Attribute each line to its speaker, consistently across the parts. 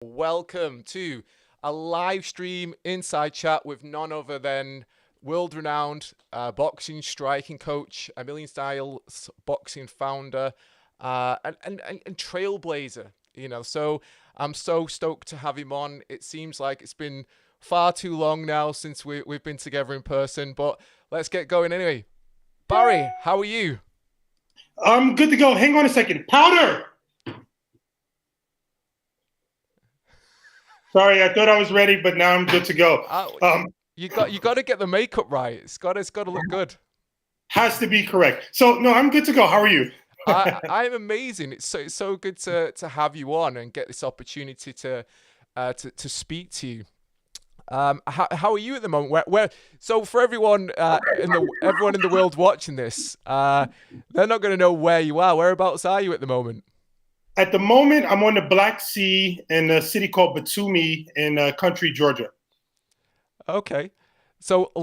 Speaker 1: Welcome to a live stream inside chat with none other than world-renowned boxing striking coach, a Million Styles boxing founder, and trailblazer. So I'm so stoked to have him on. It seems like it's been far too long now since we've been together in person, but let's get going anyway. Barry, how are you?
Speaker 2: I'm good to go. Hang on a second. Powder. Sorry, I thought I was ready, but now I'm good to go.
Speaker 1: Uh,
Speaker 2: Um,
Speaker 1: you got to get the makeup right. It's got to look good.
Speaker 2: has to be correct. So no, I'm good to go. How are you?
Speaker 1: I'm amazing. It's so good to have you on and get this opportunity to speak to you. How are you at the moment? Where so for everyone everyone in the world watching this, they're not going to know where you are. Whereabouts are you at the moment?
Speaker 2: At the moment, I'm on the Black Sea in a city called Batumi in country Georgia.
Speaker 1: Okay, so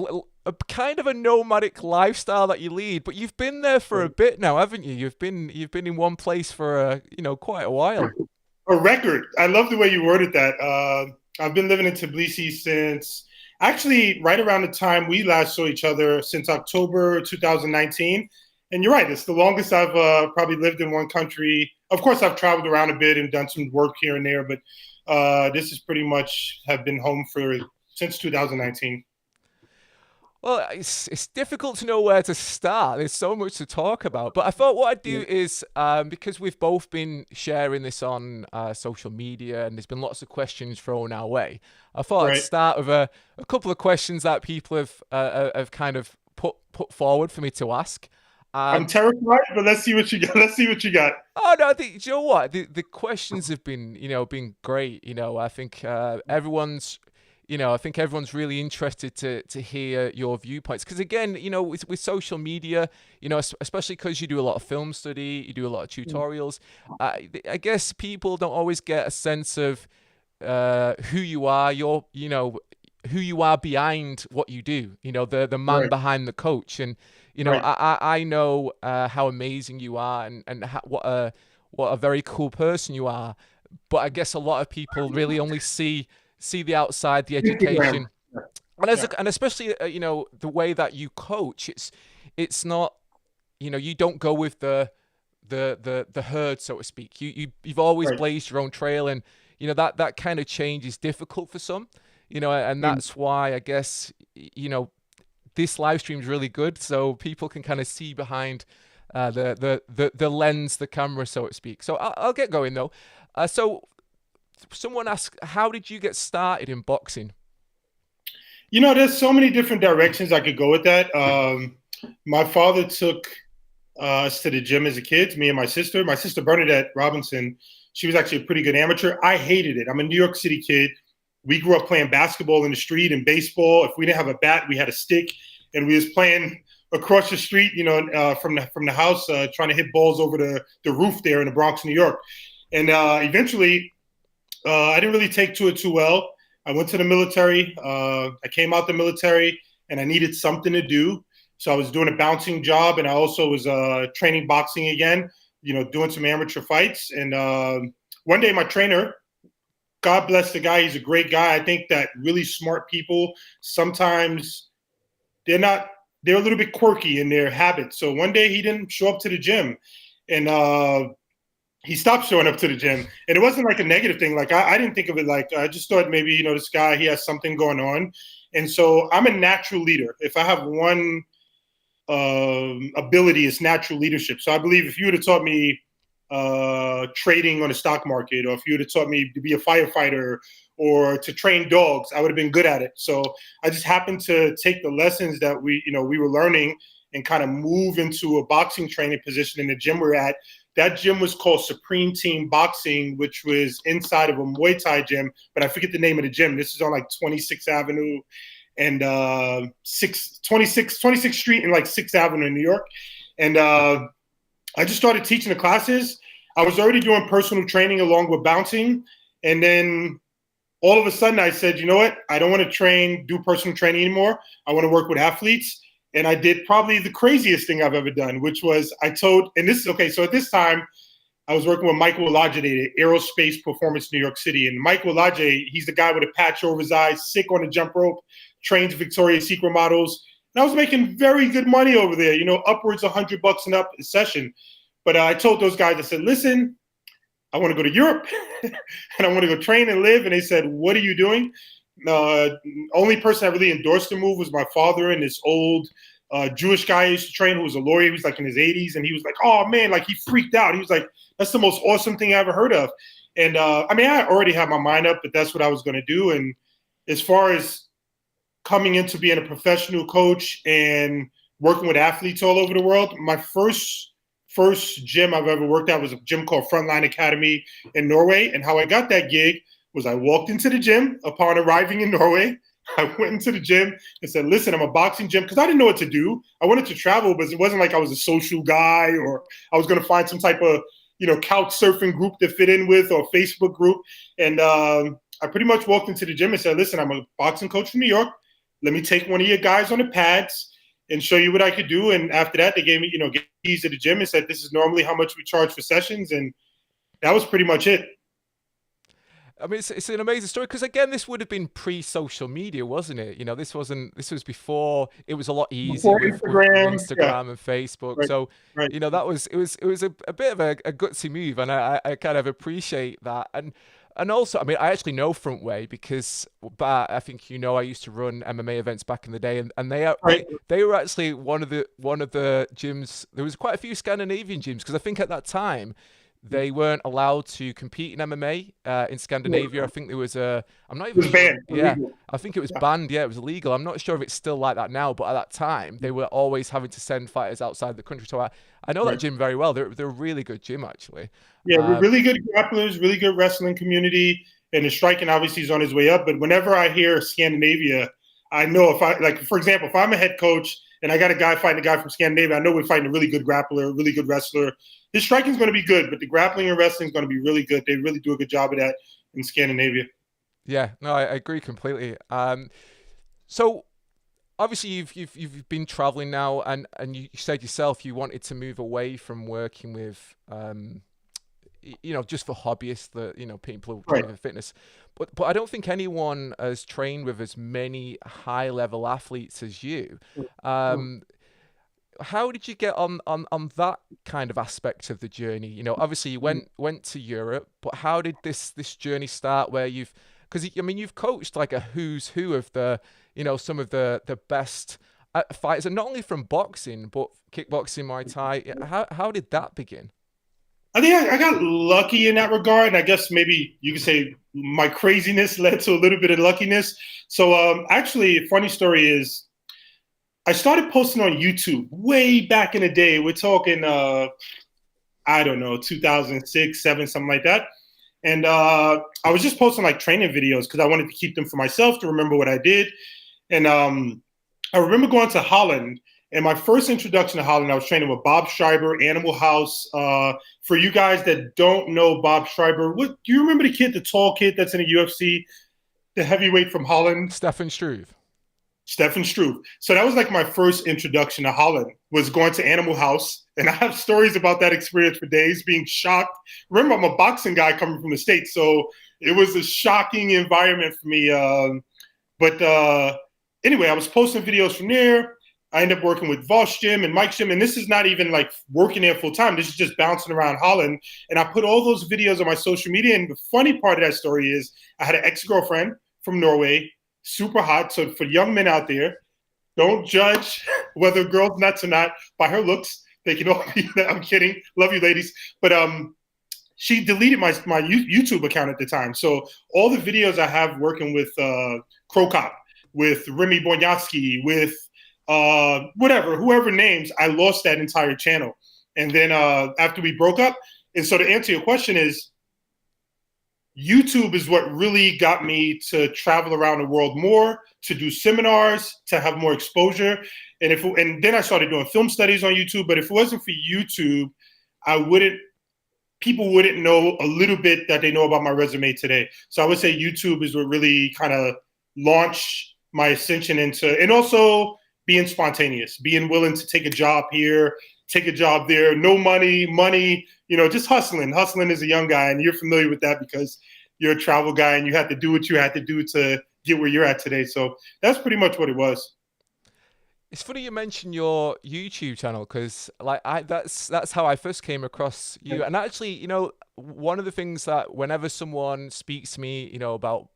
Speaker 1: a kind of a nomadic lifestyle that you lead, but you've been there for a bit now, haven't you? You've been in one place for quite a while.
Speaker 2: A record. I love the way you worded that. I've been living in Tbilisi since actually right around the time we last saw each other since October 2019. And you're right, it's the longest I've probably lived in one country. Of course, I've traveled around a bit and done some work here and there, but this is pretty much have been home for since 2019.
Speaker 1: Well, it's difficult to know where to start. There's so much to talk about. But I thought what I'd do is, because we've both been sharing this on social media and there's been lots of questions thrown our way, I thought I'd
Speaker 2: Right.
Speaker 1: start with a couple of questions that people have kind of put forward for me to ask.
Speaker 2: I'm
Speaker 1: Um,
Speaker 2: terrified, but let's see what you got. Let's see what you got.
Speaker 1: oh no, I think do you know what the questions have been great. I think I think everyone's really interested to hear your viewpoints because again, with social media, especially because you do a lot of film study, you do a lot of tutorials. I guess people don't always get a sense of who you are. Who you are behind what you do. The man
Speaker 2: Right.
Speaker 1: behind the coach, and
Speaker 2: Right.
Speaker 1: I know how amazing you are, and what a very cool person you are. But I guess a lot of people really only see the outside, the
Speaker 2: Instagram.
Speaker 1: education, and
Speaker 2: Yeah.
Speaker 1: and especially the way that you coach. It's not you don't go with the herd, so to speak. You've always
Speaker 2: Right.
Speaker 1: blazed your own trail, and that kind of change is difficult for some. And
Speaker 2: Mm.
Speaker 1: that's why I guess this live stream is really good, so people can kind of see behind the lens, the camera, so to speak. So I'll get going though. So someone asked, how did you get started in boxing?
Speaker 2: There's so many different directions I could go with that. My father took us to the gym as a kid, me and my sister. My sister Bernadette Robinson, she was actually a pretty good amateur. I hated it. I'm a New York City kid. We grew up playing basketball in the street and baseball. If we didn't have a bat, we had a stick, and we was playing across the street, from the house, trying to hit balls over the roof there in the Bronx, New York. And eventually, I didn't really take to it too well. I went to the military. I came out the military, and I needed something to do. So I was doing a bouncing job, and I also was training boxing again. Doing some amateur fights. And one day, my trainer, God bless the guy, he's a great guy. I think that really smart people sometimes they're not they're a little bit quirky in their habits. So one day he didn't show up to the gym, and he stopped showing up to the gym. And it wasn't like a negative thing. Like I didn't think of it like I just thought maybe this guy he has something going on. And so I'm a natural leader. If I have one ability, it's natural leadership. So I believe if you would have taught me trading on the stock market, or if you would have taught me to be a firefighter or to train dogs, I would have been good at it. So I just happened to take the lessons that we were learning and kind of move into a boxing training position in the gym we're at. That gym was called Supreme Team Boxing, which was inside of a Muay Thai gym, but I forget the name of the gym. This is on like 26th Avenue and 26th Street and like 6th Avenue in New York. And I just started teaching the classes. I was already doing personal training along with bouncing. And then all of a sudden I said, you know what? I don't want to do personal training anymore. I want to work with athletes. And I did probably the craziest thing I've ever done, which was I told, and this is okay. So at this time, I was working with Michael Olajide at Aerospace Performance New York City. And Michael Olajide, he's the guy with a patch over his eyes, sick on the jump rope, trains Victoria's Secret models. And I was making very good money over there, upwards of $100 and up a session. But I told those guys, I said, listen, I want to go to Europe and I want to go train and live. And they said, what are you doing? Only person that really endorsed the move was my father and this old Jewish guy I used to train who was a lawyer. He was like in his 80s. And he was like, oh, man, like he freaked out. He was like, that's the most awesome thing I ever heard of. And I already had my mind up, but that's what I was going to do. And as far as coming into being a professional coach and working with athletes all over the world, my first gym I've ever worked at was a gym called Frontline Academy in Norway. And how I got that gig was I walked into the gym upon arriving in Norway. I went into the gym and said, listen, I'm a boxing gym, because I didn't know what to do. I wanted to travel, but it wasn't like I was a social guy or I was going to find some type of, couch surfing group to fit in with or Facebook group. And I pretty much walked into the gym and said, listen, I'm a boxing coach from New York. Let me take one of your guys on the pads and show you what I could do. And after that, they gave me, keys to the gym and said, this is normally how much we charge for sessions. And that was pretty much it.
Speaker 1: I mean, it's an amazing story, because again, this would have been pre-social media, wasn't it? This was before. It was a lot easier with Instagram and Facebook.
Speaker 2: Right.
Speaker 1: So,
Speaker 2: right.
Speaker 1: it was a bit of a gutsy move, and I kind of appreciate that. And also, I mean, I actually know Front Way because, I think I used to run MMA events back in the day, and they were actually one of the gyms. There was quite a few Scandinavian gyms, because I think at that time they weren't allowed to compete in MMA in Scandinavia. I think there was I'm not even.
Speaker 2: It was banned.
Speaker 1: Yeah, I think it was banned. Yeah, it was illegal. I'm not sure if it's still like that now, but at that time they were always having to send fighters outside the country. So I know that gym very well. They're a really good gym, actually.
Speaker 2: Yeah, we're really good grapplers, really good wrestling community, and the striking obviously is on his way up. But whenever I hear Scandinavia, I know for example, if I'm a head coach and I got a guy fighting a guy from Scandinavia, I know we're fighting a really good grappler, a really good wrestler. His striking is going to be good, but the grappling and wrestling is going to be really good. They really do a good job of that in Scandinavia.
Speaker 1: Yeah, no, I agree completely. So obviously you've been traveling now, and you said yourself you wanted to move away from working with just for hobbyists, people who train for fitness. But I don't think anyone has trained with as many high level athletes as you. How did you get on that kind of aspect of the journey? Obviously you went to Europe, but how did this journey start, where because you've coached like a who's who of the, some of the best fighters, and not only from boxing, but kickboxing, Muay Thai. How did that begin?
Speaker 2: I think I got lucky in that regard. And I guess maybe you could say my craziness led to a little bit of luckiness. So actually, a funny story is I started posting on YouTube way back in the day. We're talking, I don't know, 2006, 7, something like that. And I was just posting like training videos because I wanted to keep them for myself to remember what I did. And I remember going to Holland. And my first introduction to Holland, I was training with Bob Schreiber, Animal House. For you guys that don't know Bob Schreiber, do you remember the tall kid that's in the UFC, the heavyweight from Holland?
Speaker 1: Stefan Struve.
Speaker 2: So that was like my first introduction to Holland, was going to Animal House. And I have stories about that experience for days, being shocked. Remember, I'm a boxing guy coming from the States, so it was a shocking environment for me. Anyway, I was posting videos from there. I ended up working with Voss Gym and Mike's Gym, and this is not even like working there full time. This is just bouncing around Holland. And I put all those videos on my social media. And the funny part of that story is I had an ex-girlfriend from Norway, super hot. So for young men out there, don't judge whether a girl's nuts or not by her looks. They can all be, I'm kidding. Love you, ladies. But she deleted my YouTube account at the time. So all the videos I have working with Krokop, with Remy Bonyatsky, with whoever names, I lost that entire channel. And then after we broke up, and so to answer your question is, YouTube is what really got me to travel around the world more, to do seminars, to have more exposure. And then I started doing film studies on YouTube. But if it wasn't for YouTube, people wouldn't know a little bit that they know about my resume today. So I would say YouTube is what really kind of launched my ascension into, and also being spontaneous, being willing to take a job here, take a job there, no money, just hustling. Hustling as a young guy, and you're familiar with that because you're a travel guy and you had to do what you had to do to get where you're at today. So that's pretty much what it was.
Speaker 1: It's funny you mention your YouTube channel because like that's how I first came across you. And actually, one of the things that whenever someone speaks to me, about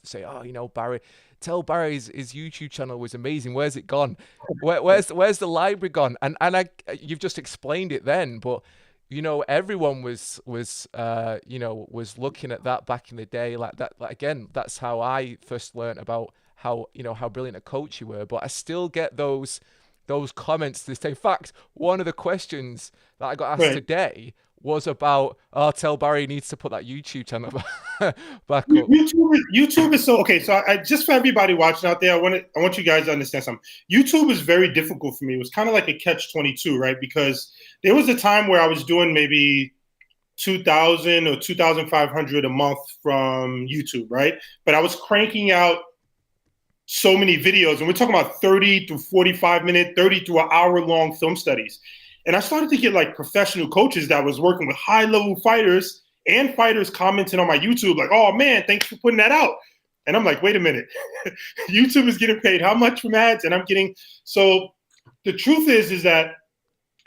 Speaker 1: say, oh, Barry, tell Barry's his YouTube channel was amazing. Where's it gone? Where's the library gone? And you've just explained it then, but everyone was looking at that back in the day like that. Like, again, that's how I first learned about how brilliant a coach you were. But I still get those comments to this day. In fact, one of the questions that I got asked
Speaker 2: Right.
Speaker 1: today was about, oh, tell Barry he needs to put that YouTube channel back up.
Speaker 2: YouTube is so okay. So I just for everybody watching out there, I want you guys to understand something. YouTube is very difficult for me. It was kind of like a catch-22, right? Because there was a time where I was doing maybe 2,000 or 2,500 a month from YouTube, right? But I was cranking out so many videos, and we're talking about 30 to 45 minute, 30 to an hour long film studies. And I started to get like professional coaches that was working with high level fighters and fighters commenting on my YouTube, like, oh man, thanks for putting that out. And I'm like, wait a minute, YouTube is getting paid how much from ads? And I'm getting, so the truth is that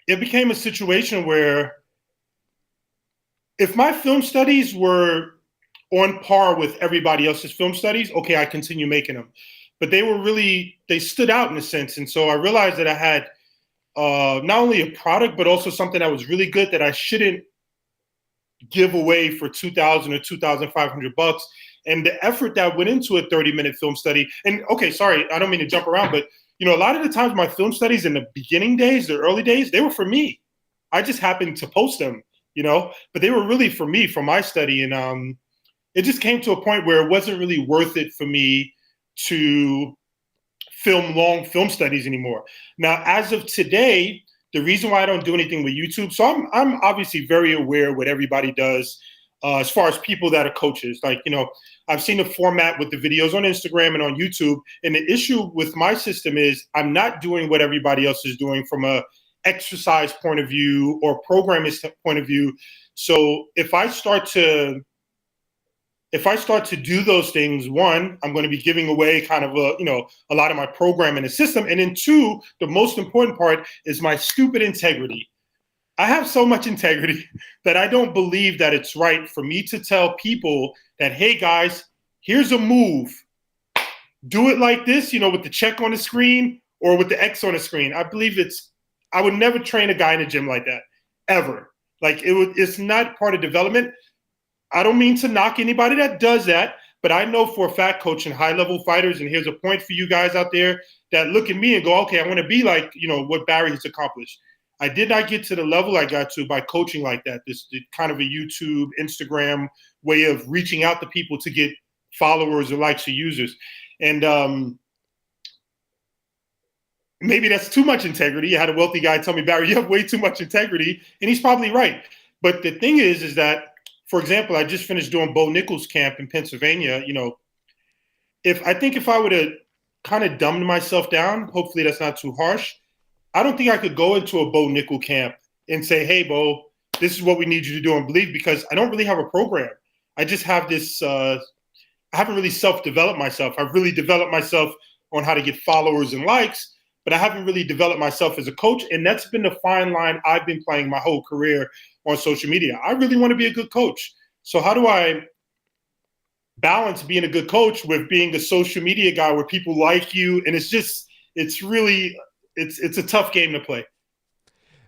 Speaker 2: it became a situation where if my film studies were on par with everybody else's film studies, okay, I continue making them. But they stood out in a sense. And so I realized that I had not only a product, but also something that was really good that I shouldn't give away for 2,000 or 2,500 bucks. And the effort that went into a 30-minute film study. And okay, sorry, I don't mean to jump around, but a lot of the times my film studies in the beginning days, the early days, they were for me. I just happened to post them, but they were really for me, for my study. And it just came to a point where it wasn't really worth it for me to film long film studies anymore. Now, as of today, the reason why I don't do anything with YouTube, so I'm obviously very aware of what everybody does as far as people that are coaches. Like, I've seen the format with the videos on Instagram and on YouTube. And the issue with my system is I'm not doing what everybody else is doing from a exercise point of view or programming point of view. So if I start to do those things, one, I'm going to be giving away kind of a lot of my program in the system. And then two, the most important part is my stupid integrity. I have so much integrity that I don't believe that it's right for me to tell people that, hey guys, here's a move. Do it like this, with the check on the screen or with the X on the screen. I would never train a guy in a gym like that, ever. Like it's not part of development. I don't mean to knock anybody that does that, but I know for a fact coaching high-level fighters, and here's a point for you guys out there that look at me and go, okay, I want to be like, what Barry has accomplished. I did not get to the level I got to by coaching like that. This kind of a YouTube, Instagram way of reaching out to people to get followers or likes or users. And maybe that's too much integrity. I had a wealthy guy tell me, Barry, you have way too much integrity. And he's probably right. But the thing is that, for example, I just finished doing Bo Nichols' camp in Pennsylvania. If I would have kind of dumbed myself down, hopefully that's not too harsh, I don't think I could go into a Bo Nichols camp and say, hey, Bo, this is what we need you to do and believe, because I don't really have a program. I just have this, I haven't really self-developed myself. I've really developed myself on how to get followers and likes, but I haven't really developed myself as a coach. And that's been the fine line I've been playing my whole career on social media. I really want to be a good coach. So how do I balance being a good coach with being a social media guy where people like you? And it's a tough game to play.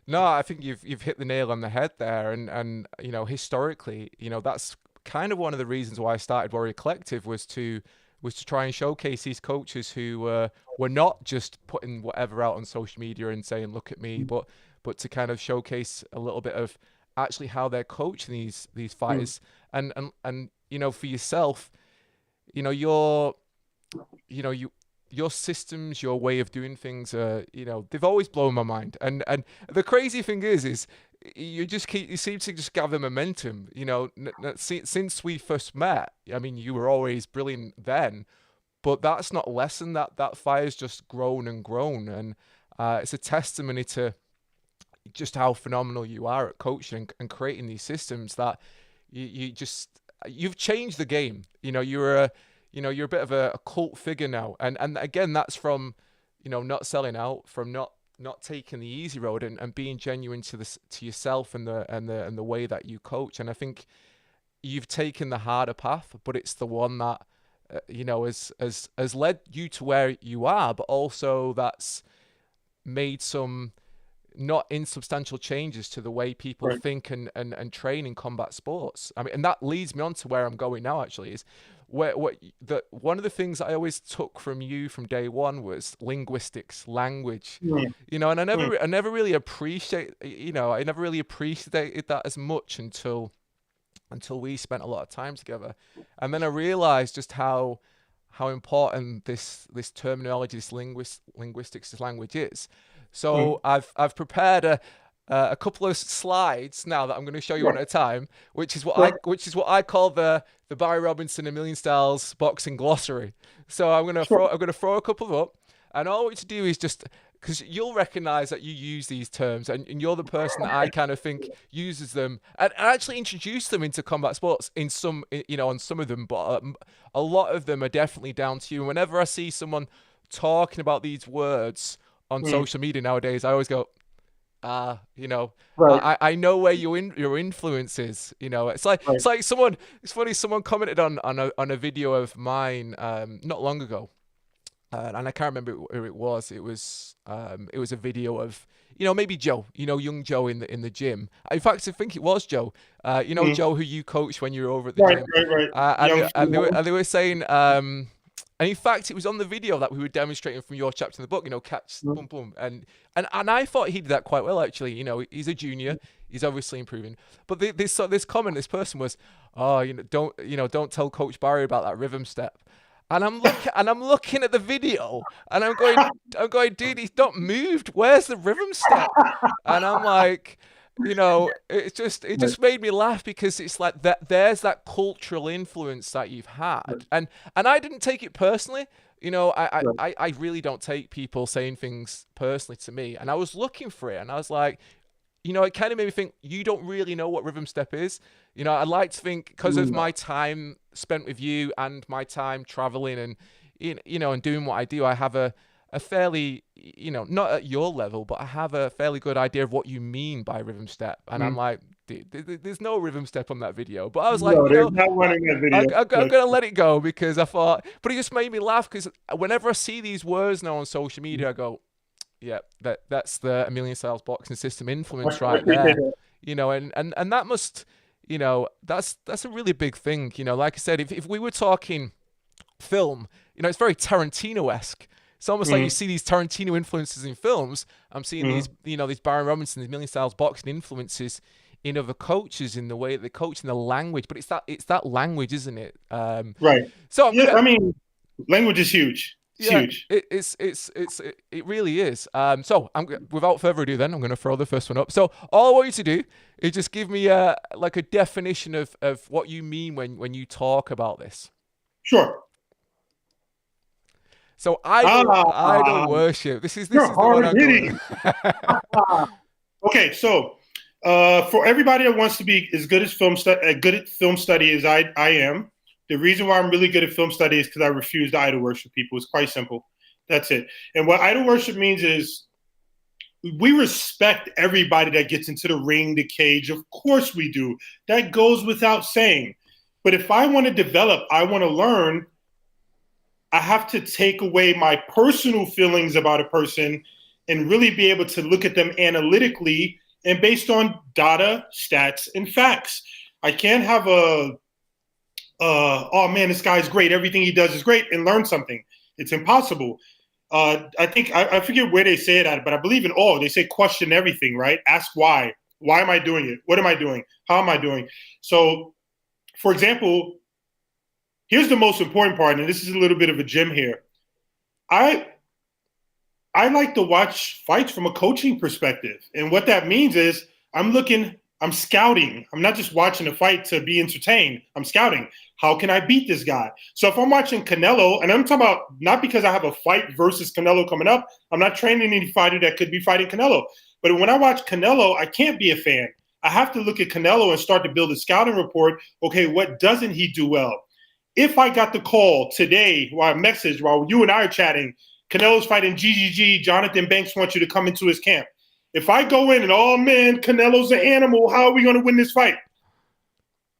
Speaker 1: No, I think you've hit the nail on the head there, and historically, that's kind of one of the reasons why I started Warrior Collective was to try and showcase these coaches who were not just putting whatever out on social media and saying, look at me, but to kind of showcase a little bit of actually how they're coaching these fighters. And for yourself, your systems, your way of doing things, they've always blown my mind. And the crazy thing is you seem to just gather momentum. Since we first met, I mean, you were always brilliant then, but that's not lessened. That fire's just grown and grown, and it's a testimony to just how phenomenal you are at coaching and creating these systems that you've changed the game. You're a bit of a cult figure now, and again, that's from not selling out, from not taking the easy road, and being genuine to yourself and the way that you coach. And I think you've taken the harder path, but it's the one that has led you to where you are, but also that's made some not insubstantial changes to the way people
Speaker 2: Right.
Speaker 1: think and train in combat sports. I mean, and that leads me on to where I'm going now, actually, is one of the things I always took from you from day one was linguistics, language.
Speaker 2: Mm.
Speaker 1: And I never really appreciated that as much until we spent a lot of time together. And then I realized just how important this terminology, this linguistics, this language is. So I've prepared a couple of slides now that I'm going to show you one at a time, which is what I call the Barry Robinson A Million Styles boxing glossary. So I'm going to throw a couple up, and all I want you to do is just, because you'll recognize that you use these terms, and you're the person that I kind of think uses them and actually introduce them into combat sports in some, on some of them, but a lot of them are definitely down to you. And whenever I see someone talking about these words on social media nowadays, I always go,
Speaker 2: right.
Speaker 1: I know where your influence is. It's like
Speaker 2: Right.
Speaker 1: it's funny, someone commented on a video of mine not long ago. And I can't remember who it was. It was a video of maybe Joe, young Joe in the gym. In fact, I think it was Joe. Joe, who you coached when you were over at the gym.
Speaker 2: Right.
Speaker 1: And they were saying, and in fact, it was on the video that we were demonstrating from your chapter in the book. Catch, boom, boom, and I thought he did that quite well, actually. He's a junior. He's obviously improving. But this comment, this person was, don't tell Coach Barry about that rhythm step. And I'm looking at the video, and I'm going, dude, he's not moved. Where's the rhythm step? And I'm like, it just made me laugh, because it's like that. There's that cultural influence that you've had, and I didn't take it personally. I really don't take people saying things personally to me. And I was looking for it, and I was like, it kind of made me think, you don't really know what rhythm step is. I'd like to think, because of my time spent with you and my time traveling and, and doing what I do, I have a fairly, not at your level, but I have a fairly good idea of what you mean by rhythm step. And I'm like, there's no rhythm step on that video. But I was like,
Speaker 2: there's not one in that video.
Speaker 1: I'm going to let it go, because I thought, but it just made me laugh, because whenever I see these words now on social media, I go, yeah, that's the A Million Styles boxing system influence right there. And that must, that's a really big thing. Like I said, if we were talking film, it's very Tarantino-esque. It's almost like you see these Tarantino influences in films. I'm seeing these, these Barry Robinson, these Million Styles boxing influences in other coaches, in the way that they coach, in the language. But it's that language, isn't it?
Speaker 2: Right.
Speaker 1: So
Speaker 2: language is huge. It's huge.
Speaker 1: It really is. So without further ado, then I'm going to throw the first one up. So all I want you to do is just give me a definition of what you mean when you talk about this.
Speaker 2: Sure.
Speaker 1: So idol worship. This is the one I'm going.
Speaker 2: Okay, so for everybody that wants to be as good at film study as I am, the reason why I'm really good at film study is because I refuse to idol worship people. It's quite simple. That's it. And what idol worship means is we respect everybody that gets into the ring, the cage. Of course we do. That goes without saying. But if I want to develop, I want to learn, I have to take away my personal feelings about a person and really be able to look at them analytically and based on data, stats, and facts. I can't have oh man, this guy's great, everything he does is great, and learn something. It's impossible. I think, I forget where they say it at, but I believe in all. They say question everything, right? Ask why. Why am I doing it? What am I doing? How am I doing? So, for example, here's the most important part, and this is a little bit of a gem here. I like to watch fights from a coaching perspective. And what that means is I'm looking I'm scouting. I'm not just watching a fight to be entertained. I'm scouting. How can I beat this guy? So if I'm watching Canelo, and I'm talking about not because I have a fight versus Canelo coming up, I'm not training any fighter that could be fighting Canelo. But when I watch Canelo, I can't be a fan. I have to look at Canelo and start to build a scouting report. Okay, what doesn't he do well? If I got the call today while I messaged, while you and I are chatting, Canelo's fighting GGG, Jonathan Banks wants you to come into his camp. If I go in and, oh man, Canelo's an animal, how are we going to win this fight?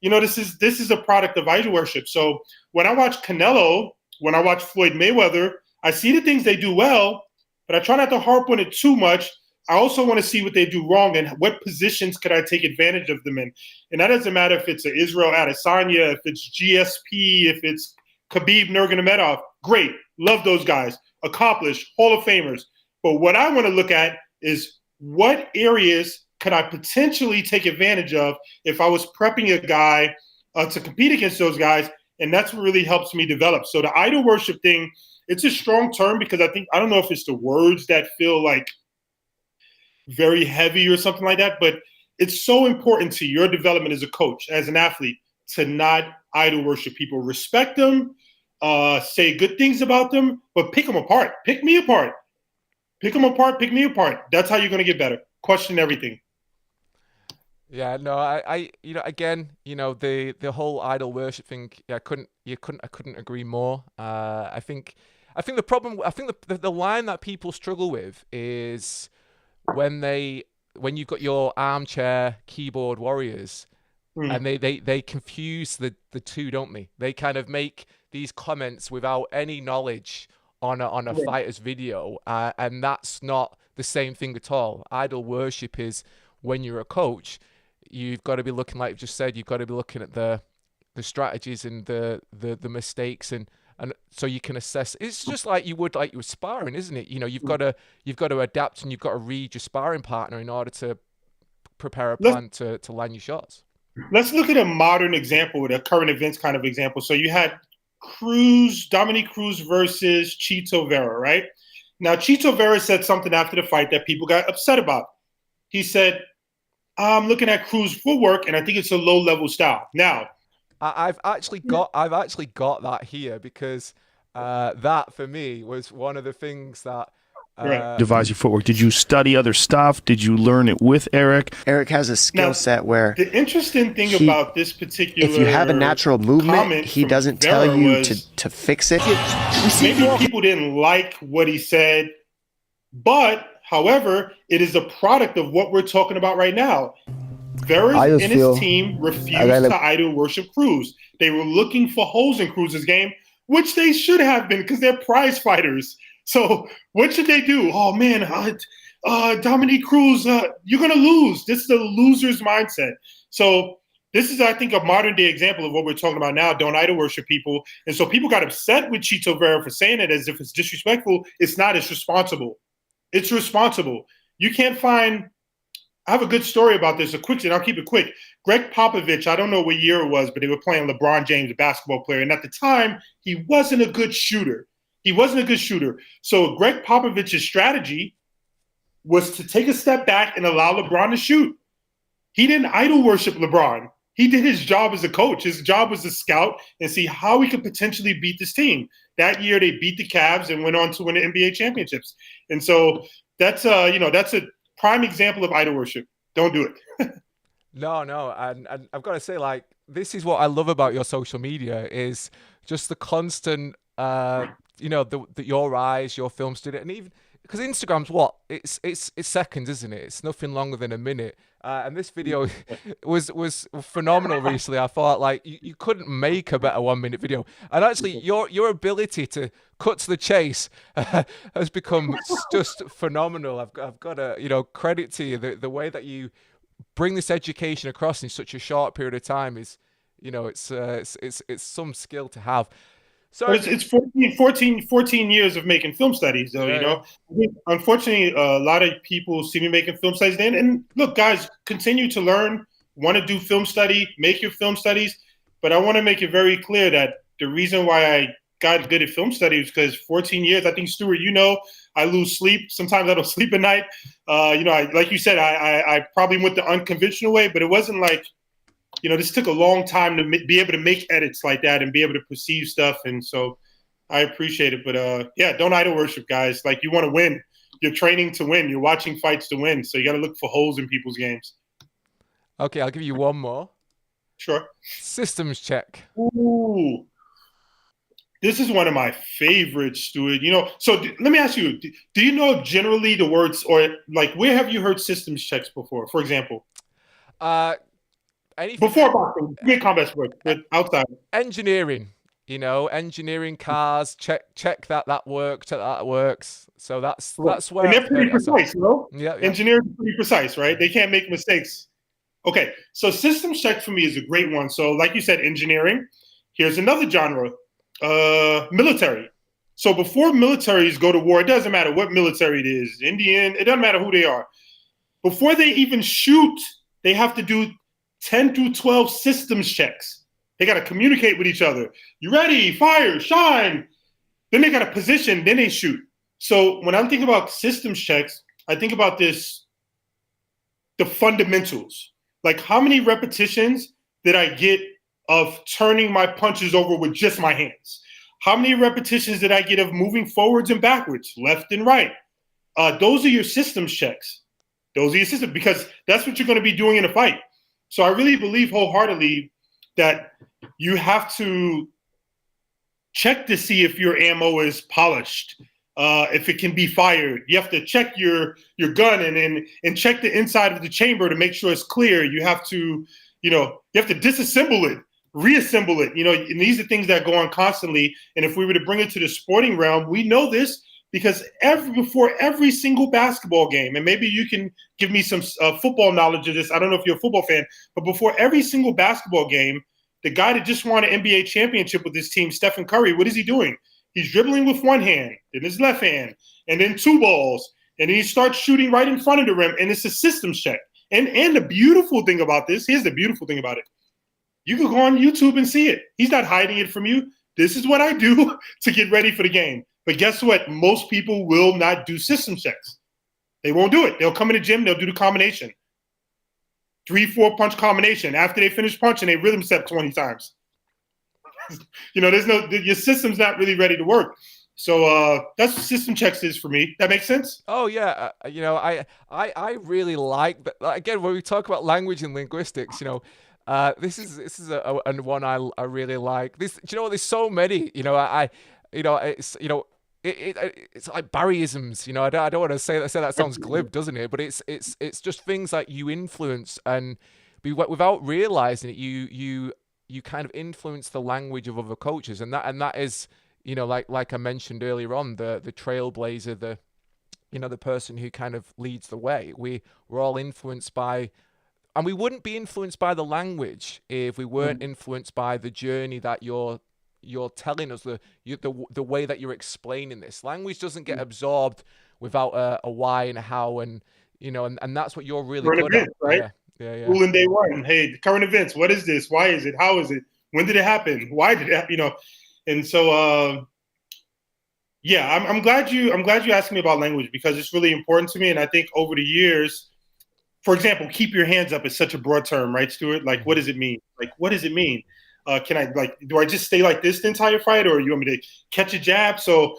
Speaker 2: You know, this is a product of idol worship. So when I watch Canelo, when I watch Floyd Mayweather, I see the things they do well, but I try not to harp on it too much. I also want to see what they do wrong and what positions could I take advantage of them in. And that doesn't matter if it's an Israel Adesanya, if it's GSP, if it's Khabib Nurmagomedov. Great, love those guys, accomplished, Hall of Famers. But what I want to look at is what areas could I potentially take advantage of if I was prepping a guy to compete against those guys? And that's what really helps me develop. So the idol worship thing, it's a strong term because I don't know if it's the words that feel like very heavy or something like that, but it's so important to your development as a coach, as an athlete, to not idol worship people. Respect them, say good things about them, but pick them apart. Pick me apart. Pick them apart, pick me apart. That's how you're going to get better. Question everything.
Speaker 1: Yeah, no, I, again, the whole idol worship thing. Yeah, I couldn't agree more. I think the problem, I think the line that people struggle with is when you've got your armchair keyboard warriors, and they confuse the two, don't they? They kind of make these comments without any knowledge on a fighter's video, and that's not the same thing at all. Idol worship is when you're a coach, you've got to be looking, like you just said, you've got to be looking at the strategies and the mistakes, and so you can assess. It's just like you would sparring, isn't it? You've got to adapt, and you've got to read your sparring partner in order to prepare a plan to land your shots.
Speaker 2: Let's look at a modern example, a current events kind of example. So you had Dominic Cruz versus Chito Vera, right? Now, Chito Vera said something after the fight that people got upset about. He said, I'm looking at Cruz footwork, and I think it's a low-level style. Now,
Speaker 1: I've actually got that here because that for me was one of the things that
Speaker 3: devise your footwork. Did you study other stuff? Did you learn it with Eric?
Speaker 4: Eric has a skill set where
Speaker 2: the interesting thing about this particular,
Speaker 4: if you have a natural movement, he doesn't tell you to fix it.
Speaker 2: Maybe people didn't like what he said, but however, it is a product of what we're talking about right now. Vera and his team refused to idol worship Cruz. They were looking for holes in Cruz's game, which they should have been because they're prize fighters. So what should they do? Oh, man, Dominic Cruz, you're going to lose. This is the loser's mindset. So this is, I think, a modern-day example of what we're talking about now. Don't idol worship people. And so people got upset with Chito Vera for saying it as if it's disrespectful. It's not. It's responsible. It's responsible. You can't find – I have a good story about this, and I'll keep it quick. Greg Popovich, I don't know what year it was, but they were playing LeBron James, a basketball player. And at the time, he wasn't a good shooter. So Greg Popovich's strategy was to take a step back and allow LeBron to shoot. He didn't idol worship LeBron. He did his job as a coach. His job was to scout and see how he could potentially beat this team. That year, they beat the Cavs and went on to win the NBA championships. And so that's a prime example of idol worship. Don't do it.
Speaker 1: No, and I've got to say, like, this is what I love about your social media is just the constant, your eyes, your film studio, and even because Instagram's it's seconds, isn't it? It's nothing longer than a minute. And this video was phenomenal recently. I thought like you couldn't make a better 1 minute video. And actually your ability to cut to the chase has become just phenomenal. I've got to, credit to you. The way that you bring this education across in such a short period of time is, it's some skill to have. So
Speaker 2: it's 14 years of making film studies, though. Yeah. Unfortunately, a lot of people see me making film studies. And look, guys, continue to learn. Want to do film study? Make your film studies. But I want to make it very clear that the reason why I got good at film study is because 14 years. I think Stuart, I lose sleep. Sometimes I don't sleep at night. Like you said, I probably went the unconventional way, but it wasn't like, this took a long time to be able to make edits like that and be able to perceive stuff. And so I appreciate it. But don't idol worship, guys. Like, you want to win. You're training to win. You're watching fights to win. So you got to look for holes in people's games.
Speaker 1: Okay, I'll give you one more.
Speaker 2: Sure.
Speaker 1: Systems check.
Speaker 2: Ooh. This is one of my favorites, Stuart. So let me ask you, do you know generally the words, or like, where have you heard systems checks before, for example? Before boxing, big combat sport, but outside.
Speaker 1: Engineering. Engineering cars, check that works, check that works. So that's where.
Speaker 2: And they're pretty precise,
Speaker 1: Yeah.
Speaker 2: Engineers are pretty precise, right? They can't make mistakes. Okay, so systems check for me is a great one. So like you said, engineering. Here's another genre, military. So before militaries go to war, it doesn't matter what military it is, Indian, it doesn't matter who they are. Before they even shoot, they have to do 10 through 12 systems checks. They got to communicate with each other. You ready? Fire, shine. Then they got to position, then they shoot. So when I'm thinking about systems checks, I think about the fundamentals. Like, how many repetitions did I get of turning my punches over with just my hands? How many repetitions did I get of moving forwards and backwards, left and right? Those are your systems checks. Those are your systems, because that's what you're going to be doing in a fight. So I really believe wholeheartedly that you have to check to see if your ammo is polished, if it can be fired. You have to check your gun and check the inside of the chamber to make sure it's clear. You have to, disassemble it, reassemble it. And these are things that go on constantly. And if we were to bring it to the sporting realm, we know this because before every single basketball game, and maybe you can give me some football knowledge of this. I don't know if you're a football fan, but before every single basketball game, the guy that just won an NBA championship with his team, Stephen Curry, what is he doing? He's dribbling with one hand, then his left hand, and then two balls, and then he starts shooting right in front of the rim, and it's a systems check. And the beautiful thing about this, here's the beautiful thing about it. You can go on YouTube and see it. He's not hiding it from you. This is what I do to get ready for the game. But guess what? Most people will not do system checks. They won't do it. They'll come in the gym, they'll do the combination. 3-4 punch combination. After they finish punching, they rhythm step 20 times. Your system's not really ready to work. So that's what system checks is for me. That makes sense?
Speaker 1: Oh yeah. I really like that. Again, when we talk about language and linguistics, this is a one I really like. This, there's so many. It's like Barryisms. I don't want to say that sounds glib, doesn't it? But it's just things like you influence, and without realizing it, you kind of influence the language of other cultures, and that is, like I mentioned earlier on, the trailblazer, the person who kind of leads the way. We're all influenced by. And we wouldn't be influenced by the language if we weren't influenced by the journey that you're telling us, the way that you're explaining this. Language doesn't get absorbed without a why and a how, and that's what you're really
Speaker 2: current
Speaker 1: good
Speaker 2: events,
Speaker 1: at.
Speaker 2: right?
Speaker 1: Yeah.
Speaker 2: Rule in day one. Hey, current events. What is this? Why is it? How is it? When did it happen? Why did it? And so I'm glad you asked me about language, because it's really important to me. And I think over the years, for example, keep your hands up is such a broad term, right, Stuart? Like, what does it mean? Like, what does it mean? Can I, do I just stay like this the entire fight, or you want me to catch a jab? So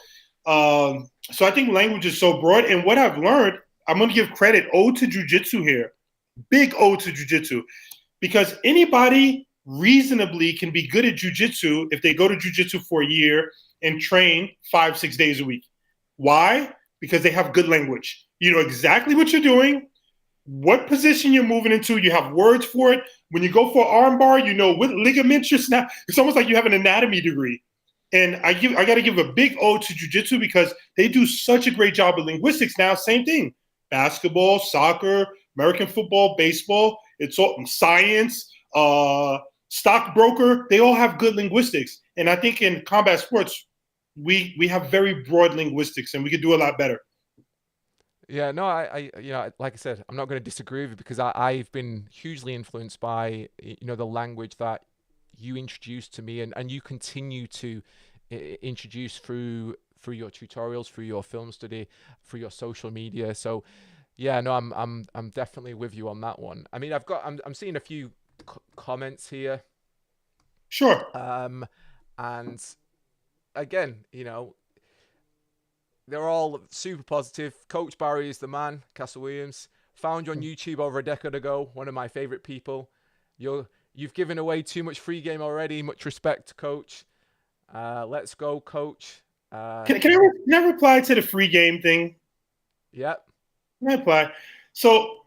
Speaker 2: I think language is so broad. And what I've learned, I'm going to give credit, ode to jiu-jitsu here. Big ode to jiu-jitsu. Because anybody reasonably can be good at jiu-jitsu if they go to jiu-jitsu for a year and train 5-6 days a week. Why? Because they have good language. You know exactly what you're doing, what position you're moving into. You have words for it. When you go for arm bar, you know what ligaments you're snap. It's almost like you have an anatomy degree. And I got to give a big ode to jiu-jitsu, because they do such a great job with linguistics now. Same thing. Basketball, soccer, American football, baseball. It's all science, stockbroker. They all have good linguistics. And I think in combat sports, we have very broad linguistics, and we could do a lot better.
Speaker 1: Yeah, no, I like I said, I'm not going to disagree with you, because I've been hugely influenced by, the language that you introduced to me, and you continue to introduce through through your tutorials, through your film study, through your social media. So yeah, no, I'm definitely with you on that one. I mean, I'm seeing a few comments here.
Speaker 2: Sure.
Speaker 1: And again, they're all super positive. Coach Barry is the man. Castle Williams, found you on YouTube over a decade ago. One of my favorite people. You've given away too much free game already. Much respect, Coach. Let's go, Coach.
Speaker 2: Can I reply to the free game thing?
Speaker 1: Yep.
Speaker 2: Can I reply? So,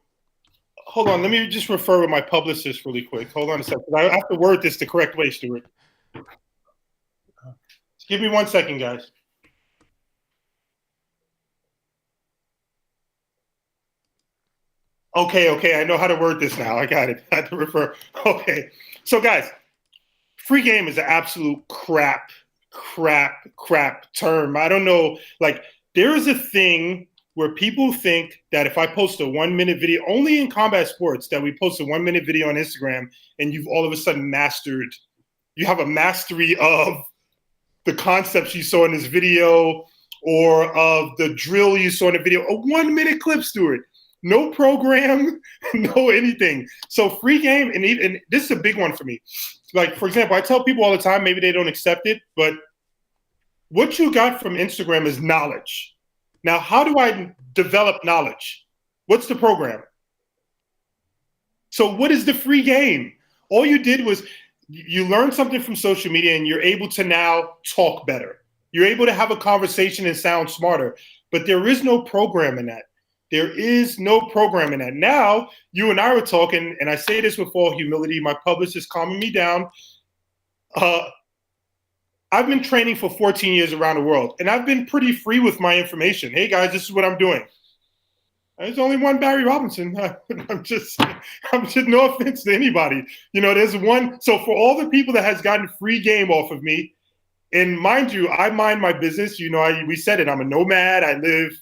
Speaker 2: hold on. Let me just refer with my publicist really quick. Hold on a second. I have to word this the correct way, Stuart. Give me 1 second, guys. Okay. I know how to word this now. I got it. I had to refer. Okay. So, guys, free game is an absolute crap term. I don't know. Like, there is a thing where people think that if I post a 1 minute video, only in combat sports, that we post a 1 minute video on Instagram and you've all of a sudden you have a mastery of the concepts you saw in this video or of the drill you saw in the video. A 1 minute clip, Stuart. No program, no anything. So free game, and this is a big one for me. Like, for example, I tell people all the time, maybe they don't accept it, but what you got from Instagram is knowledge. Now, how do I develop knowledge? What's the program? So what is the free game? All you did was you learned something from social media and you're able to now talk better. You're able to have a conversation and sound smarter, but there is no program in that. There is no program in that. Now, you and I were talking, and I say this with all humility, my publicist is calming me down. I've been training for 14 years around the world, and I've been pretty free with my information. Hey, guys, this is what I'm doing. There's only one Barry Robinson. I'm just no offense to anybody. There's one. So for all the people that has gotten free game off of me, and mind you, I mind my business. We said it. I'm a nomad. I live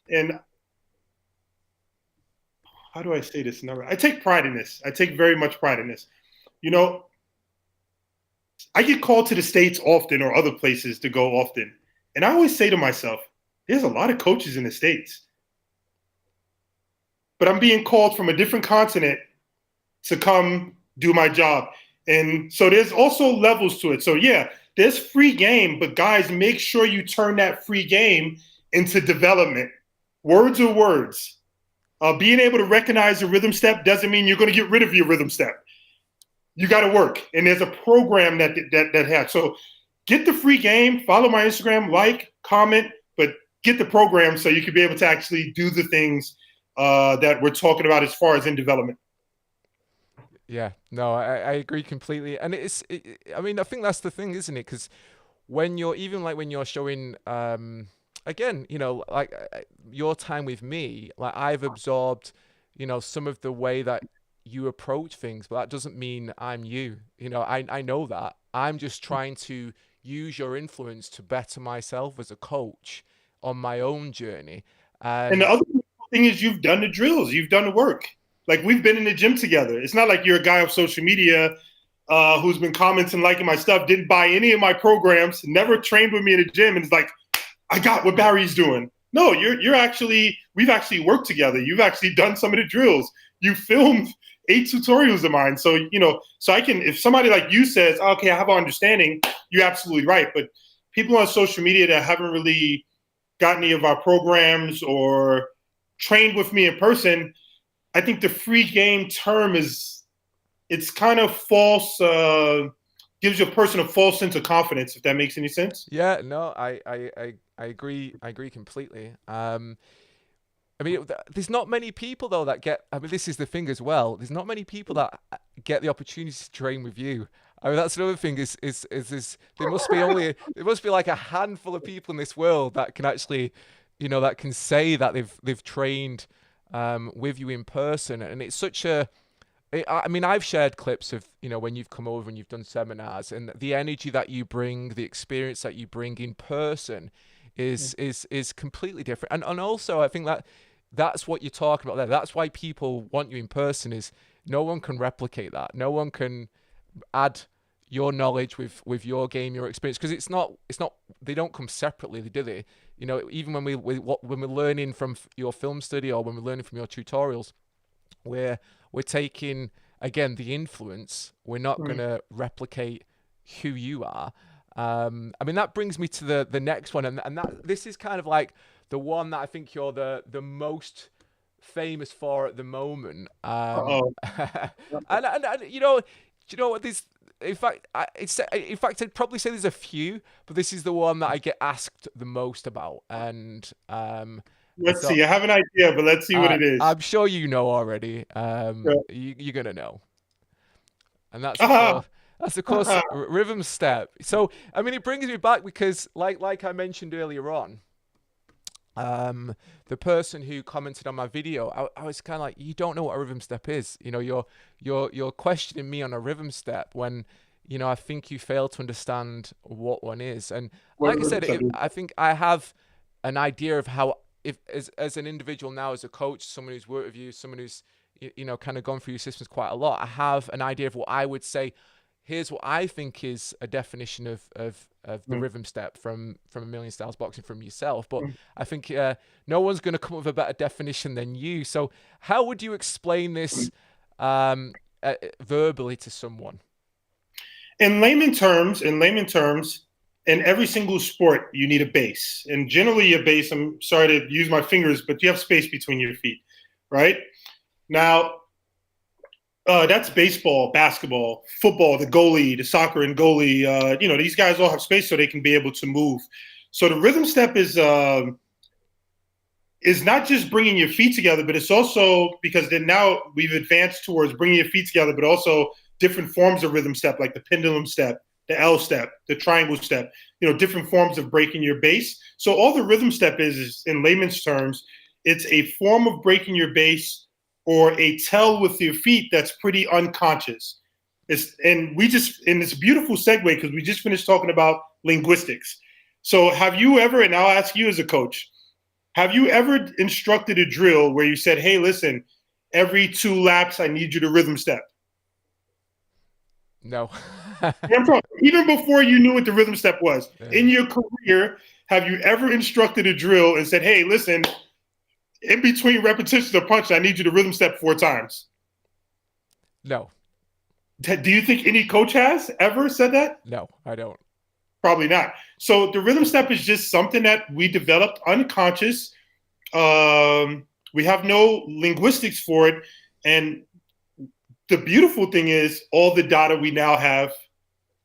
Speaker 2: in. How do I say this? I take pride in this. I take very much pride in this. I get called to the States often or other places to go often. And I always say to myself, there's a lot of coaches in the States. But I'm being called from a different continent to come do my job. And so there's also levels to it. So yeah, there's free game, but guys, make sure you turn that free game into development. Words are words. Being able to recognize a rhythm step doesn't mean you're going to get rid of your rhythm step. You got to work, and there's a program that has. So get the free game, follow my Instagram, like, comment, but get the program so you can be able to actually do the things that we're talking about as far as in development.
Speaker 1: Yeah, no, I agree completely. And I mean, I think that's the thing, isn't it? Because when you're showing, again, like your time with me, like I've absorbed, some of the way that you approach things, but that doesn't mean I'm you. I know that. I'm just trying to use your influence to better myself as a coach on my own journey.
Speaker 2: And the other thing is you've done the drills, you've done the work. Like, we've been in the gym together. It's not like you're a guy on social media who's been commenting, liking my stuff, didn't buy any of my programs, never trained with me in the gym, and it's like, I got what Barry's doing. No, we've actually worked together. You've actually done some of the drills. You filmed 8 tutorials of mine. So, so I can, if somebody like you says, okay, I have an understanding, you're absolutely right. But people on social media that haven't really got any of our programs or trained with me in person, I think the free game term it's kind of false, gives your person a false sense of confidence, if that makes any sense.
Speaker 1: Yeah, no, I agree. I agree completely. I mean, there's not many people though that get. I mean, this is the thing as well. There's not many people that get the opportunity to train with you. I mean, that's another thing. Is there must be like a handful of people in this world that can actually, that can say that they've trained with you in person, and it's such a. I mean, I've shared clips of, when you've come over and you've done seminars, and the energy that you bring, the experience that you bring in person is completely different. And also, I think that's what you're talking about there. That's why people want you in person, is no one can replicate that. No one can add, your knowledge with your game, your experience, because it's not they don't come separately, do they? You know, even when when we're learning from your film study or when we're learning from your tutorials, we're taking again the influence. We're not going to replicate who you are. I mean, that brings me to the next one, and that this is kind of like the one that I think you're the most famous for at the moment. And you know what this. In fact, I'd probably say there's a few, but this is the one that I get asked the most about. And
Speaker 2: let's see. I have an idea, but let's see what it is.
Speaker 1: I'm sure you know already. You're gonna know, and that's of course Rhythm Step. So I mean, it brings me back because, like I mentioned earlier on, the person who commented on my video, I was kind of like, you don't know what a rhythm step is. You know, you're questioning me on a rhythm step when, you know, I think you fail to understand what one is. And like I said, I think I have an idea of how, if as an individual now, as a coach, someone who's worked with you, someone who's, you know, kind of gone through your systems quite a lot, I have an idea of what I would say. Here's what I think is a definition of the rhythm step from A Million Styles Boxing from yourself. But I think no one's going to come up with a better definition than you. So how would you explain this verbally to someone?
Speaker 2: In layman terms, in every single sport, you need a base. And generally a base, I'm sorry to use my fingers, but you have space between your feet, right? Now, that's baseball, basketball, football, the goalie, the soccer and goalie. You know, these guys all have space so they can be able to move. So the rhythm step is not just bringing your feet together, but it's also, because then now we've advanced towards bringing your feet together, but also different forms of rhythm step, like the pendulum step, the L step, the triangle step, you know, different forms of breaking your base. So all the rhythm step is in layman's terms, it's a form of breaking your base or a tell with your feet that's pretty unconscious. And it's a beautiful segue because we just finished talking about linguistics. So have you ever, and I'll ask you as a coach, have you ever instructed a drill where you said, hey, listen, every 2 laps, I need you to rhythm step?
Speaker 1: No.
Speaker 2: Even before you knew what the rhythm step was, in your career, have you ever instructed a drill and said, hey, listen, in between repetitions of punch, I need you to rhythm step 4 times?
Speaker 1: No.
Speaker 2: Do you think any coach has ever said that?
Speaker 1: No, I don't.
Speaker 2: Probably not. So the rhythm step is just something that we developed unconscious. We have no linguistics for it. And the beautiful thing is all the data we now have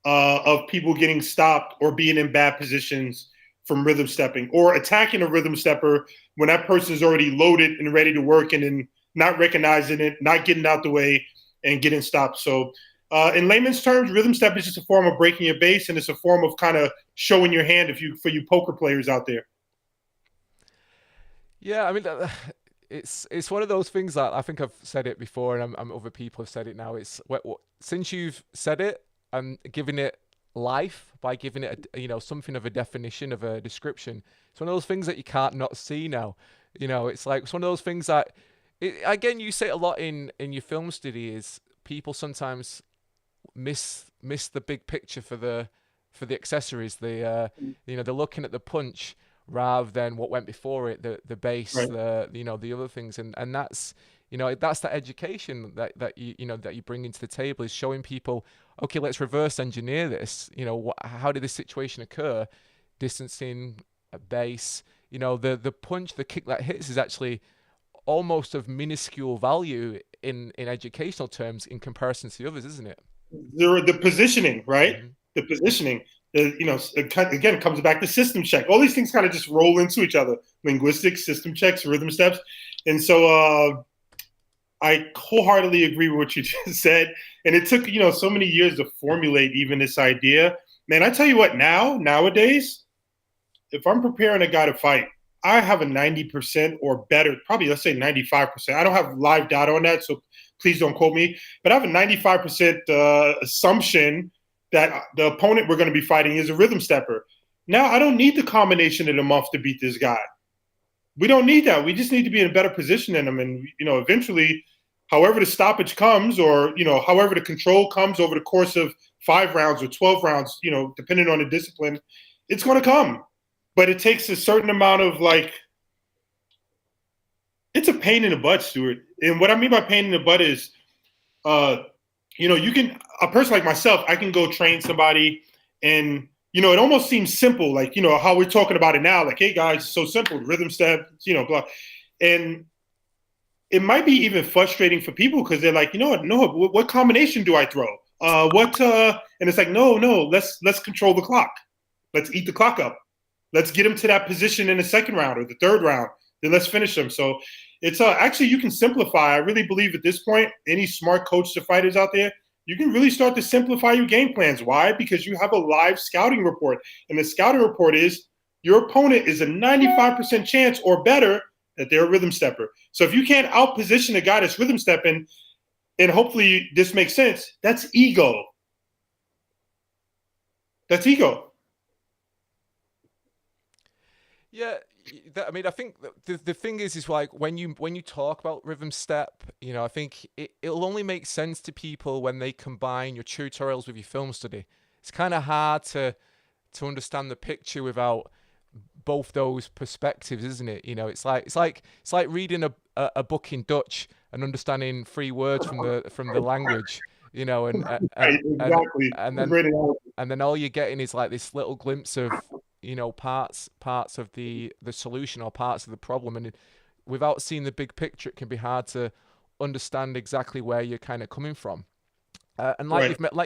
Speaker 2: of people getting stopped or being in bad positions from rhythm stepping or attacking a rhythm stepper when that person is already loaded and ready to work and then not recognizing it, not getting out the way and getting stopped. So in layman's terms, rhythm step is just a form of breaking your base, and it's a form of kind of showing your hand for you poker players out there.
Speaker 1: Yeah, I mean, it's one of those things that I think I've said it before, and other people have said it now. It's since you've said it and given it life by giving it something of a definition, of a description. It's one of those things that you can't not see now. You know, it's like it's one of those things that again, you say it a lot in your film study, is people sometimes miss the big picture for the accessories. They're looking at the punch rather than what went before it, the base, right, the other things, and that's that's that education that you bring into the table, is showing people, okay, let's reverse engineer this. How did this situation occur? Distancing, base, the punch, the kick that hits is actually almost of minuscule value in educational terms in comparison to the others, isn't it?
Speaker 2: The positioning, right? Mm-hmm. The positioning. Again, comes back to system check. All these things kind of just roll into each other: linguistics, system checks, rhythm steps. And so I wholeheartedly agree with what you just said. And it took, so many years to formulate even this idea. Man, I tell you what, nowadays, if I'm preparing a guy to fight, I have a 90% or better, probably let's say 95%. I don't have live data on that, so please don't quote me. But I have a 95% assumption that the opponent we're going to be fighting is a rhythm stepper. Now, I don't need the combination of the month to beat this guy. We don't need that. We just need to be in a better position than him. And, eventually, however the stoppage comes, or, however the control comes over the course of 5 rounds or 12 rounds, depending on the discipline, it's going to come. But it takes a certain amount of it's a pain in the butt, Stuart. And what I mean by pain in the butt is, a person like myself, I can go train somebody and, it almost seems simple, how we're talking about it now, hey guys, it's so simple, rhythm step, blah. And it might be even frustrating for people because they're like, what combination do I throw? And it's like, no, let's control the clock. Let's eat the clock up. Let's get them to that position in the second round or the third round. Then let's finish them. So it's actually, you can simplify. I really believe at this point, any smart coach to fighters out there, you can really start to simplify your game plans. Why? Because you have a live scouting report. And the scouting report is your opponent is a 95% chance or better that they're a rhythm stepper. So if you can't outposition a guy that's rhythm stepping, and hopefully this makes sense, that's ego. That's ego.
Speaker 1: Yeah, I think the thing is like when you talk about rhythm step, I think it'll only make sense to people when they combine your tutorials with your film study. It's kind of hard to understand the picture without both those perspectives, isn't it? It's like reading a book in Dutch and understanding 3 words from the language,
Speaker 2: Exactly.
Speaker 1: and then all you're getting is like this little glimpse of parts of the solution or parts of the problem, and without seeing the big picture, it can be hard to understand exactly where you're kind of coming from. And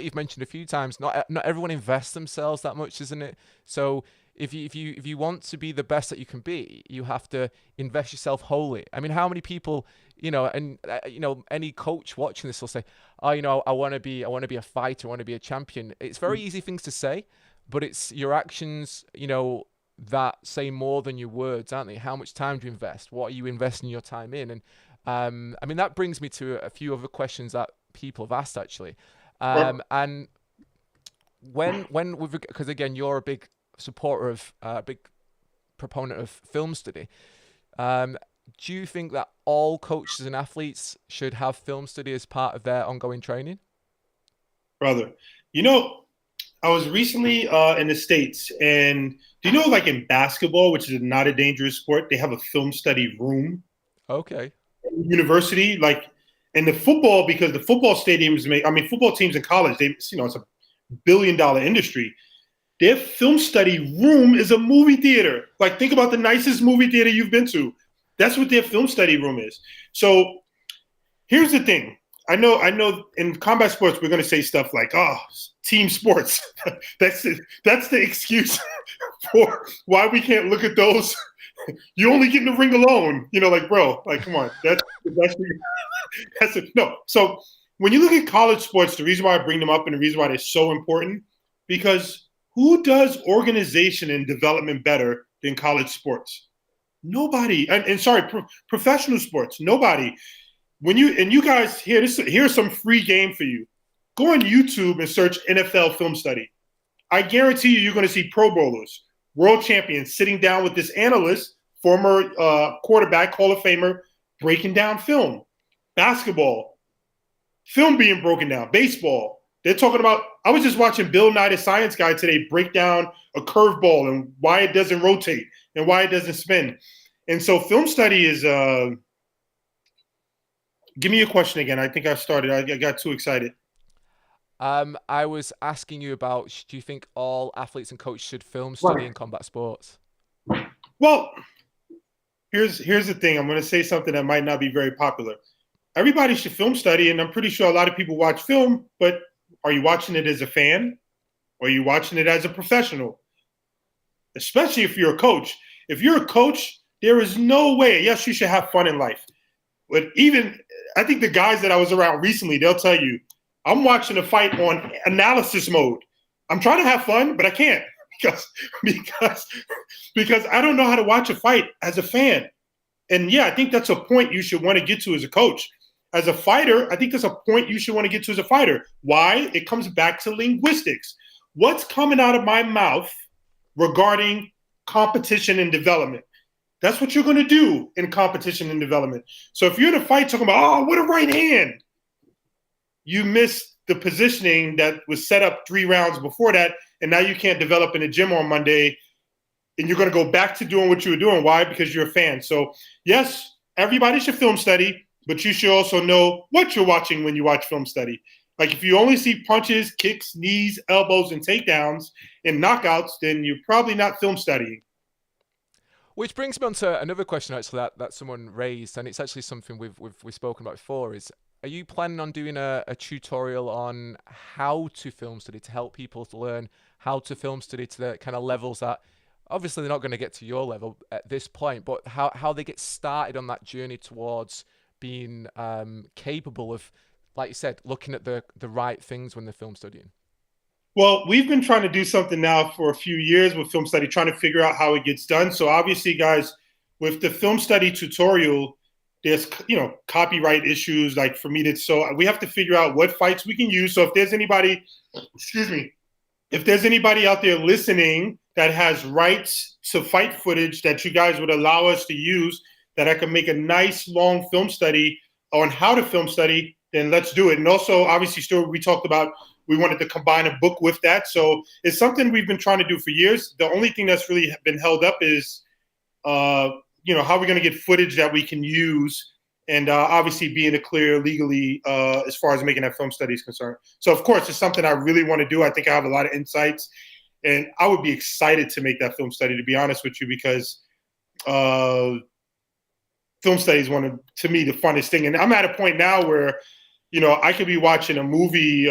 Speaker 1: you've mentioned a few times, not everyone invests themselves that much, isn't it? So if you want to be the best that you can be, you have to invest yourself wholly. I mean, how many people, any coach watching this will say, "Oh, I want to be a fighter, I want to be a champion." It's very easy things to say, but it's your actions, that say more than your words, aren't they? How much time do you invest? What are you investing your time in? And I mean, that brings me to a few other questions that people have asked actually. And because again, you're a big supporter of, big proponent of film study. Do you think that all coaches and athletes should have film study as part of their ongoing training?
Speaker 2: Brother, I was recently in the States, and do you know, like in basketball, which is not a dangerous sport, they have a film study room.
Speaker 1: Okay.
Speaker 2: University, in the football, because the football stadiums football teams in college, it's a $1 billion industry. Their film study room is a movie theater. Think about the nicest movie theater you've been to. That's what their film study room is. So here's the thing. I know in combat sports, we're going to say stuff like, team sports. That's the excuse for why we can't look at those. You only get in the ring alone. Bro, come on. That's it. No. So when you look at college sports, the reason why I bring them up and the reason why they're so important, because who does organization and development better than college sports? Nobody. Professional sports. Nobody. You guys here's some free game for you. Go on YouTube and search NFL film study. I guarantee you're going to see Pro Bowlers, world champions sitting down with this analyst, former quarterback, Hall of Famer, breaking down film. Basketball, film being broken down. Baseball, they're talking about, I was just watching Bill Nye the Science Guy today break down a curveball and why it doesn't rotate and why it doesn't spin. And so film study is, give me a question again. I think I got too excited.
Speaker 1: I was asking you about, do you think all athletes and coaches should film study in combat sports?
Speaker 2: Well, here's the thing. I'm going to say something that might not be very popular. Everybody should film study, and I'm pretty sure a lot of people watch film, but are you watching it as a fan? Or are you watching it as a professional? Especially if you're a coach. If you're a coach, there is no way. Yes, you should have fun in life. But even, I think the guys that I was around recently, they'll tell you, I'm watching a fight on analysis mode. I'm trying to have fun, but I can't because I don't know how to watch a fight as a fan. And yeah, I think that's a point you should want to get to as a coach. As a fighter, I think that's a point you should want to get to as a fighter. Why? It comes back to linguistics. What's coming out of my mouth regarding competition and development? That's what you're going to do in competition and development. So if you're in a fight talking about, what a right hand, you miss the positioning that was set up 3 rounds before that, and now you can't develop in the gym on Monday, and you're going to go back to doing what you were doing. Why? Because you're a fan. So yes, everybody should film study, but you should also know what you're watching when you watch film study. Like if you only see punches, kicks, knees, elbows, and takedowns and knockouts, then you're probably not film studying.
Speaker 1: Which brings me on to another question actually that someone raised, and it's actually something we've spoken about before, is are you planning on doing a tutorial on how to film study to help people to learn how to film study to the kind of levels that obviously they're not going to get to your level at this point, but how they get started on that journey towards being capable of, like you said, looking at the right things when they're film studying?
Speaker 2: Well, we've been trying to do something now for a few years with film study, trying to figure out how it gets done. So obviously, guys, with the film study tutorial, there's, copyright issues. Like for me, so we have to figure out what fights we can use. So if there's anybody, if there's anybody out there listening that has rights to fight footage that you guys would allow us to use, that I can make a nice long film study on how to film study, then let's do it. And also, obviously, Stuart, we talked about we wanted to combine a book with that. So it's something we've been trying to do for years. The only thing that's really been held up is, how we're going to get footage that we can use, and obviously be in the clear legally as far as making that film study is concerned. So, of course, it's something I really want to do. I think I have a lot of insights, and I would be excited to make that film study, to be honest with you, because film study is to me, the funnest thing. And I'm at a point now where, I could be watching a movie,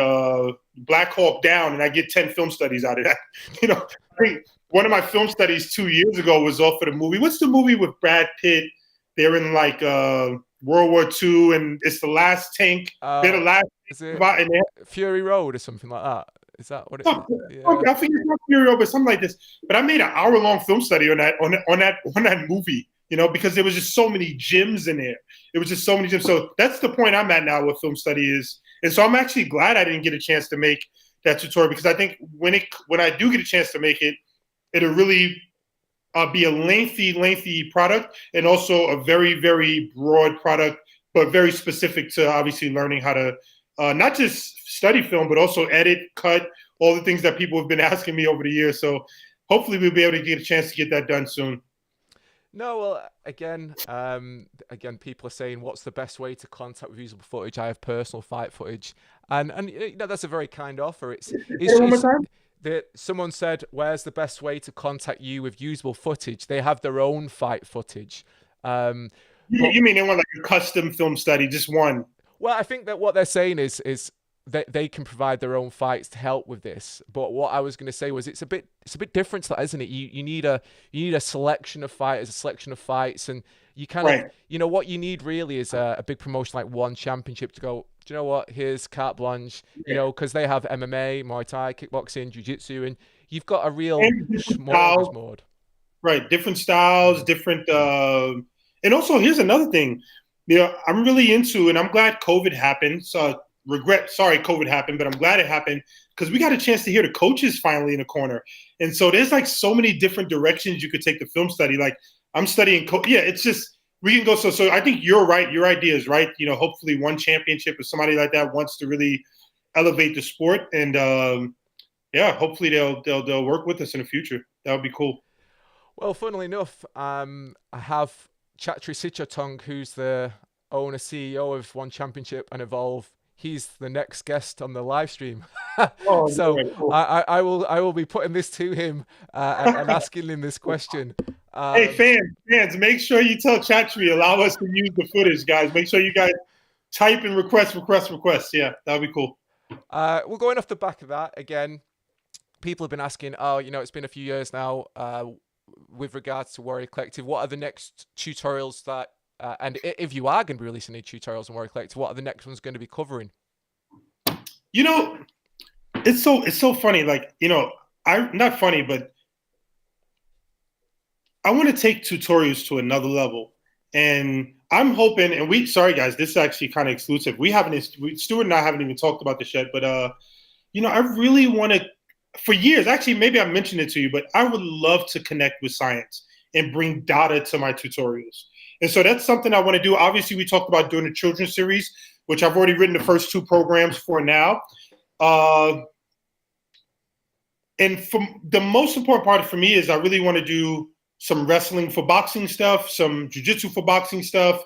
Speaker 2: Black Hawk Down, and I get 10 film studies out of that. I think one of my film studies 2 years ago was off of the movie. What's the movie with Brad Pitt? They're in like World War II, and it's the last tank. They're the last.
Speaker 1: Is it Fury Road or something like that? Is that what it is? Yeah.
Speaker 2: I think it's not Fury Road, but something like this. But I made an hour-long film study on that movie. Because there was just so many gems in there. It was just so many gems. So that's the point I'm at now with film study is. And so I'm actually glad I didn't get a chance to make that tutorial, because I think when I do get a chance to make it, it'll really be a lengthy product, and also a very, very broad product, but very specific to obviously learning how to not just study film, but also edit, cut, all the things that people have been asking me over the years. So hopefully we'll be able to get a chance to get that done soon.
Speaker 1: No, well, again, people are saying, what's the best way to contact with usable footage? I have personal fight footage, and that's a very kind offer. It's someone said, where's the best way to contact you with usable footage? They have their own fight footage. You
Speaker 2: mean they want like a custom film study, just one?
Speaker 1: Well, I think that what they're saying is that they can provide their own fights to help with this. But what I was going to say was it's a bit different to that, isn't it? You need a selection of fighters, a selection of fights, and you kind of what you need really is a big promotion like One Championship to go, do you know what? Here's carte blanche, because they have MMA, Muay Thai, kickboxing, jiu-jitsu, and you've got a real smorgasbord.
Speaker 2: Right, different styles, different. And also, here's another thing. I'm really into, and I'm glad COVID happened. So sorry COVID happened, but I'm glad it happened, because we got a chance to hear the coaches finally in the corner. And so there's like so many different directions you could take the film study. Like I'm studying, it's just, we can go. So I think you're right. Your idea is right. Hopefully One Championship or somebody like that wants to really elevate the sport. And hopefully they'll work with us in the future. That would be cool.
Speaker 1: Well, funnily enough, I have Chatri Sichatung, who's the owner, CEO of One Championship and Evolve. He's the next guest on the live stream. So cool. I will be putting this to him and asking him this question.
Speaker 2: Hey, fans, make sure you tell Chatri, allow us to use the footage, guys. Make sure you guys type and request. Yeah, that would be cool.
Speaker 1: We're going off the back of that. Again, people have been asking, it's been a few years now with regards to Warrior Collective. What are the next tutorials that and if you are going to be releasing any tutorials on Warrior Collective, what are the next ones going to be covering?
Speaker 2: It's so funny. Like, I'm not funny, but I want to take tutorials to another level. And I'm hoping, and sorry guys, this is actually kind of exclusive. Stuart and I haven't even talked about this yet, but I really want to, for years, actually, maybe I mentioned it to you, but I would love to connect with science and bring data to my tutorials. And so that's something I want to do. Obviously, we talked about doing a children's series which I've already written the first 2 programs for now. And the most important part for me is I really want to do some wrestling for boxing stuff, some jiu-jitsu for boxing stuff.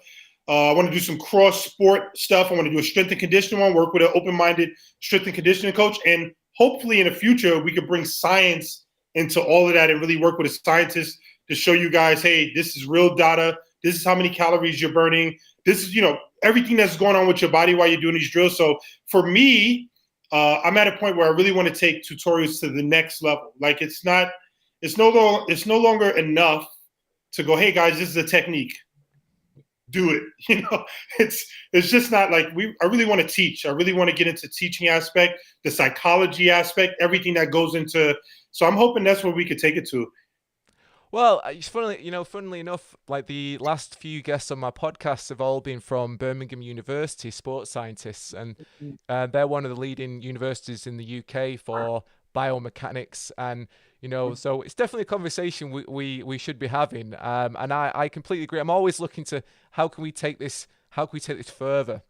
Speaker 2: I want to do some cross-sport stuff. I want to do a strength and conditioning one, work with an open-minded strength and conditioning coach. And hopefully in the future, we could bring science into all of that and really work with a scientist to show you guys, hey, this is real data. This is how many calories you're burning. This is, everything that's going on with your body while you're doing these drills. So for me, I'm at a point where I really want to take tutorials to the next level. Like it's no longer enough to go, hey guys, this is a technique. Do it. It's just not like I really want to teach. I really want to get into teaching aspect, the psychology aspect, everything that goes into. So I'm hoping that's where we could take it to.
Speaker 1: Well, it's funnily enough, like the last few guests on my podcast have all been from Birmingham University, sports scientists, and they're one of the leading universities in the UK for biomechanics, and so it's definitely a conversation we should be having. And I completely agree. I'm always looking to how can we take this further.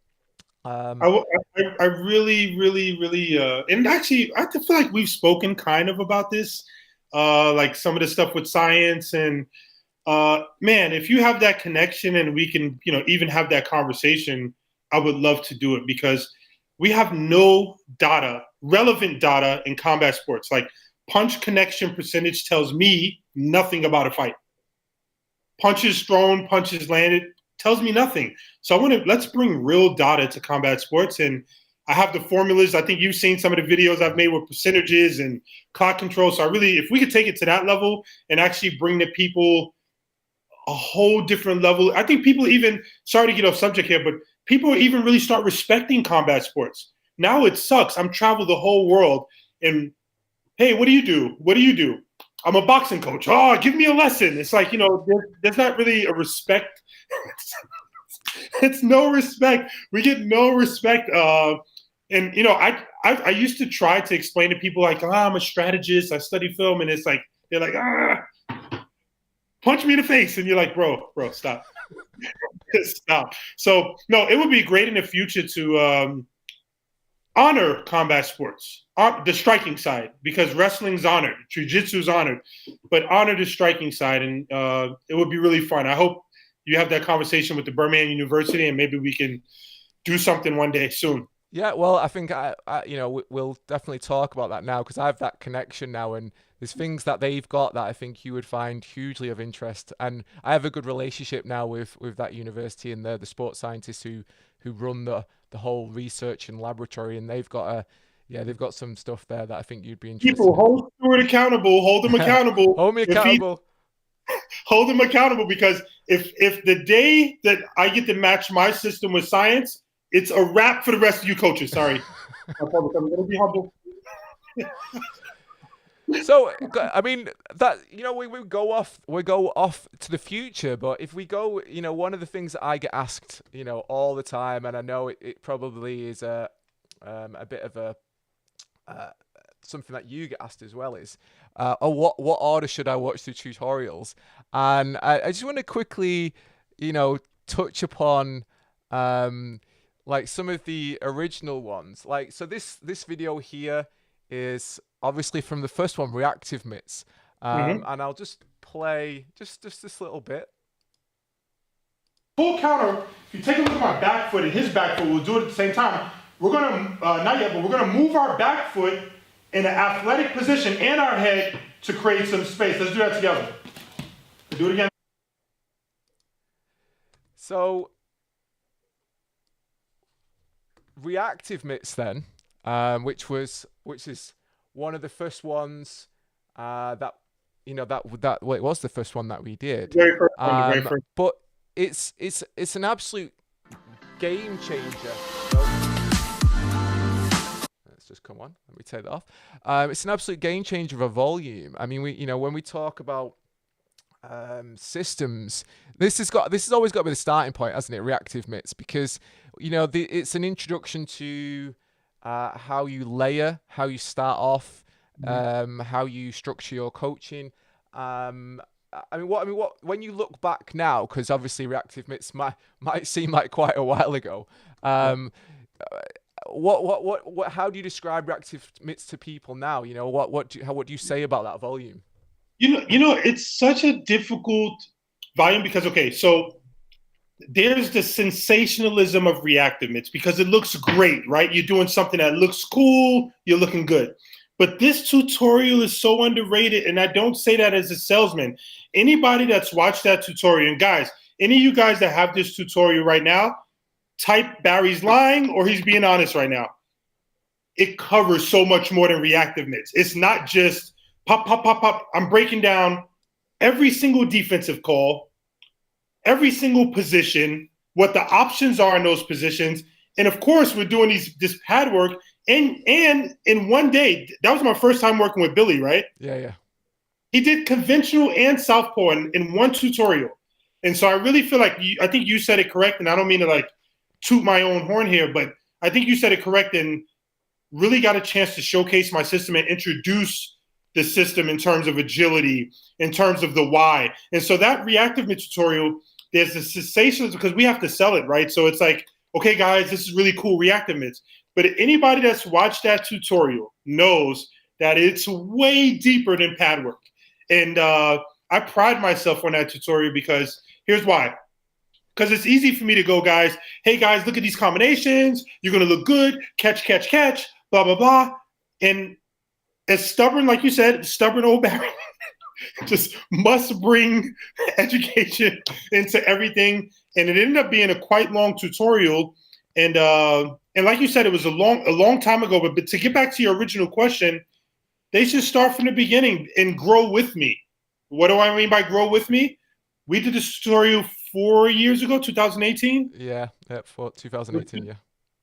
Speaker 2: I really, really, really, and actually, I feel like we've spoken kind of about this. Like some of the stuff with science and man, if you have that connection and we can, even have that conversation, I would love to do it because we have no relevant data in combat sports. Like punch connection percentage tells me nothing about a fight. Punches thrown, punches landed tells me nothing. So let's bring real data to combat sports. And I have the formulas. I think you've seen some of the videos I've made with percentages and clock control. So if we could take it to that level and actually bring the people a whole different level, I think people even, sorry to get off subject here, but people even really start respecting combat sports. Now it sucks. I'm traveled the whole world and, hey, what do you do? What do you do? I'm a boxing coach. Oh, give me a lesson. It's like, there's not really a respect. It's no respect. We get no respect. And I used to try to explain to people like, I'm a strategist, I study film, and it's like they're like, punch me in the face, and you're like, bro, stop, stop. So no, it would be great in the future to honor combat sports, the striking side, because wrestling's honored, jiu-jitsu's honored, but honor the striking side, and it would be really fun. I hope you have that conversation with the Birmingham University, and maybe we can do something one day soon.
Speaker 1: Yeah, well, I think we'll definitely talk about that now because I have that connection now, and there's things that they've got that I think you would find hugely of interest. And I have a good relationship now with that university and the sports scientists who run the whole research and laboratory, and they've got some stuff there that I think you'd be interested.
Speaker 2: People hold Stuart accountable, hold them accountable.
Speaker 1: Hold me accountable.
Speaker 2: Hold them accountable because if the day that I get to match my system with science, it's a wrap for the rest of you coaches. Sorry. I'm going to be humble.
Speaker 1: So, I mean, that, we go off to the future, but if we go, one of the things that I get asked, all the time, and I know it probably is a bit of a, something that you get asked as well is, what order should I watch the tutorials? And I just want to quickly, touch upon, like some of the original ones. Like, so this video here is obviously from the first one, Reactive Myths. And I'll just play just this little bit.
Speaker 2: Full counter, if you take a look at my back foot and his back foot, we'll do it at the same time. We're going to, not yet, but we're going to move our back foot in an athletic position and our head to create some space. Let's do that together. Do it again.
Speaker 1: So, Reactive Myths then, which is one of the first ones that it was the first one that we did.
Speaker 2: Very first.
Speaker 1: But it's an absolute game changer. Let's just come on. Let me take that off. It's an absolute game changer of a volume. I mean, when we talk about systems, this has always got to be the starting point, hasn't it? Reactive Myths, because it's an introduction to how you layer, how you start off, how you structure your coaching, what when you look back now, because obviously Reactive Myths might seem like quite a while ago. How do you describe Reactive Myths to people now? You know, what do you say about that volume?
Speaker 2: It's such a difficult volume because, okay, so there's the sensationalism of Reactive Myths because it looks great, right? You're doing something that looks cool, you're looking good. But this tutorial is so underrated, and I don't say that as a salesman. Anybody that's watched that tutorial, and guys, any of you guys that have this tutorial right now, type Barry's lying or he's being honest right now. It covers so much more than Reactive Myths. It's not just pop, pop, pop, pop. I'm breaking down every single defensive call, every single position, what the options are in those positions. And of course, we're doing this pad work. And in one day, that was my first time working with Billy, right?
Speaker 1: Yeah.
Speaker 2: He did conventional and southpaw in one tutorial. And so I really feel like, I think you said it correct, and I don't mean to like toot my own horn here, but I think you said it correct and really got a chance to showcase my system and introduce the system in terms of agility, in terms of the why. And so that Reactive Myths tutorial, there's a sensationalism because we have to sell it, right? So it's like, okay, guys, this is really cool, Reactive Myths. But anybody that's watched that tutorial knows that it's way deeper than pad work. And I pride myself on that tutorial because here's why. Because it's easy for me to go, guys, hey, guys, look at these combinations. You're going to look good. Catch, catch, catch, blah, blah, blah. And as stubborn, like you said, stubborn old Barry just must bring education into everything. And it ended up being a quite long tutorial. And like you said, it was a long time ago. But to get back to your original question, they should start from the beginning and grow with me. What do I mean by grow with me? We did this tutorial 4 years ago, 2018.
Speaker 1: Yeah, for 2018. Yeah.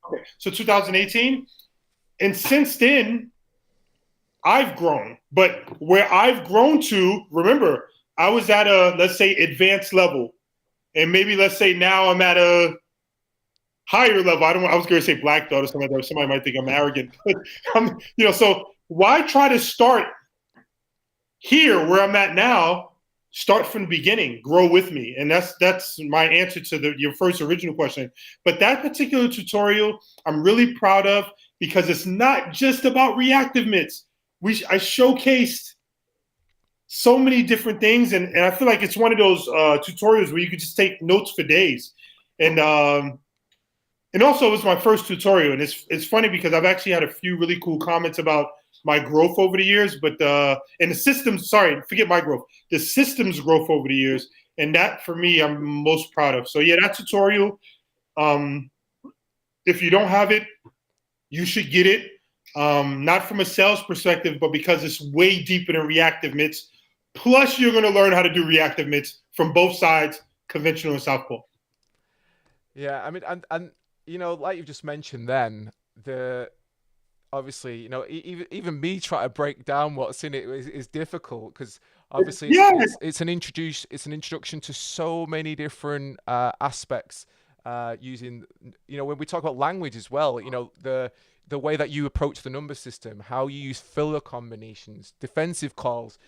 Speaker 2: Okay, so 2018, and since then, I've grown. But where I've grown to, remember, I was at a, let's say, advanced level, and maybe let's say now I'm at a higher level. I was going to say black belt or something like that. Somebody might think I'm arrogant. But, so why try to start here where I'm at now? Start from the beginning, grow with me. And that's my answer to your first original question. But that particular tutorial, I'm really proud of because it's not just about Reactive Myths. I showcased so many different things. And I feel like it's one of those tutorials where you could just take notes for days. And also it was my first tutorial. And it's funny because I've actually had a few really cool comments about my growth over the years, but and the systems, sorry, forget my growth, the systems growth over the years. And that for me, I'm most proud of. So yeah, that tutorial, if you don't have it, you should get it. Not from a sales perspective, but because it's way deeper than Reactive Myths. Plus you're going to learn how to do Reactive Myths from both sides, conventional and southpaw.
Speaker 1: Yeah. I mean, and like you've just mentioned then, obviously, even me trying to break down what's in it is difficult because obviously it's an introduction to so many different aspects using, when we talk about language as well, the way that you approach the number system, how you use filler combinations, defensive calls,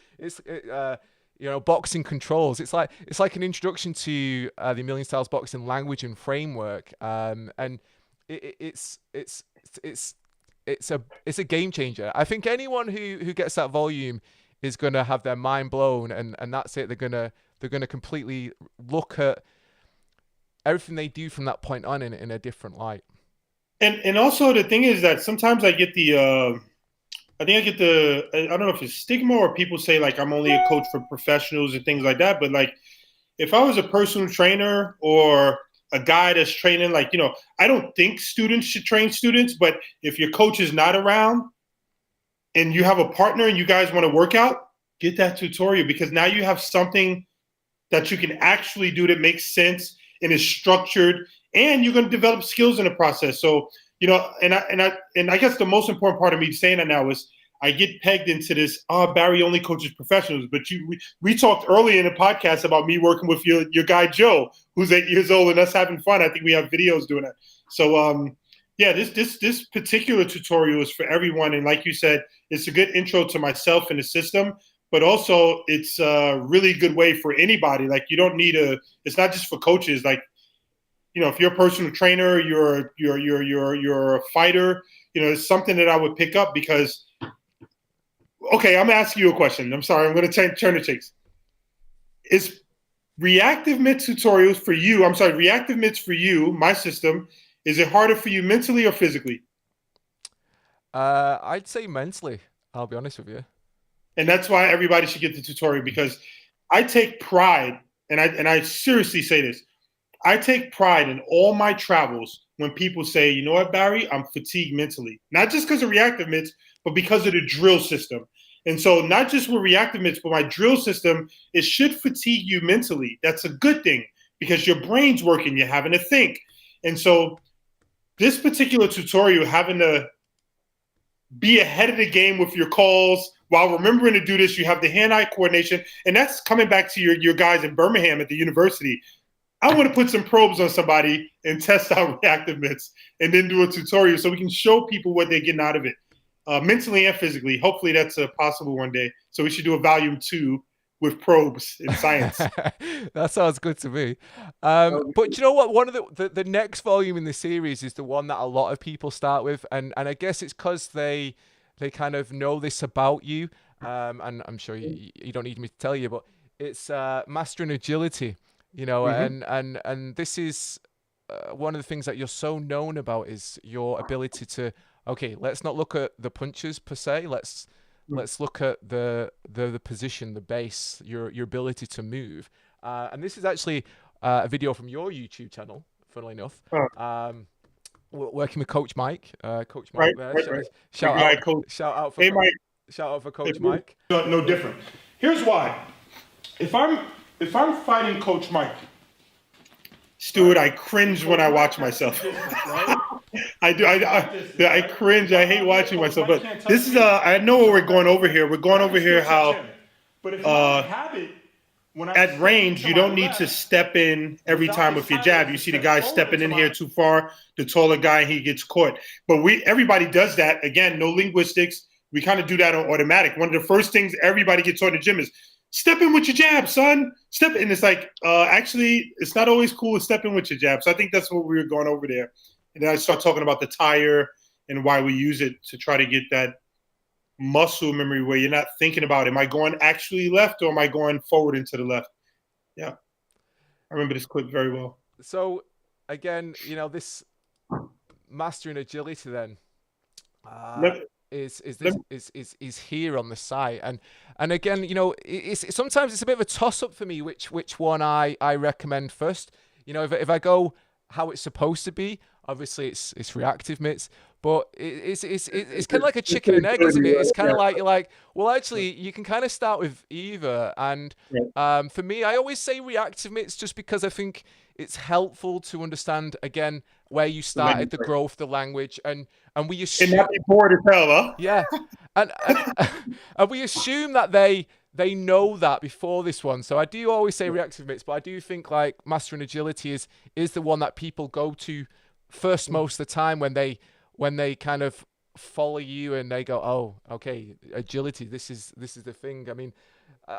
Speaker 1: boxing controls. It's like an introduction to the Million Styles boxing language and framework, and it's a game changer. I think anyone who gets that volume is going to have their mind blown, and that's it. They're gonna completely look at everything they do from that point on in a different light.
Speaker 2: And also the thing is that sometimes I get I don't know if it's stigma or people say like I'm only a coach for professionals and things like that. But like if I was a personal trainer or a guy that's training, I don't think students should train students, but if your coach is not around and you have a partner and you guys want to work out, get that tutorial because now you have something that you can actually do that makes sense and is structured, and you're going to develop skills in the process. So, and I guess the most important part of me saying that now is I get pegged into this, Barry only coaches professionals. But we talked earlier in the podcast about me working with your guy, Joe, who's 8 years old, and us having fun. I think we have videos doing that. So, this particular tutorial is for everyone. And like you said, it's a good intro to myself and the system. but also it's a really good way for anybody. Like you don't need it's not just for coaches. Like, if you're a personal trainer, you're a fighter, it's something that I would pick up because, okay, I'm asking you a question. I'm sorry. I'm going to turn the chase. Is Reactive Myths tutorials for you, Reactive Myths for you, my system, is it harder for you mentally or physically?
Speaker 1: I'd say mentally, I'll be honest with you.
Speaker 2: And that's why everybody should get the tutorial, because I take pride, and I seriously say this, I take pride in all my travels when people say, you know what, Barry, I'm fatigued mentally. Not just because of Reactive Myths, but because of the drill system. And so not just with Reactive Myths, but my drill system, it should fatigue you mentally. That's a good thing because your brain's working, you're having to think. And so this particular tutorial, having to be ahead of the game with your calls while remembering to do this, you have the hand-eye coordination. And that's coming back to your guys in Birmingham at the university. I want to put some probes on somebody and test out Reactive Myths and then do a tutorial so we can show people what they're getting out of it. Mentally and physically. Hopefully that's possible one day. So we should do a volume 2 with probes in science.
Speaker 1: That sounds good to me. But you know what? One of the next volume in the series is the one that a lot of people start with, and I guess it's because they kind of know this about you. And I'm sure you don't need me to tell you, but it's mastering agility. And this is one of the things that you're so known about is your ability to. Okay, let's not look at the punches per se. Let's look at the position, the base, your ability to move. And this is actually a video from your YouTube channel, funnily enough. Working with Coach Mike. Coach Mike there.
Speaker 2: Right.
Speaker 1: Shout out for Coach Mike.
Speaker 2: No different. Here's why. If I'm fighting Coach Mike, Stuart, I cringe when I watch myself. I do. I cringe. I hate watching myself. But this is I know what we're going over here. We're going over here how at range you don't need to step in every time with your jab. You see the guy stepping in here too far, the taller guy, he gets caught. But everybody does that. Again, no linguistics. We kind of do that on automatic. One of the first things everybody gets taught in the gym is step in with your jab, son. Step in. It's like, actually, it's not always cool to step in with your jab. So I think that's what we were going over there. And then I start talking about the tire and why we use it to try to get that muscle memory where you're not thinking about, am I going actually left or am I going forward into the left? Yeah. I remember this clip very well.
Speaker 1: So, again, this mastering agility then is here on the site. And again, sometimes it's a bit of a toss-up for me which one I recommend first. If I go how it's supposed to be, obviously it's Reactive Myths, but it's kind of like a chicken and egg, isn't it? It's kind of like you're like, well, actually, you can kind of start with either. And for me, I always say Reactive Myths just because I think it's helpful to understand again where you started, the growth, the language, and we assume.
Speaker 2: And not be bored as hell, huh?
Speaker 1: Yeah, and we assume that they know that before this one. So I do always say Reactive Myths, but I do think like Mastering Agility is the one that people go to first most of the time when they kind of follow you and they go, oh, okay, agility, this is the thing. I mean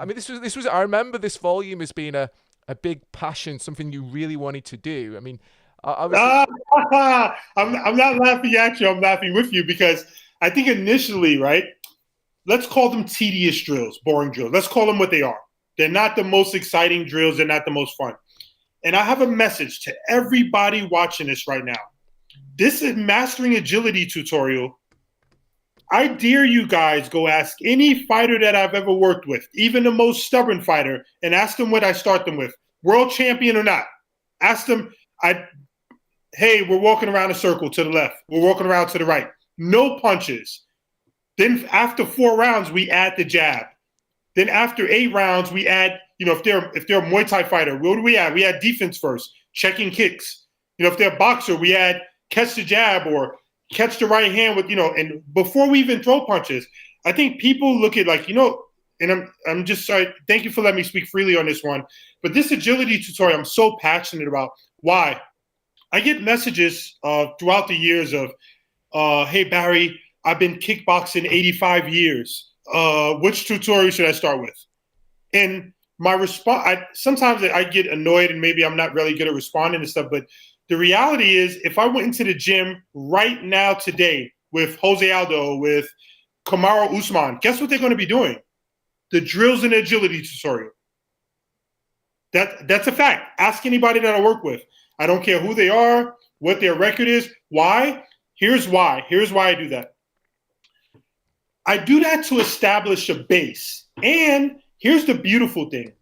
Speaker 1: this was I remember this volume as being a big passion, something you really wanted to do. I mean, I'm
Speaker 2: not laughing at you. I'm laughing with you because I think initially, right, let's call them tedious drills, boring drills. Let's call them what they are. They're not the most exciting drills. They're not the most fun. And I have a message to everybody watching this right now. This is Mastering Agility tutorial. I dare you guys go ask any fighter that I've ever worked with, even the most stubborn fighter, and ask them what I start them with, world champion or not. Ask them, hey, we're walking around a circle to the left. We're walking around to the right. No punches. Then after 4 rounds, we add the jab. Then after 8 rounds, we add, if they're a Muay Thai fighter, what do we add? We add defense first, checking kicks. If they're a boxer, we add catch the jab or catch the right hand with, and before we even throw punches. I think people look at like, and I'm just sorry, thank you for letting me speak freely on this one. But this agility tutorial, I'm so passionate about. Why? I get messages throughout the years of, hey, Barry, I've been kickboxing 85 years. which tutorial should I start with? And my response, sometimes I get annoyed and maybe I'm not really good at responding to stuff, but the reality is if I went into the gym right now today with Jose Aldo, with Kamaru Usman, guess what they're going to be doing? The drills and agility tutorial. That's a fact. Ask anybody that I work with. I don't care who they are, what their record is. Why? Here's why. Here's why I do that. I do that to establish a base. And here's the beautiful thing.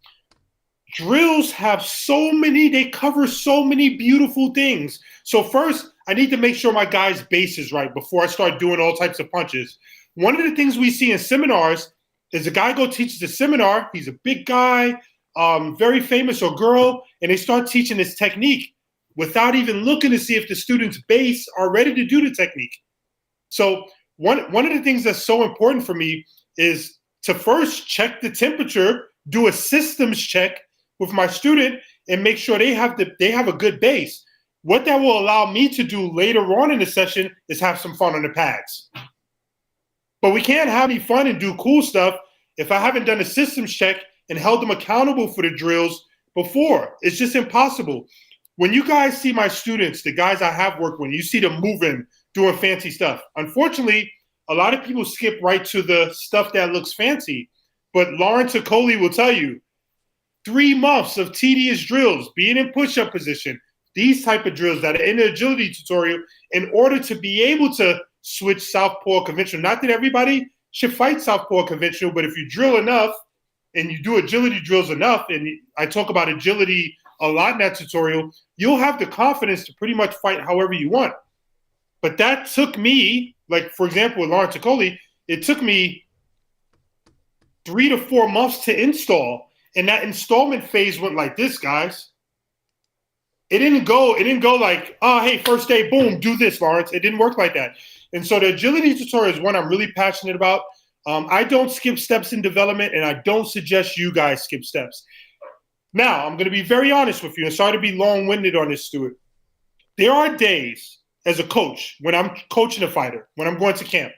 Speaker 2: Drills have they cover so many beautiful things. So first, I need to make sure my guy's base is right before I start doing all types of punches. One of the things we see in seminars is a guy teaches a seminar. He's a big guy, very famous, or girl, and they start teaching this technique without even looking to see if the student's base are ready to do the technique. So one of the things that's so important for me is to first check the temperature, do a systems check with my student, and make sure they have a good base. What that will allow me to do later on in the session is have some fun on the pads. But we can't have any fun and do cool stuff if I haven't done a systems check and held them accountable for the drills before. It's just impossible. When you guys see my students, the guys I have worked with, you see them moving, doing fancy stuff. Unfortunately, a lot of people skip right to the stuff that looks fancy. But Lawrence Okoli will tell you, 3 months of tedious drills, being in push-up position, these type of drills that are in the agility tutorial in order to be able to switch southpaw conventional. Not that everybody should fight southpaw conventional, but if you drill enough and you do agility drills enough, and I talk about agility a lot in that tutorial, you'll have the confidence to pretty much fight however you want. But that took me, like for example, with Lawrence Okoli, it took me 3 to 4 months to install. And that installment phase went like this, guys. It didn't go like, oh, hey, first day, boom, do this, Lawrence. It didn't work like that. And so the agility tutorial is one I'm really passionate about. I don't skip steps in development, and I don't suggest you guys skip steps. Now, I'm going to be very honest with you, and sorry to be long-winded on this, Stuart. There are days as a coach when I'm coaching a fighter, when I'm going to camp.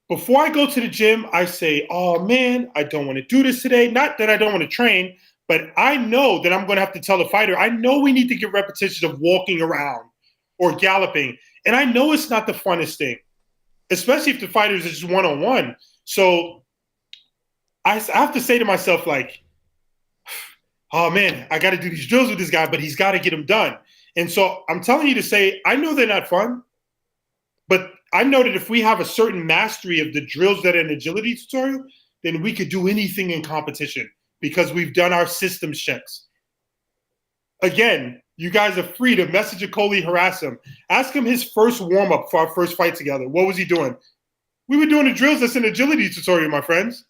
Speaker 2: Before I go to the gym, I say, oh, man, I don't want to do this today. Not that I don't want to train, but I know that I'm going to have to tell the fighter, I know we need to get repetitions of walking around or galloping. And I know it's not the funnest thing, especially if the fighters are just one-on-one. So I have to say to myself, like, oh, man, I got to do these drills with this guy, but he's got to get them done. And so I'm telling you to say, I know they're not fun, but I know that if we have a certain mastery of the drills that are in the agility tutorial, then we could do anything in competition because we've done our systems checks. Again, you guys are free to message Okoli, harass him. Ask him his first warm-up for our first fight together. What was he doing? We were doing the drills that's in the agility tutorial, my friends.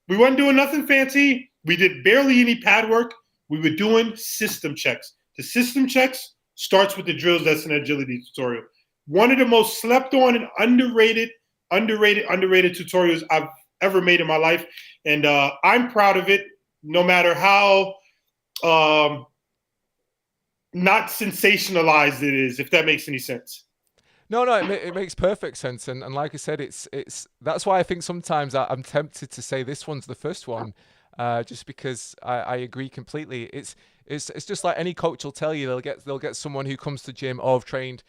Speaker 2: We weren't doing nothing fancy. We did barely any pad work. We were doing system checks. The system checks starts with the drills that's in the agility tutorial. One of the most slept on and underrated tutorials I've ever made in my life. And I'm proud of it, no matter how not sensationalized it is, if that makes any sense.
Speaker 1: No, it makes perfect sense. And like I said, it's that's why I think sometimes I'm tempted to say this one's the first one, just because I agree completely. It's just like any coach will tell you, they'll get someone who comes to gym, oh, I've trained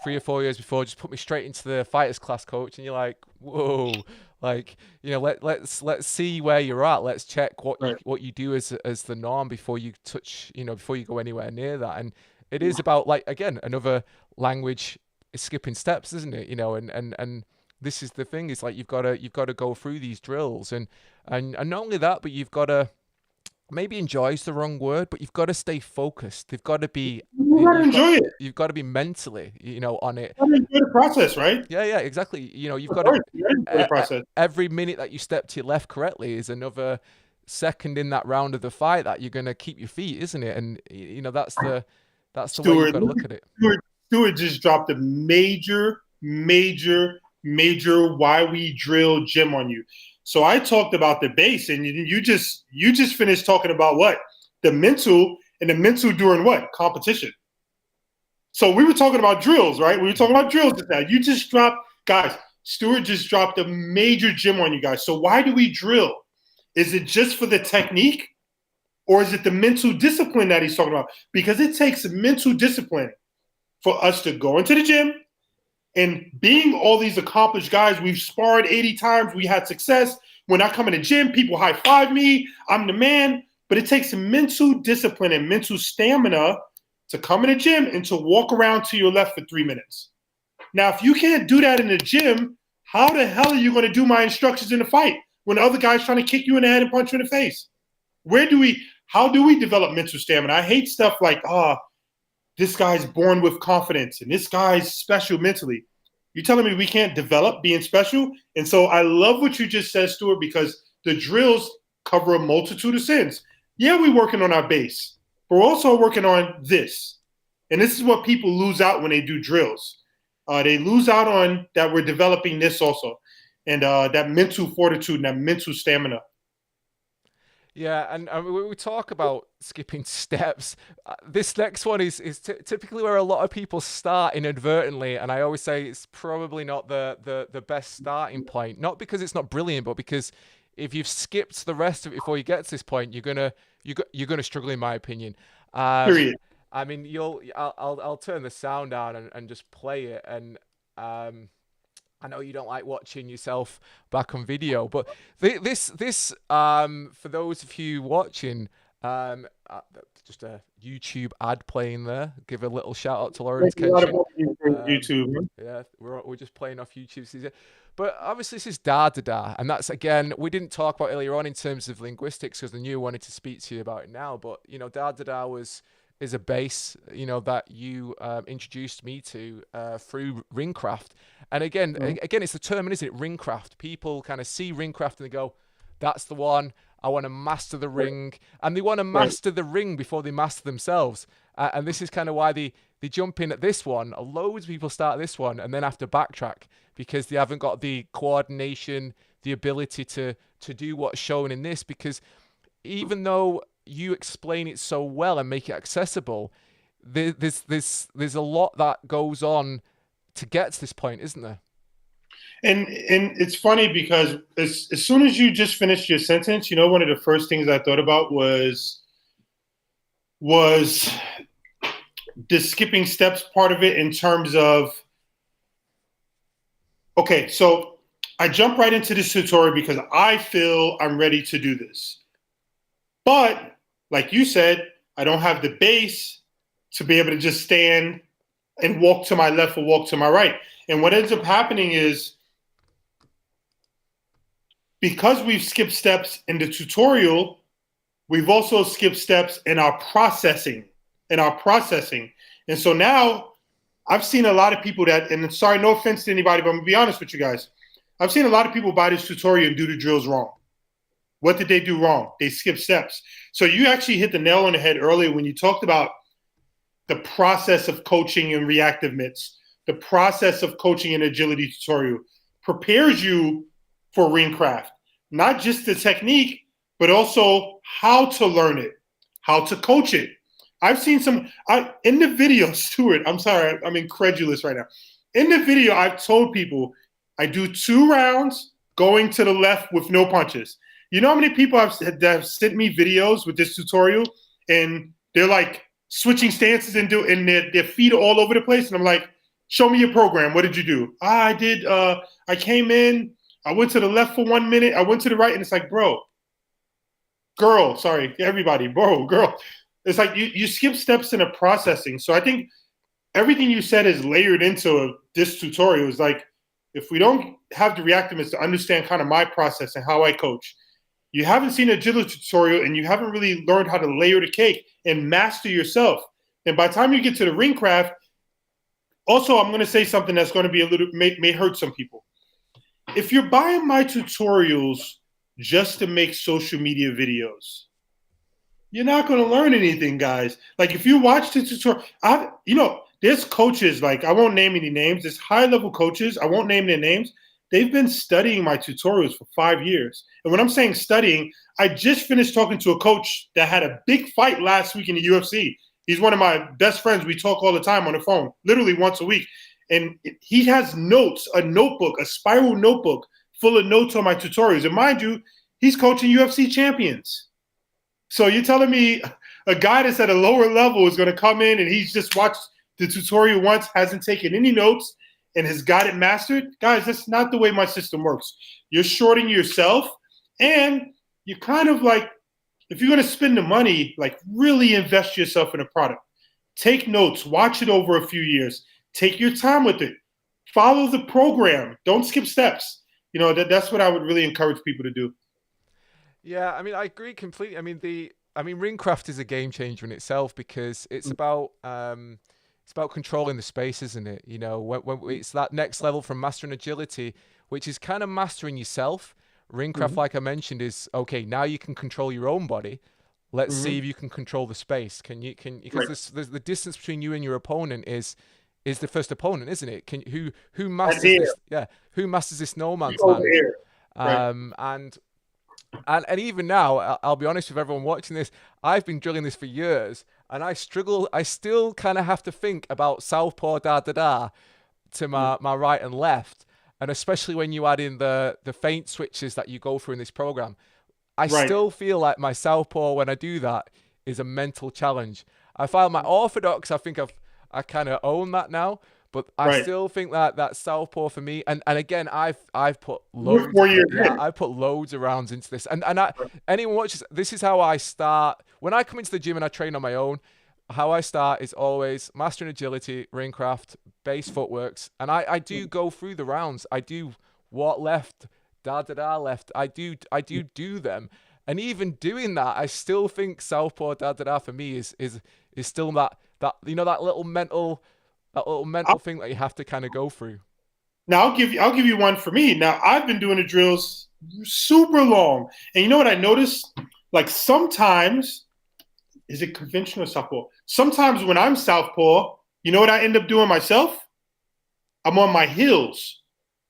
Speaker 1: 3 or 4 years before, just put me straight into the fighters class, coach. And you're like, whoa, like, you know, let's see where you're at. Let's check what you do as the norm before you touch, you know, before you go anywhere near that. And it is about, like, again, another language is skipping steps, isn't it? You know, and this is the thing, is like, you've got to go through these drills and not only that, but you've got to, maybe enjoy is the wrong word, but you've got to stay focused. They've got to be, you've got to be mentally, you know, on it.
Speaker 2: Enjoy the process, right?
Speaker 1: Yeah, exactly. You know, you've got to, every minute that you step to your left correctly is another second in that round of the fight that you're going to keep your feet, isn't it? And, you know, that's the way you've got to look at it.
Speaker 2: Stuart just dropped a major why we drill gym on you. So I talked about the base, and you just finished talking about what? The mental, and the mental during what? Competition. So we were talking about drills, right? We were talking about drills just now. You just dropped, guys, Stuart just dropped a major gem on you guys. So why do we drill? Is it just for the technique, or is it the mental discipline that he's talking about? Because it takes mental discipline for us to go into the gym, and being all these accomplished guys, we've sparred 80 times, we had success. When I come in the gym, people high five me, I'm the man. But it takes mental discipline and mental stamina to come in the gym and to walk around to your left for 3 minutes. Now, if you can't do that in the gym, how the hell are you going to do my instructions in the fight when the other guy's trying to kick you in the head and punch you in the face? How do we develop mental stamina? I hate stuff like, this guy's born with confidence and this guy's special mentally. You're telling me we can't develop being special? And so I love what you just said, Stuart, because the drills cover a multitude of sins. Yeah, we're working on our base, but we're also working on this. And this is what people lose out when they do drills. They lose out on that we're developing this also, and that mental fortitude and that mental stamina.
Speaker 1: Yeah, and we talk about skipping steps. This next one is typically where a lot of people start inadvertently, and I always say it's probably not the best starting point. Not because it's not brilliant, but because if you've skipped the rest of it before you get to this point, you're gonna struggle, in my opinion.
Speaker 2: Period.
Speaker 1: I mean, I'll turn the sound down and just play it, and I know you don't like watching yourself back on video, but this for those of you watching, just a YouTube ad playing there. Give a little shout out to Lawrence Kenshin.
Speaker 2: YouTube.
Speaker 1: Yeah, we're just playing off YouTube. But obviously this is da da da, and that's, again, we didn't talk about earlier on in terms of linguistics because I knew I wanted to speak to you about it now. But da da da is a base, that you introduced me to through ringcraft. And again, it's the term, isn't it? Ringcraft. People kind of see ringcraft and they go, that's the one. I want to master the ring. And they want to master the ring before they master themselves. And this is kind of why they jump in at this one. Loads of people start this one and then have to backtrack because they haven't got the coordination, the ability to do what's shown in this. Because even though you explain it so well and make it accessible, there's a lot that goes on to get to this point, isn't there?
Speaker 2: And it's funny because as soon as you just finished your sentence, one of the first things I thought about was the skipping steps part of it, in terms of, okay, so I jump right into this tutorial because I feel I'm ready to do this. But like you said, I don't have the base to be able to just stand and walk to my left or walk to my right. And what ends up happening is, because we've skipped steps in the tutorial, we've also skipped steps in our processing. And so now I've seen a lot of people that, and sorry, no offense to anybody, but I'm gonna be honest with you guys. I've seen a lot of people buy this tutorial and do the drills wrong. What did they do wrong? They skipped steps. So you actually hit the nail on the head earlier when you talked about the process of coaching in Reactive Myths. The process of coaching in agility tutorial prepares you for ringcraft. Not just the technique, but also how to learn it, how to coach it. I've seen in the video, Stuart, I'm sorry, I'm incredulous right now. In the video, I've told people I do 2 rounds going to the left with no punches. You know how many people have sent me videos with this tutorial and they're like switching stances and their feet are all over the place? And I'm like, show me your program. What did you do? I came in, I went to the left for 1 minute, I went to the right, and it's like, girl. It's like you skip steps in the processing. So I think everything you said is layered into this tutorial. Is like, if we don't have the Reactive Myths to understand kind of my process and how I coach, you haven't seen an agility tutorial and you haven't really learned how to layer the cake and master yourself. And by the time you get to the ringcraft, also, I'm going to say something that's going to be may hurt some people. If you're buying my tutorials just to make social media videos, you're not going to learn anything, guys. Like, if you watch the tutorial, there's coaches, like, I won't name any names. There's high-level coaches. I won't name their names. They've been studying my tutorials for 5 years. And when I'm saying studying, I just finished talking to a coach that had a big fight last week in the UFC. He's one of my best friends. We talk all the time on the phone, literally once a week. And he has notes, a notebook, a spiral notebook full of notes on my tutorials. And mind you, he's coaching UFC champions. So you're telling me a guy that's at a lower level is going to come in and he's just watched the tutorial once, hasn't taken any notes, and has got it mastered? Guys, that's not the way my system works. You're shorting yourself, and you kind of like, if you're going to spend the money, like really invest yourself in a product. Take notes, watch it over a few years, take your time with it, follow the program, don't skip steps. You know, that's what I would really encourage people to do.
Speaker 1: Yeah, I mean, I agree completely. I mean, Ringcraft is a game changer in itself because it's about controlling the space, isn't it? You know, when it's that next level from mastering agility, which is kind of mastering yourself. Ringcraft, like I mentioned, is okay. Now you can control your own body. Let's see if you can control the space. Because there's the distance between you and your opponent is the first opponent, isn't it? Who masters this? Yeah, who masters this no man's land? And even now, I'll be honest with everyone watching this, I've been drilling this for years, and I struggle. I still kind of have to think about southpaw da-da-da to my right and left, and especially when you add in the feint switches that you go through in this program. I still feel like my southpaw, when I do that, is a mental challenge. I find my orthodox, I think I kind of own that now. But I still think that southpaw for me, and again, I've put loads. I put loads of rounds into this, and anyone watches. This is how I start when I come into the gym and I train on my own. How I start is always mastering agility, ringcraft, base footworks, and I do go through the rounds. I do walk left, da left. I do them, and even doing that, I still think southpaw da for me is still that you know that little mental. That little mental thing that you have to kind of go through.
Speaker 2: Now I'll give you one for me. Now I've been doing the drills super long, and you know what I noticed? Like sometimes, is it conventional or southpaw? Sometimes when I'm southpaw, you know what I end up doing myself? I'm on my heels.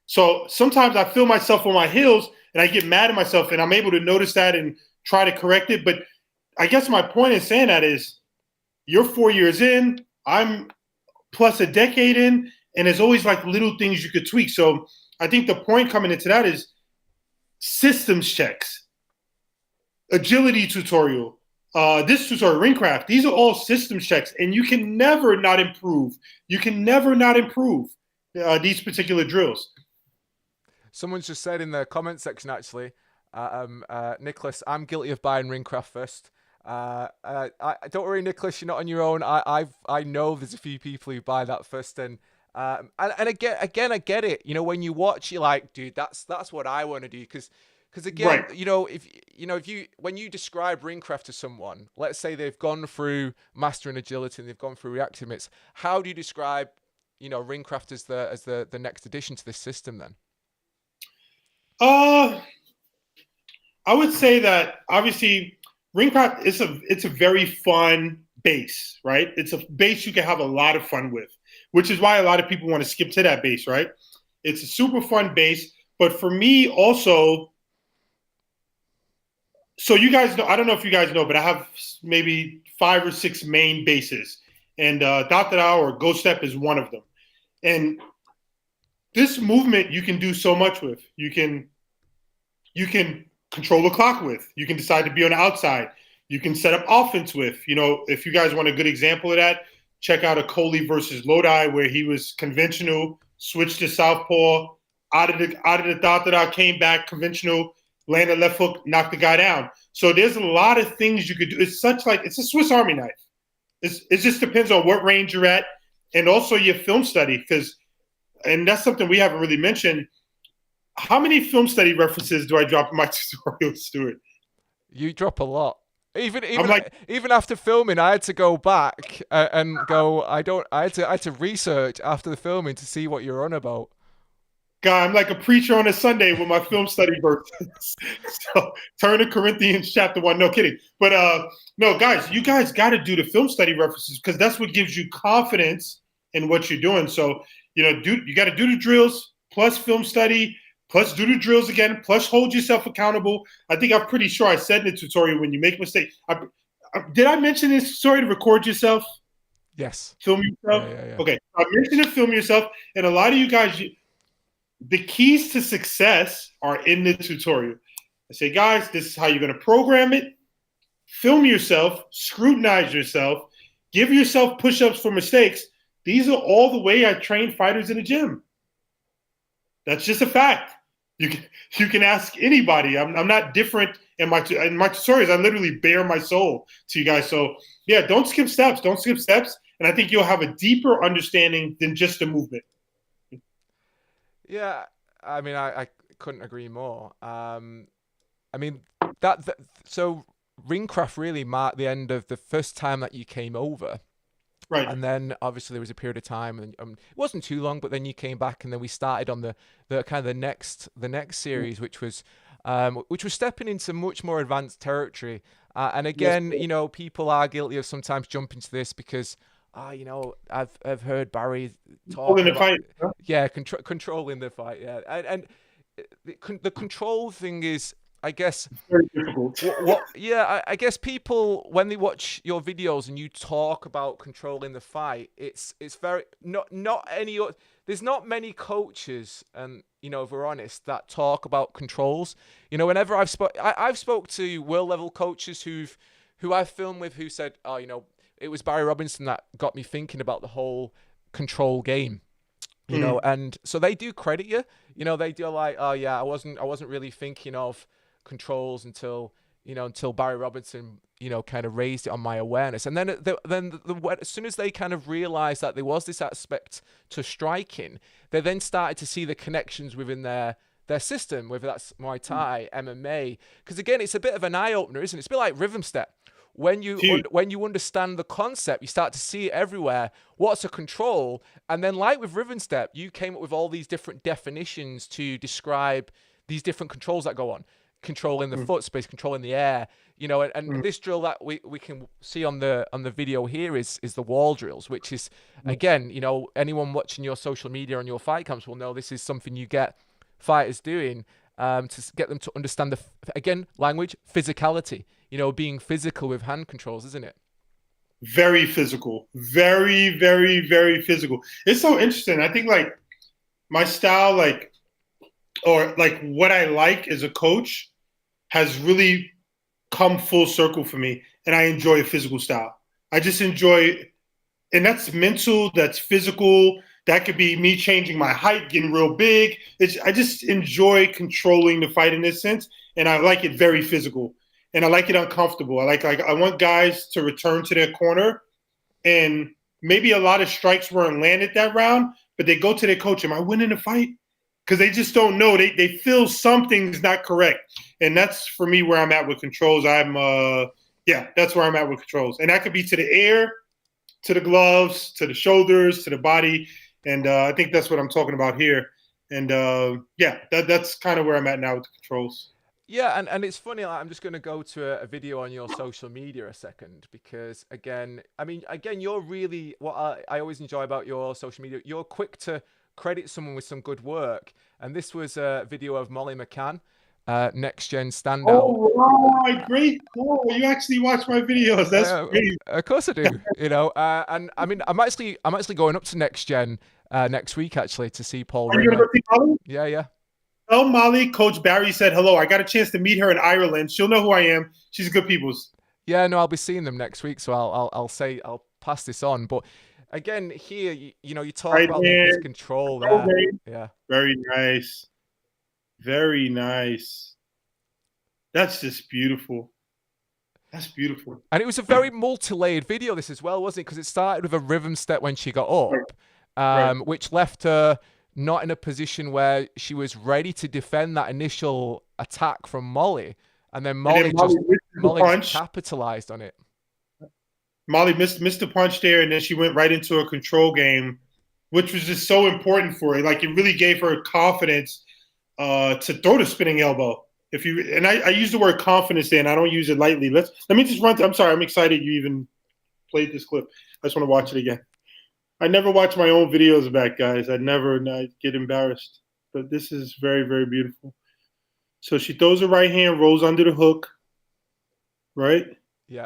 Speaker 2: So sometimes I feel myself on my heels, and I get mad at myself, and I'm able to notice that and try to correct it. But I guess my point in saying that is, you're 4 years in, I'm plus a decade in, and there's always like little things you could tweak. So I think the point coming into that is systems checks, agility tutorial, this tutorial, ringcraft. These are all systems checks, and you can never not improve. You can never not improve these particular drills.
Speaker 1: Someone's just said in the comment section, actually, Nicholas, I'm guilty of buying ringcraft first. Don't worry, Nicholas, you're not on your own. I know there's a few people who buy that first, and again, I get it. You know, when you watch, you're like, dude, that's what I want to do, because again, you know, when you describe ringcraft to someone, let's say they've gone through mastering agility and they've gone through reactive myths, how do you describe, you know, ringcraft as the next addition to this system then?
Speaker 2: I would say that obviously ringcraft it's a very fun base, right? It's a base you can have a lot of fun with, which is why a lot of people want to skip to that base, right? It's a super fun base, but for me also, so you guys know, I don't know if you guys know, but I have maybe 5 or 6 main bases, and da or Go Step is one of them. And this movement you can do so much with. You can control the clock with. You can decide to be on the outside. You can set up offense with. You know, if you guys want a good example of that, check out a Coley versus Lodi where he was conventional, switched to southpaw, out of the da, came back conventional, landed left hook, knocked the guy down. So there's a lot of things you could do. It's a Swiss Army knife. It just depends on what range you're at, and also your film study, and that's something we haven't really mentioned. How many film study references do I drop in my tutorials, Stuart?
Speaker 1: You drop a lot. Even after filming, I had to go back and go. I had to research after the filming to see what you're on about.
Speaker 2: God, I'm like a preacher on a Sunday with my film study verses. So turn to Corinthians chapter 1. No kidding. But no, guys, you guys got to do the film study references because that's what gives you confidence in what you're doing. So you got to do the drills plus film study. Plus do the drills again, plus hold yourself accountable. I think I'm pretty sure I said in the tutorial when you make a mistake. Did I mention this tutorial to record yourself?
Speaker 1: Yes.
Speaker 2: Film yourself.
Speaker 1: Yeah.
Speaker 2: Okay, I mentioned to film yourself, and a lot of you guys, the keys to success are in the tutorial. I say, guys, this is how you're going to program it. Film yourself, scrutinize yourself, give yourself push-ups for mistakes. These are all the way I train fighters in the gym. That's just a fact. You can ask anybody. I'm not different in my tutorials. I literally bare my soul to you guys. So yeah, don't skip steps. Don't skip steps. And I think you'll have a deeper understanding than just the movement.
Speaker 1: Yeah, I mean, I couldn't agree more. I mean, that so Ringcraft really marked the end of the first time that you came over.
Speaker 2: Right.
Speaker 1: And then obviously there was a period of time, and it wasn't too long, but then you came back, and then we started on the kind of the next series, which was stepping into much more advanced territory. And again,
Speaker 2: Yes,
Speaker 1: you know, people are guilty of sometimes jumping to this because, you know, I've heard Barry talking about
Speaker 2: fight, huh?
Speaker 1: yeah, controlling the fight, yeah, and the control thing is, I guess,
Speaker 2: Very difficult.
Speaker 1: yeah, I guess people, when they watch your videos and you talk about controlling the fight, it's very not any. There's not many coaches, and you know, if we're honest, that talk about controls. You know, whenever I've spoke to world level coaches who I've filmed with, who said, oh, you know, it was Barry Robinson that got me thinking about the whole control game. You know, and so they do credit you. You know, they do like, oh yeah, I wasn't really thinking of controls until Barry Robinson, you know, kind of raised it on my awareness. And then as soon as they kind of realized that there was this aspect to striking, they then started to see the connections within their system, whether that's Muay Thai, MMA. Because again, it's a bit of an eye opener, isn't it? It's a bit like Rhythm Step. When you understand the concept, you start to see it everywhere. What's a control? And then, like with Rhythm Step, you came up with all these different definitions to describe these different controls that go on. Controlling the foot space, controlling the air, you know, and this drill that we can see on the video here is the wall drills, which is, again, you know, anyone watching your social media and your fight camps will know this is something you get fighters doing to get them to understand again, language, physicality, you know, being physical with hand controls, isn't it?
Speaker 2: Very physical. Very, very, very physical. It's so interesting. I think like my style, or what I like as a coach has really come full circle for me. And I enjoy a physical style. I just enjoy, and that's mental, that's physical. That could be me changing my height, getting real big. I just enjoy controlling the fight in this sense. And I like it very physical. And I like it uncomfortable. I want guys to return to their corner, and maybe a lot of strikes weren't landed that round, but they go to their coach, am I winning the fight? Because they just don't know. They feel something's not correct. And that's, for me, where I'm at with controls. That's where I'm at with controls. And that could be to the air, to the gloves, to the shoulders, to the body. And I think that's what I'm talking about here. And that's kind of where I'm at now with the controls.
Speaker 1: Yeah, and it's funny, like, I'm just going to go to a video on your social media a second, because again, you're really, what I always enjoy about your social media, you're quick to credit someone with some good work. And this was a video of Molly McCann, next gen standout.
Speaker 2: Oh, right, great. Oh, you actually watch my videos. That's great.
Speaker 1: Of course I do. You know, and I mean, I'm actually going up to next gen next week actually to see Paul.
Speaker 2: Are you gonna go see Molly?
Speaker 1: Yeah.
Speaker 2: Tell Molly, Coach Barry said hello. I got a chance to meet her in Ireland. She'll know who I am. She's good people's.
Speaker 1: Yeah, no, I'll be seeing them next week, so I'll pass this on. But again, here, you know, you talk about this control there. Yeah.
Speaker 2: Very nice. Very nice. That's just beautiful. That's beautiful.
Speaker 1: And it was a very multi-layered video, this as well, wasn't it? Because it started with a rhythm step when she got up, which left her not in a position where she was ready to defend that initial attack from Molly. And then Molly just capitalized on it.
Speaker 2: Molly missed the punch there, and then she went right into a control game, which was just so important for her. Like, it really gave her confidence to throw the spinning elbow. I use the word confidence there, and I don't use it lightly. Let me just run through. I'm sorry, I'm excited you even played this clip. I just want to watch it again. I never watch my own videos back, guys. I get embarrassed. But this is very, very beautiful. So she throws her right hand, rolls under the hook, right?
Speaker 1: Yeah.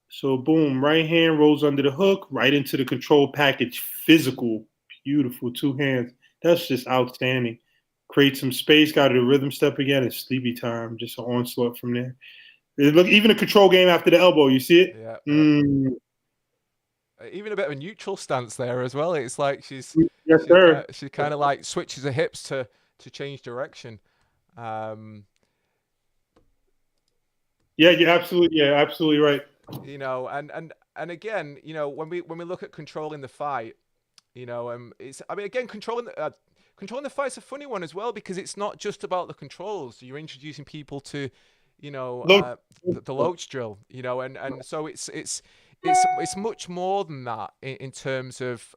Speaker 2: So boom, right hand rolls under the hook, right into the control package. Physical, beautiful, 2 hands. That's just outstanding. Create some space, got to the rhythm step again, and sleepy time. Just an onslaught from there. Look, even a control game after the elbow. You see it?
Speaker 1: Yeah.
Speaker 2: Mm.
Speaker 1: Even a bit of a neutral stance there as well. It's like
Speaker 2: Yes, sir.
Speaker 1: she kind of like switches her hips to change direction. Um,
Speaker 2: Yeah, you're absolutely right.
Speaker 1: you know, and again, you know, when we look at controlling the fight, you know, it's, I mean, again, controlling the fight's a funny one as well, because it's not just about the controls. You're introducing people to, you know,
Speaker 2: Look,
Speaker 1: the Loach drill, you know, and so it's much more than that in terms of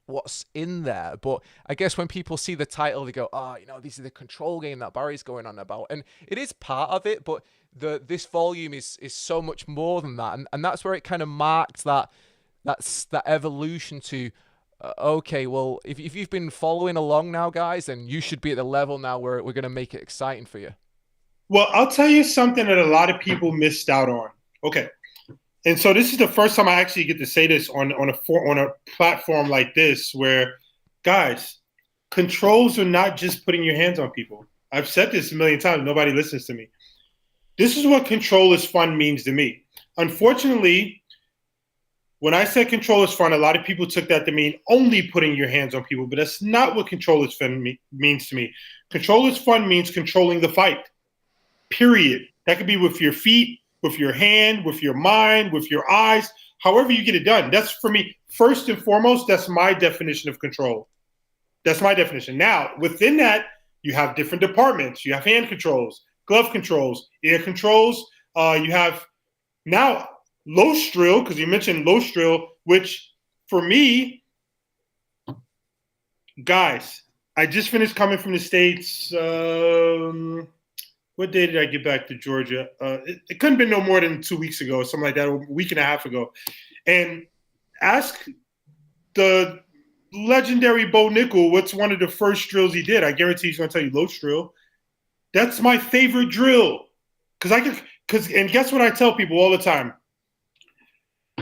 Speaker 1: what's in there. But I guess when people see the title, they go, "Oh, you know, this is the control game that Barry's going on about," and it is part of it. But this volume is so much more than that, and that's where it kind of marked that evolution to. Okay, well, if you've been following along now, guys, then you should be at the level now where we're going to make it exciting for you.
Speaker 2: Well, I'll tell you something that a lot of people missed out on. Okay. And so this is the first time I actually get to say this on a platform like this, where, guys, controls are not just putting your hands on people. I've said this a million times. Nobody listens to me. This is what control is fun means to me. Unfortunately, when I said control is fun, a lot of people took that to mean only putting your hands on people, but that's not what control is fun means to me. Control is fun means controlling the fight, period. That could be with your feet, with your hand, with your mind, with your eyes, however you get it done. That's, for me, first and foremost, that's my definition of control. That's my definition. Now, within that, you have different departments. You have hand controls, glove controls, ear controls. You have now Loach drill, because you mentioned Loach drill, which for me, guys, I just finished coming from the States. What day did I get back to Georgia? It couldn't have been no more than 2 weeks ago, or something like that, or a week and a half ago. And ask the legendary Bo Nickel what's one of the first drills he did. I guarantee he's going to tell you Loach drill. That's my favorite drill. And guess what I tell people all the time?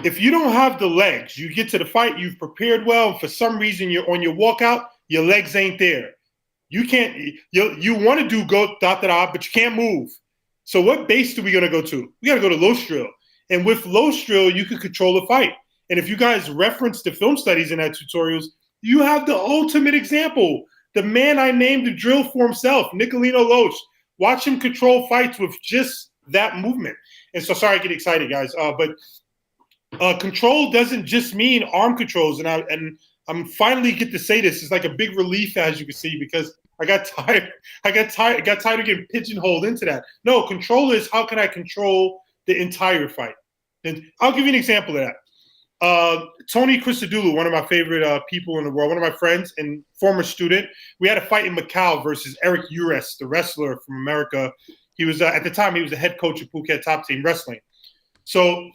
Speaker 2: If you don't have the legs, you get to the fight, you've prepared well, and for some reason you're on your walkout, your legs ain't there. You can't. You want to do go da-da-da, but you can't move. So what base are we going to go to? We got to go to Loach drill. And with Loach drill, you can control the fight. And if you guys reference the film studies in that tutorials, you have the ultimate example. The man I named the drill for himself, Nicolino Loach. Watch him control fights with just that movement. And so, sorry, I get excited, guys. But control doesn't just mean arm controls. And I'm finally get to say this. It's like a big relief, as you can see, because I got tired. I got tired of getting pigeonholed into that. No, control is how can I control the entire fight? And I'll give you an example of that. Tony Christodoulou, one of my favorite people in the world, one of my friends and former student. We had a fight in Macau versus Eric Ures, the wrestler from America. He was at the time he was the head coach of Phuket Top Team Wrestling. So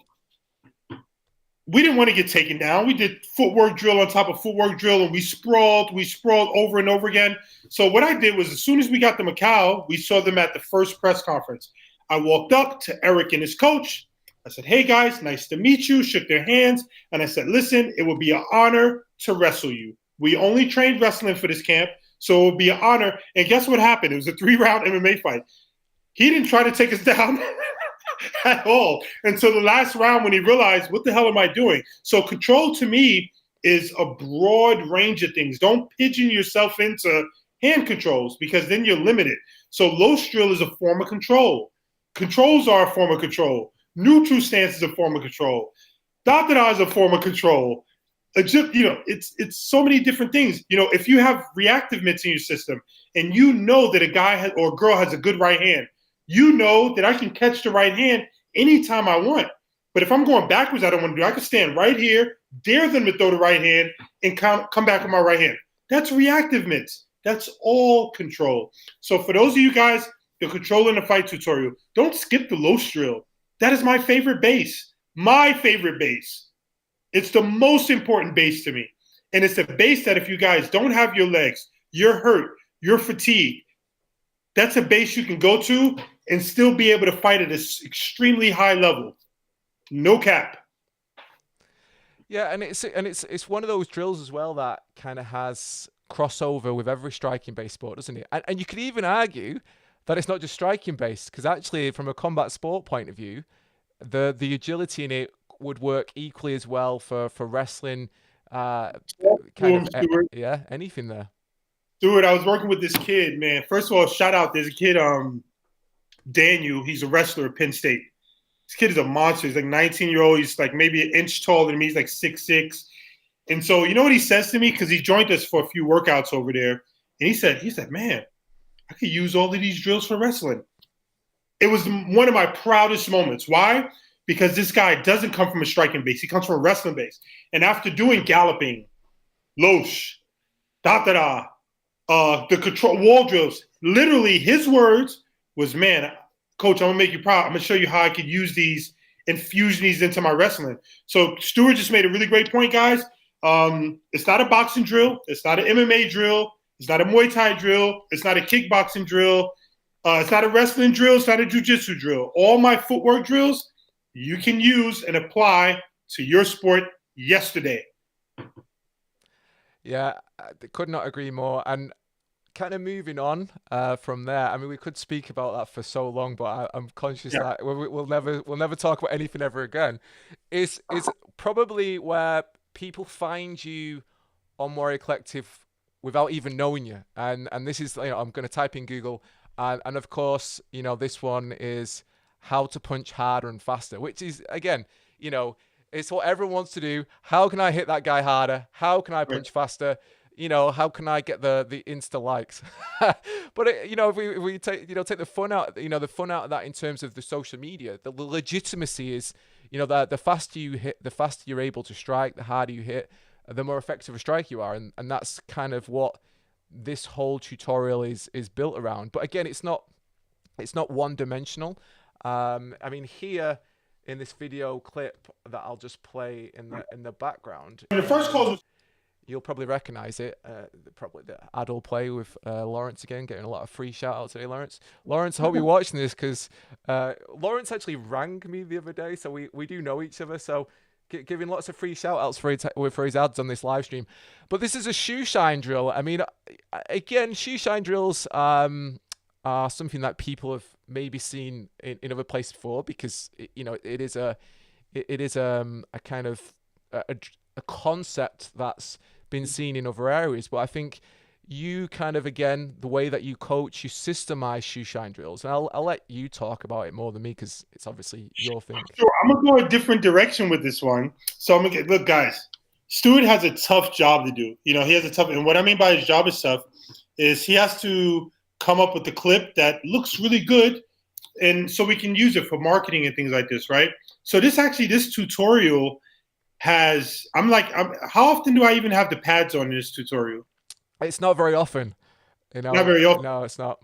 Speaker 2: we didn't want to get taken down. We did footwork drill on top of footwork drill, and we sprawled over and over again. So what I did was, as soon as we got to Macau, we saw them at the first press conference. I walked up to Eric and his coach. I said, "Hey guys, nice to meet you." Shook their hands, and I said, "Listen, it would be an honor to wrestle you. We only trained wrestling for this camp, so it would be an honor." And guess what happened? It was a 3-round MMA fight. He didn't try to take us down at all until the last round, when he realized, what the hell am I doing? So control to me is a broad range of things. Don't pigeon yourself into hand controls, because then you're limited. So Loach drill is a form of control. Controls are a form of control. Neutral stance is a form of control. Da-da-da is a form of control. It's so many different things. If you have reactive myths in your system, and you know that a guy or a girl has a good right hand, you know that I can catch the right hand anytime I want. But if I'm going backwards, I don't want to do. I can stand right here, dare them to throw the right hand, and come back with my right hand. That's reactive myths. That's all control. So for those of you guys, the control in the fight tutorial, don't skip the Loach drill. That is my favorite base. My favorite base. It's the most important base to me. And it's a base that if you guys don't have your legs, you're hurt, you're fatigued, that's a base you can go to and still be able to fight at an extremely high level. No cap.
Speaker 1: Yeah, and it's one of those drills as well that kind of has crossover with every striking based sport, doesn't it? And you could even argue that it's not just striking based, because actually, from a combat sport point of view, the agility in it would work equally as well for wrestling. Yeah, anything there.
Speaker 2: Stuart, I was working with this kid, man. First of all, shout out. There's a kid, Daniel. He's a wrestler at Penn State. This kid is a monster. He's like 19-year-old. He's like maybe an inch taller than me. He's like 6'6". And so, you know what he says to me? Because he joined us for a few workouts over there. And he said, man, I could use all of these drills for wrestling. It was one of my proudest moments. Why? Because this guy doesn't come from a striking base. He comes from a wrestling base. And after doing galloping, losh, da-da-da, the control wall drills, literally his words was, man, coach, I'm going to make you proud. I'm going to show you how I could use these, infuse these into my wrestling. So Stuart just made a really great point, guys. It's not a boxing drill. It's not an MMA drill. It's not a Muay Thai drill. It's not a kickboxing drill. It's not a wrestling drill. It's not a jiu-jitsu drill. All my footwork drills you can use and apply to your sport yesterday.
Speaker 1: Yeah, I could not agree more. And kind of moving on from there. I mean, we could speak about that for so long, but I'm conscious that we'll never talk about anything ever again. Is probably where people find you on Warrior Collective without even knowing you. And this is, I'm going to type in Google, and of course, this one is how to punch harder and faster, which is, again, it's what everyone wants to do. How can I hit that guy harder? How can I punch faster? How can I get the Insta likes? But if we take the fun out, the fun out of that in terms of the social media, the legitimacy is, that the faster you hit, the faster you're able to strike, the harder you hit, the more effective a strike you are, and that's kind of what this whole tutorial is built around. But again, it's not one dimensional. I mean, here in this video clip that I'll just play in the background.
Speaker 2: The first call was.
Speaker 1: You'll probably recognize it. Probably the Adol play with Lawrence again, getting a lot of free shout outs today, Lawrence. Lawrence, I hope you're watching this, because Lawrence actually rang me the other day, so we do know each other. So giving lots of free shout outs for his ads on this live stream. But this is a shoe shine drill. I mean, again, shoe shine drills are something that people have maybe seen in other places before, because it is a kind of a concept that's been seen in other areas. But I think you kind of, again, the way that you coach, you systemize shoe shine drills, and I'll let you talk about it more than me, because it's obviously your thing.
Speaker 2: Sure, I'm gonna go a different direction with this one. So I'm gonna look, guys. Stuart has a tough job to do. He has a tough, and what I mean by his job is tough is he has to come up with the clip that looks really good, and so we can use it for marketing and things like this, right? So this tutorial has, how often do I even have the pads on in this tutorial?
Speaker 1: It's not very often.
Speaker 2: Not very often.
Speaker 1: No, it's not.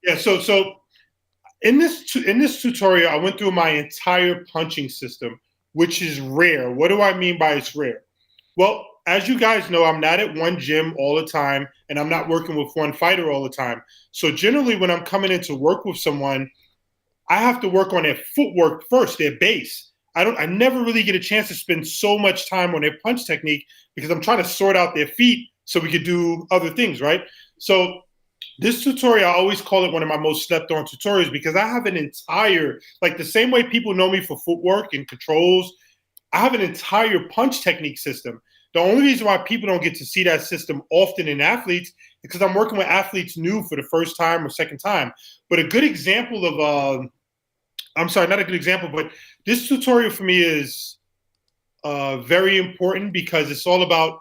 Speaker 2: Yeah. So in this tutorial, I went through my entire punching system, which is rare. What do I mean by it's rare? Well, as you guys know, I'm not at one gym all the time, and I'm not working with one fighter all the time. So generally, when I'm coming in to work with someone, I have to work on their footwork first, their base. I never really get a chance to spend so much time on their punch technique, because I'm trying to sort out their feet so we could do other things, right? So this tutorial, I always call it one of my most slept on tutorials, because I have an entire, like the same way people know me for footwork and controls, I have an entire punch technique system. The only reason why people don't get to see that system often in athletes is because I'm working with athletes new for the first time or second time. But a good example of, not a good example, but this tutorial for me is very important, because it's all about,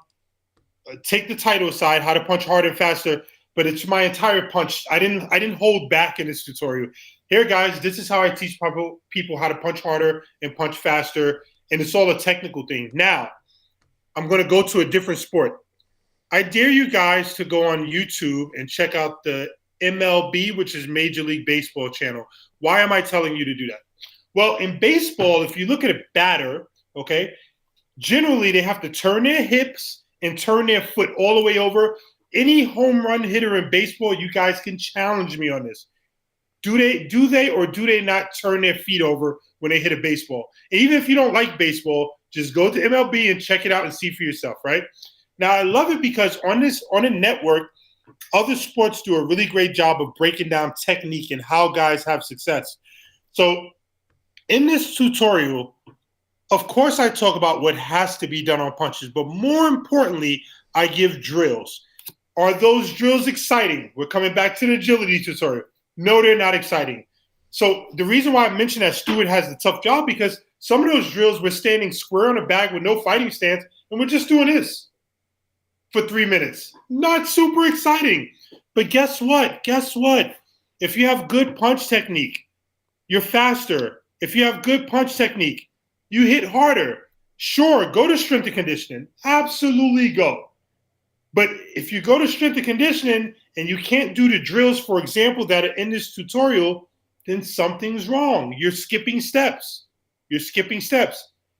Speaker 2: take the title aside, how to punch harder and faster, but it's my entire punch. I didn't hold back in this tutorial. Here, guys, this is how I teach people how to punch harder and punch faster, and it's all a technical thing. Now, I'm going to go to a different sport. I dare you guys to go on YouTube and check out the MLB, which is Major League Baseball channel. Why am I telling you to do that? Well, in baseball, if you look at a batter, okay, generally they have to turn their hips and turn their foot all the way over. Any home run hitter in baseball, you guys can challenge me on this. Do they or do they not turn their feet over when they hit a baseball? And even if you don't like baseball, just go to MLB and check it out and see for yourself, right? Now, I love it because on a network, other sports do a really great job of breaking down technique and how guys have success. So in this tutorial, of course, I talk about what has to be done on punches, but more importantly, I give drills. Are those drills exciting? We're coming back to the agility tutorial. No, they're not exciting. So the reason why I mentioned that Stuart has the tough job, because some of those drills we're standing square on a bag with no fighting stance, and we're just doing this for 3 minutes. Not super exciting. But guess what? If you have good punch technique, you're faster. If you have good punch technique, you hit harder. Sure, go to strength and conditioning. Absolutely go. But if you go to strength and conditioning and you can't do the drills, for example, that are in this tutorial, then something's wrong. You're skipping steps.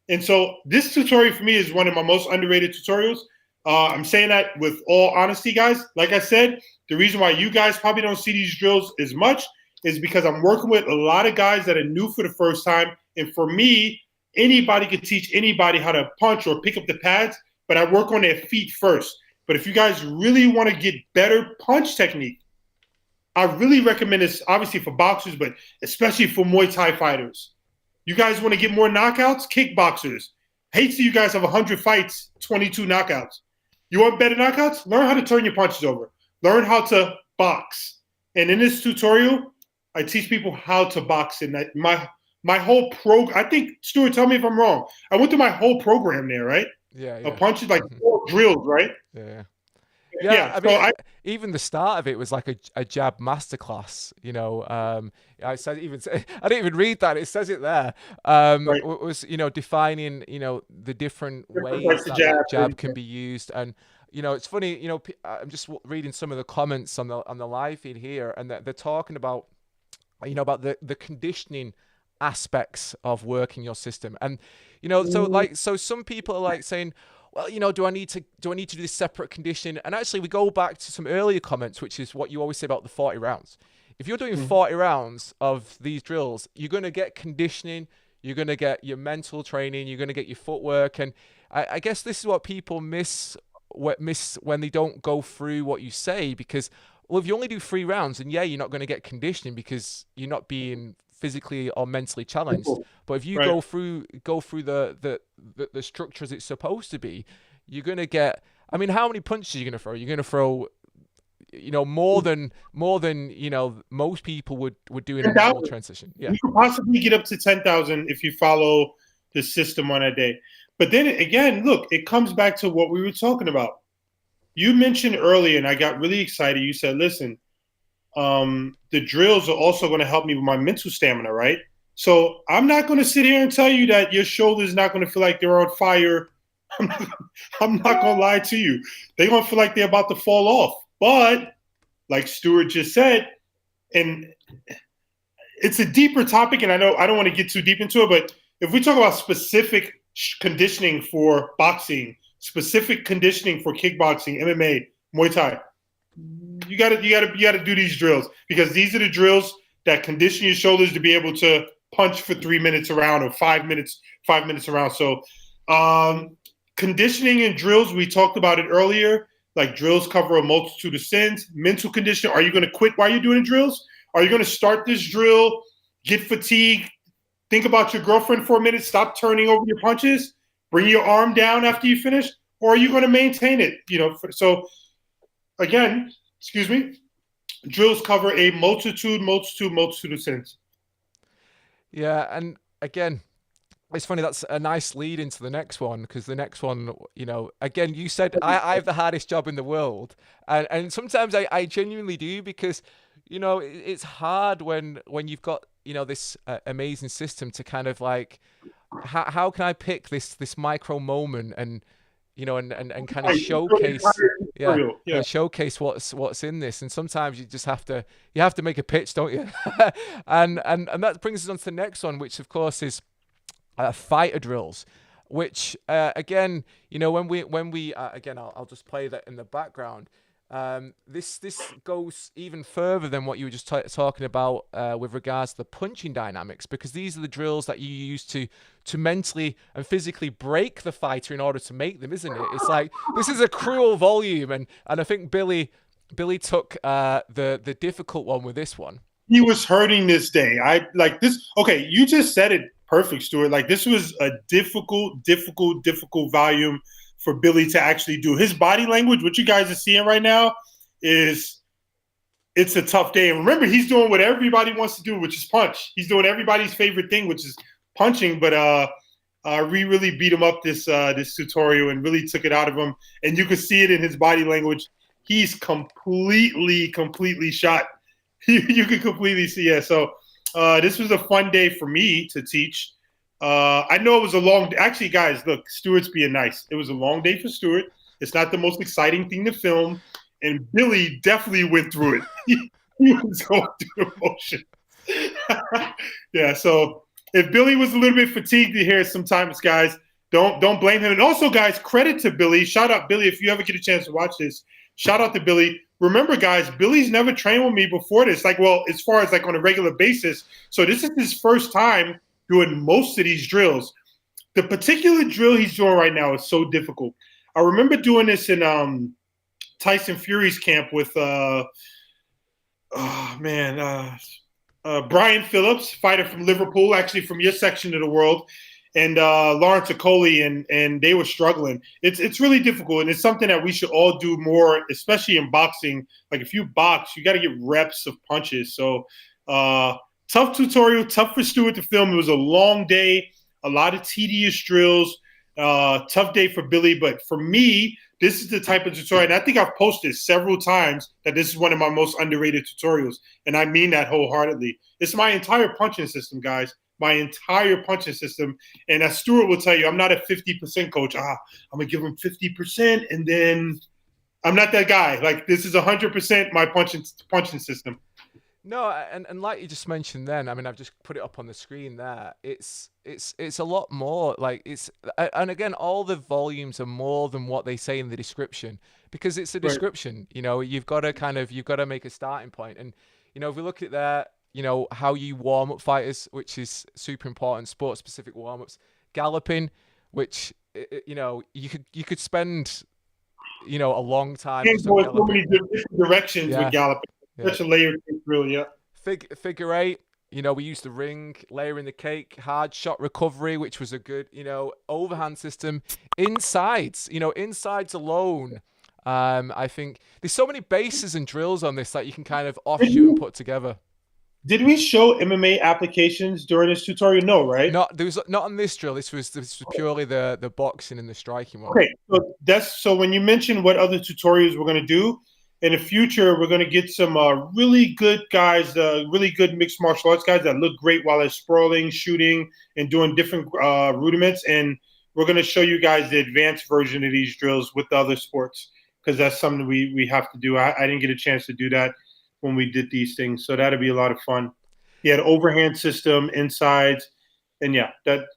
Speaker 2: And so this tutorial for me is one of my most underrated tutorials. I'm saying that with all honesty, guys. Like I said, the reason why you guys probably don't see these drills as much is because I'm working with a lot of guys that are new for the first time. And for me, anybody could teach anybody how to punch or pick up the pads, but I work on their feet first. But if you guys really want to get better punch technique, I really recommend this, obviously for boxers, but especially for Muay Thai fighters. You guys want to get more knockouts? Kickboxers. Hate to see you guys have 100 fights, 22 knockouts. You want better knockouts? Learn how to turn your punches over. Learn how to box. And in this tutorial, I teach people how to box. And my whole program, I think, Stuart, tell me if I'm wrong. I went through my whole program there, right?
Speaker 1: Yeah.
Speaker 2: A punches, like 4 drills, right?
Speaker 1: Yeah. I mean, even the start of it was like a jab masterclass. I didn't even read that. It says it there.
Speaker 2: Right.
Speaker 1: It was defining the different ways that jab can be used. And it's funny. I'm just reading some of the comments on the live feed here, and they're talking about about the conditioning aspects of working your system. And so some people are like saying, well, do I need to do this separate conditioning? And actually, we go back to some earlier comments, which is what you always say about the 40 rounds. If you're doing 40 rounds of these drills, you're going to get conditioning, you're going to get your mental training, you're going to get your footwork. And I guess this is what people miss when they don't go through what you say, because, well, if you only do 3 rounds, then you're not going to get conditioning because you're not being physically or mentally challenged. But if you go through the structure as it's supposed to be, you're going to get, I mean, how many punches are you going to throw? You're going to throw more than most people would do in a normal transition. Yeah,
Speaker 2: you could possibly get up to 10,000 if you follow the system on a day. But then again, look, it comes back to what we were talking about. You mentioned earlier, and I got really excited. You said, listen, the drills are also going to help me with my mental stamina, right? So I'm not going to sit here and tell you that your shoulder's not going to feel like they're on fire. I'm not going to lie to you. They're going to feel like they're about to fall off. But like Stuart just said, and it's a deeper topic, and I know I don't want to get too deep into it, but if we talk about specific conditioning for boxing, specific conditioning for kickboxing, MMA, Muay Thai, you gotta do these drills, because these are the drills that condition your shoulders to be able to punch for 3 minutes around or 5 minutes around. So conditioning and drills, we talked about it earlier. Like, drills cover a multitude of sins. Mental conditioning, are you going to quit while you're doing drills? Are you going to start this drill, get fatigued, think about your girlfriend for a minute, stop turning over your punches, bring your arm down after you finish? Or are you going to maintain it? So again, drills cover a multitude of sins.
Speaker 1: Yeah, and again, it's funny, that's a nice lead into the next one, because the next one, again, you said I have the hardest job in the world, and sometimes I genuinely do, because it's hard when you've got this amazing system to kind of like, how can I pick this micro moment and and kind of showcase showcase what's in this. And sometimes you just have to make a pitch, don't you? and that brings us on to the next one, which of course is fighter drills, which again, when we again, I'll just play that in the background. This goes even further than what you were just talking about with regards to the punching dynamics, because these are the drills that you use to mentally and physically break the fighter in order to make them, isn't it? It's like this is a cruel volume, and I think Billy took the difficult one with this one.
Speaker 2: He was hurting this day. I like this. Okay, you just said it perfect, Stuart. Like this was a difficult volume for Billy to actually do. His body language, what you guys are seeing right now, it's a tough day. And remember, he's doing what everybody wants to do, which is punch. He's doing everybody's favorite thing, which is punching. But we really beat him up this tutorial and really took it out of him. And you can see it in his body language. He's completely shot. You can completely see it. So this was a fun day for me to teach. I know it was a long – actually, guys, look, Stuart's being nice. It was a long day for Stuart. It's not the most exciting thing to film. And Billy definitely went through it. He was going through the motion. Yeah, so if Billy was a little bit fatigued here sometimes, guys, don't blame him. And also, guys, credit to Billy. Shout out, Billy, if you ever get a chance to watch this. Shout out to Billy. Remember, guys, Billy's never trained with me before this. Like, well, as far as like on a regular basis. So this is his first time doing most of these drills. The particular drill he's doing right now is so difficult. I remember doing this in Tyson Fury's camp with Brian Phillips, fighter from Liverpool, actually from your section of the world, and Lawrence Okoli, and they were struggling. It's really difficult, and it's something that we should all do more, especially in boxing. Like if you box, you got to get reps of punches. So tough tutorial, tough for Stuart to film. It was a long day, a lot of tedious drills, tough day for Billy. But for me, this is the type of tutorial, and I think I've posted several times that this is one of my most underrated tutorials, and I mean that wholeheartedly. It's my entire punching system, guys. My entire punching system. And as Stuart will tell you, I'm not a 50% coach. I'm going to give him 50%, and then I'm not that guy. Like, this is 100% my punching system.
Speaker 1: No, and like you just mentioned then, I mean, I've just put it up on the screen there. It's a lot more. Like and again, all the volumes are more than what they say in the description, because it's a description. Right. You know, you've got to make a starting point. And you know, if we look at that, you know, how you warm up fighters, which is super important, sport specific warm ups, galloping, which you know, you could spend, you know, a long time.
Speaker 2: So many different directions with galloping. Such a layered drill, yeah.
Speaker 1: Figure eight, you know, we used the ring, layering the cake, hard shot recovery, which was a good, you know, overhand system. Insides, you know, insides alone. I think there's so many bases and drills on this that you can kind of offshoot and put together.
Speaker 2: Did we show MMA applications during this tutorial? No, right?
Speaker 1: There was not on this drill. This was purely the boxing and the striking one.
Speaker 2: Okay, so when you mentioned what other tutorials we're going to do, in the future, we're going to get some really good guys, really good mixed martial arts guys that look great while they're sprawling, shooting, and doing different rudiments. And we're going to show you guys the advanced version of these drills with the other sports, because that's something we have to do. I didn't get a chance to do that when we did these things, so that'll be a lot of fun. He had overhand system, insides. And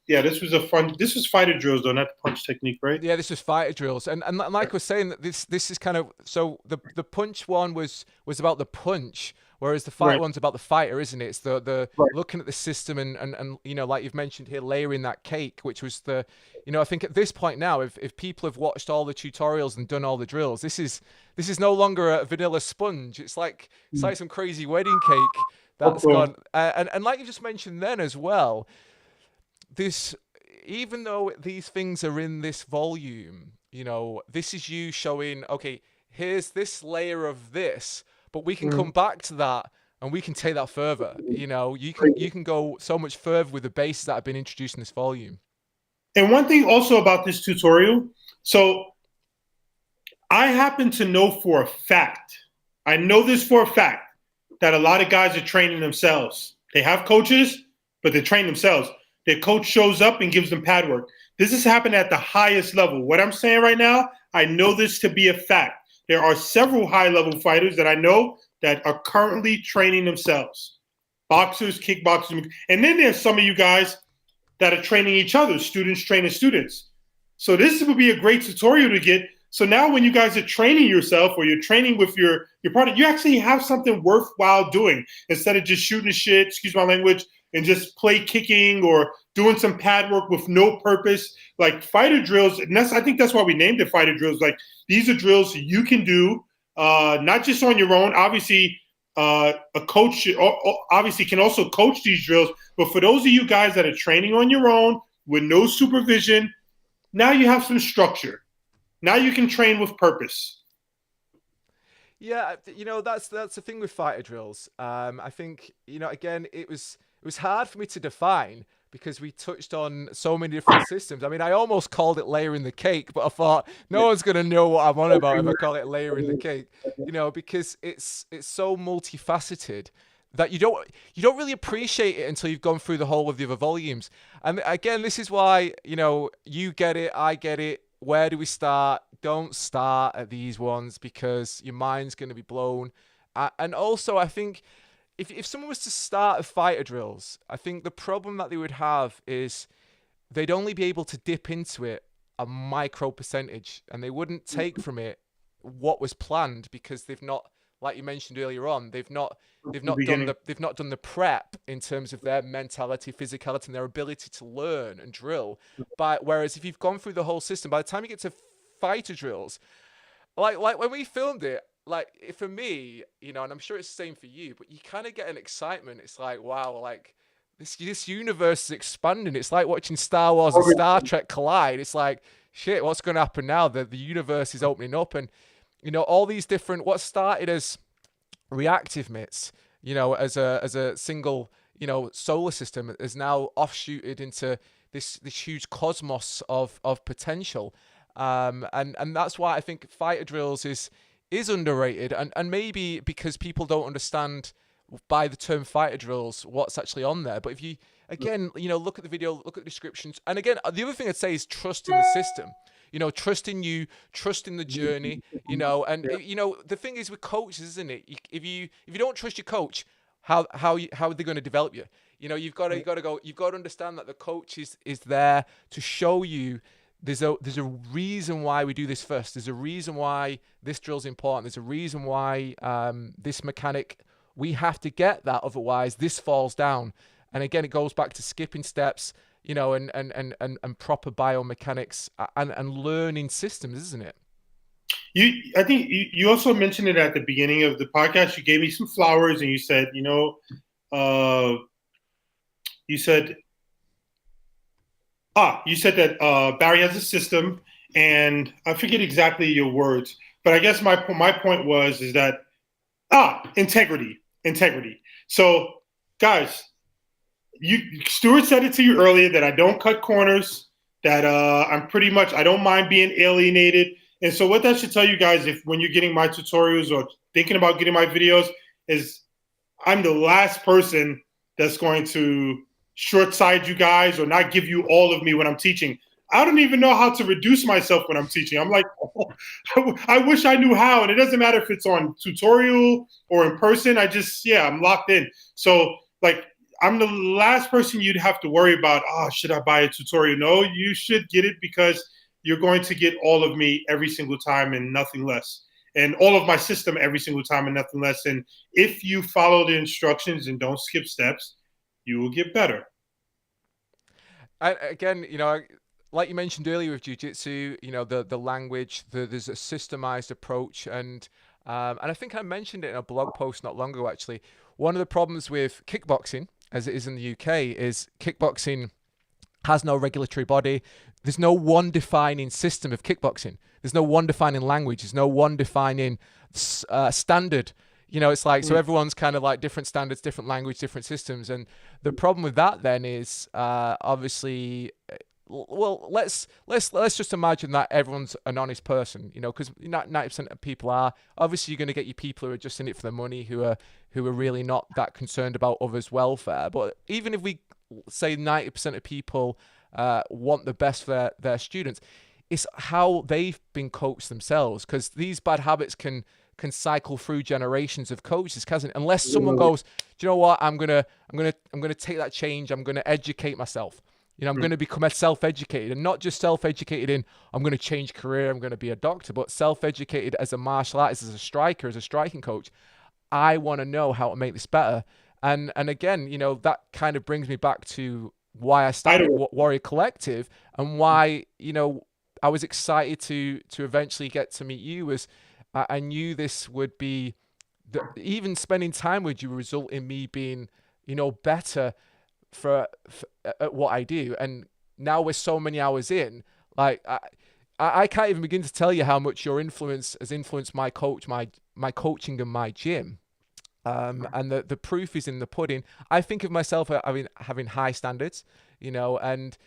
Speaker 2: this was fighter drills though, not the punch technique, right?
Speaker 1: Yeah, this was fighter drills, and like I was saying, that this is kind of, so the punch one was about the punch, whereas the fight one's about the fighter, isn't it? It's the looking at the system and you know, like you've mentioned here, layering that cake, which was the, you know, I think at this point now, if people have watched all the tutorials and done all the drills, this is no longer a vanilla sponge. It's like some crazy wedding cake that's gone, and like you just mentioned then as well. This, even though these things are in this volume, you know, this is you showing, okay, here's this layer of this, but we can come back to that and we can take that further. You know, you can go so much further with the bases that have been introduced in this volume.
Speaker 2: And one thing also about this tutorial, so I happen to know for a fact, I know this for a fact, that a lot of guys are training themselves. They have coaches, but they train themselves. Their coach shows up and gives them pad work. This has happened at the highest level. What I'm saying right now, I know this to be a fact. There are several high-level fighters that I know that are currently training themselves. Boxers, kickboxers. And then there's some of you guys that are training each other, students training students. So this would be a great tutorial to get So now when you guys are training yourself or you're training with your partner, you actually have something worthwhile doing instead of just shooting shit, excuse my language, and just play kicking or doing some pad work with no purpose. Like fighter drills, and I think that's why we named it fighter drills. Like these are drills you can do, not just on your own. Obviously, a coach obviously can also coach these drills. But for those of you guys that are training on your own with no supervision, now you have some structure. Now you can train with purpose.
Speaker 1: Yeah, that's the thing with fighter drills. I think again it was hard for me to define because we touched on so many different systems. I mean, I almost called it layering the cake, but I thought no one's gonna know what I'm on about if I call it layering the cake. Because it's so multifaceted that you don't really appreciate it until you've gone through the whole of the other volumes. And again, this is why you get it, I get it. Where do we start? Don't start at these ones because your mind's going to be blown. And also, I think if someone was to start at fighter drills, I think the problem that they would have is they'd only be able to dip into it a micro percentage, and they wouldn't take from it what was planned because they've not, like you mentioned earlier on, they've not done the prep in terms of their mentality, physicality, and their ability to learn and drill. But whereas if you've gone through the whole system, by the time you get to fighter drills, like when we filmed it, like for me, and I'm sure it's the same for you, but you kind of get an excitement. It's like, wow, like this universe is expanding. It's like watching Star Wars and Star Trek collide. It's like, shit, what's going to happen now? The universe is opening up, and all these different, what started as reactive myths, as a single, solar system is now offshooted into this huge cosmos of potential. And that's why I think fighter drills is underrated, and maybe because people don't understand by the term fighter drills what's actually on there. But if you again, look at the video, look at the descriptions, and again, the other thing I'd say is trust in the system. Trust in you, trust in the journey. The thing is with coaches, isn't it? If you don't trust your coach, how are they going to develop you? You've got to understand that the coach is there to show you. There's a reason why we do this first. There's a reason why this drill's important. There's a reason why this mechanic, we have to get that, otherwise this falls down. And again, it goes back to skipping steps, and proper biomechanics and learning systems, isn't it?
Speaker 2: I think you also mentioned it at the beginning of the podcast. You gave me some flowers and you said, you said that Barry has a system, and I forget exactly your words, but I guess my point is that integrity. So guys, Stuart said it to you earlier that I don't cut corners, that I don't mind being alienated. And so what that should tell you guys, when you're getting my tutorials or thinking about getting my videos, is I'm the last person that's going to short side you guys or not give you all of me when I'm teaching. I don't even know how to reduce myself when I'm teaching. I'm like, I wish I knew how. And it doesn't matter if it's on tutorial or in person. I'm locked in. So like, I'm the last person you'd have to worry about, should I buy a tutorial? No, you should get it because you're going to get all of me every single time and nothing less. And all of my system every single time and nothing less. And if you follow the instructions and don't skip steps, you will get better.
Speaker 1: Again, like you mentioned earlier with jiu-jitsu, the language, there's a systemized approach. And I think I mentioned it in a blog post not long ago, actually. One of the problems with kickboxing, as it is in the UK, is kickboxing has no regulatory body. There's no one defining system of kickboxing. There's no one defining language. There's no one defining standard. It's like, so everyone's kind of like different standards, different language, different systems. And the problem with that then is obviously, well, let's just imagine that everyone's an honest person, because 90% of people are. Obviously, you're going to get your people who are just in it for the money, who are really not that concerned about others' welfare. But even if we say 90% of people want the best for their students, it's how they've been coached themselves, because these bad habits can cycle through generations of coaches, unless someone goes, do you know what, I'm gonna take that change, I'm gonna educate myself. You know, I'm going to become a self-educated, and not just self-educated in I'm going to change career, I'm going to be a doctor, but self-educated as a martial artist, as a striker, as a striking coach. I want to know how to make this better. And again, you know, that kind of brings me back to why I started Warrior Collective, and why, you know, I was excited to eventually get to meet you. Was I knew this would be, even spending time with you would result in me being, you know, better for at what I do. And now we're so many hours in, like I can't even begin to tell you how much your influence has influenced my coaching and my gym. And the proof is in the pudding. I think of myself having high standards, you know, and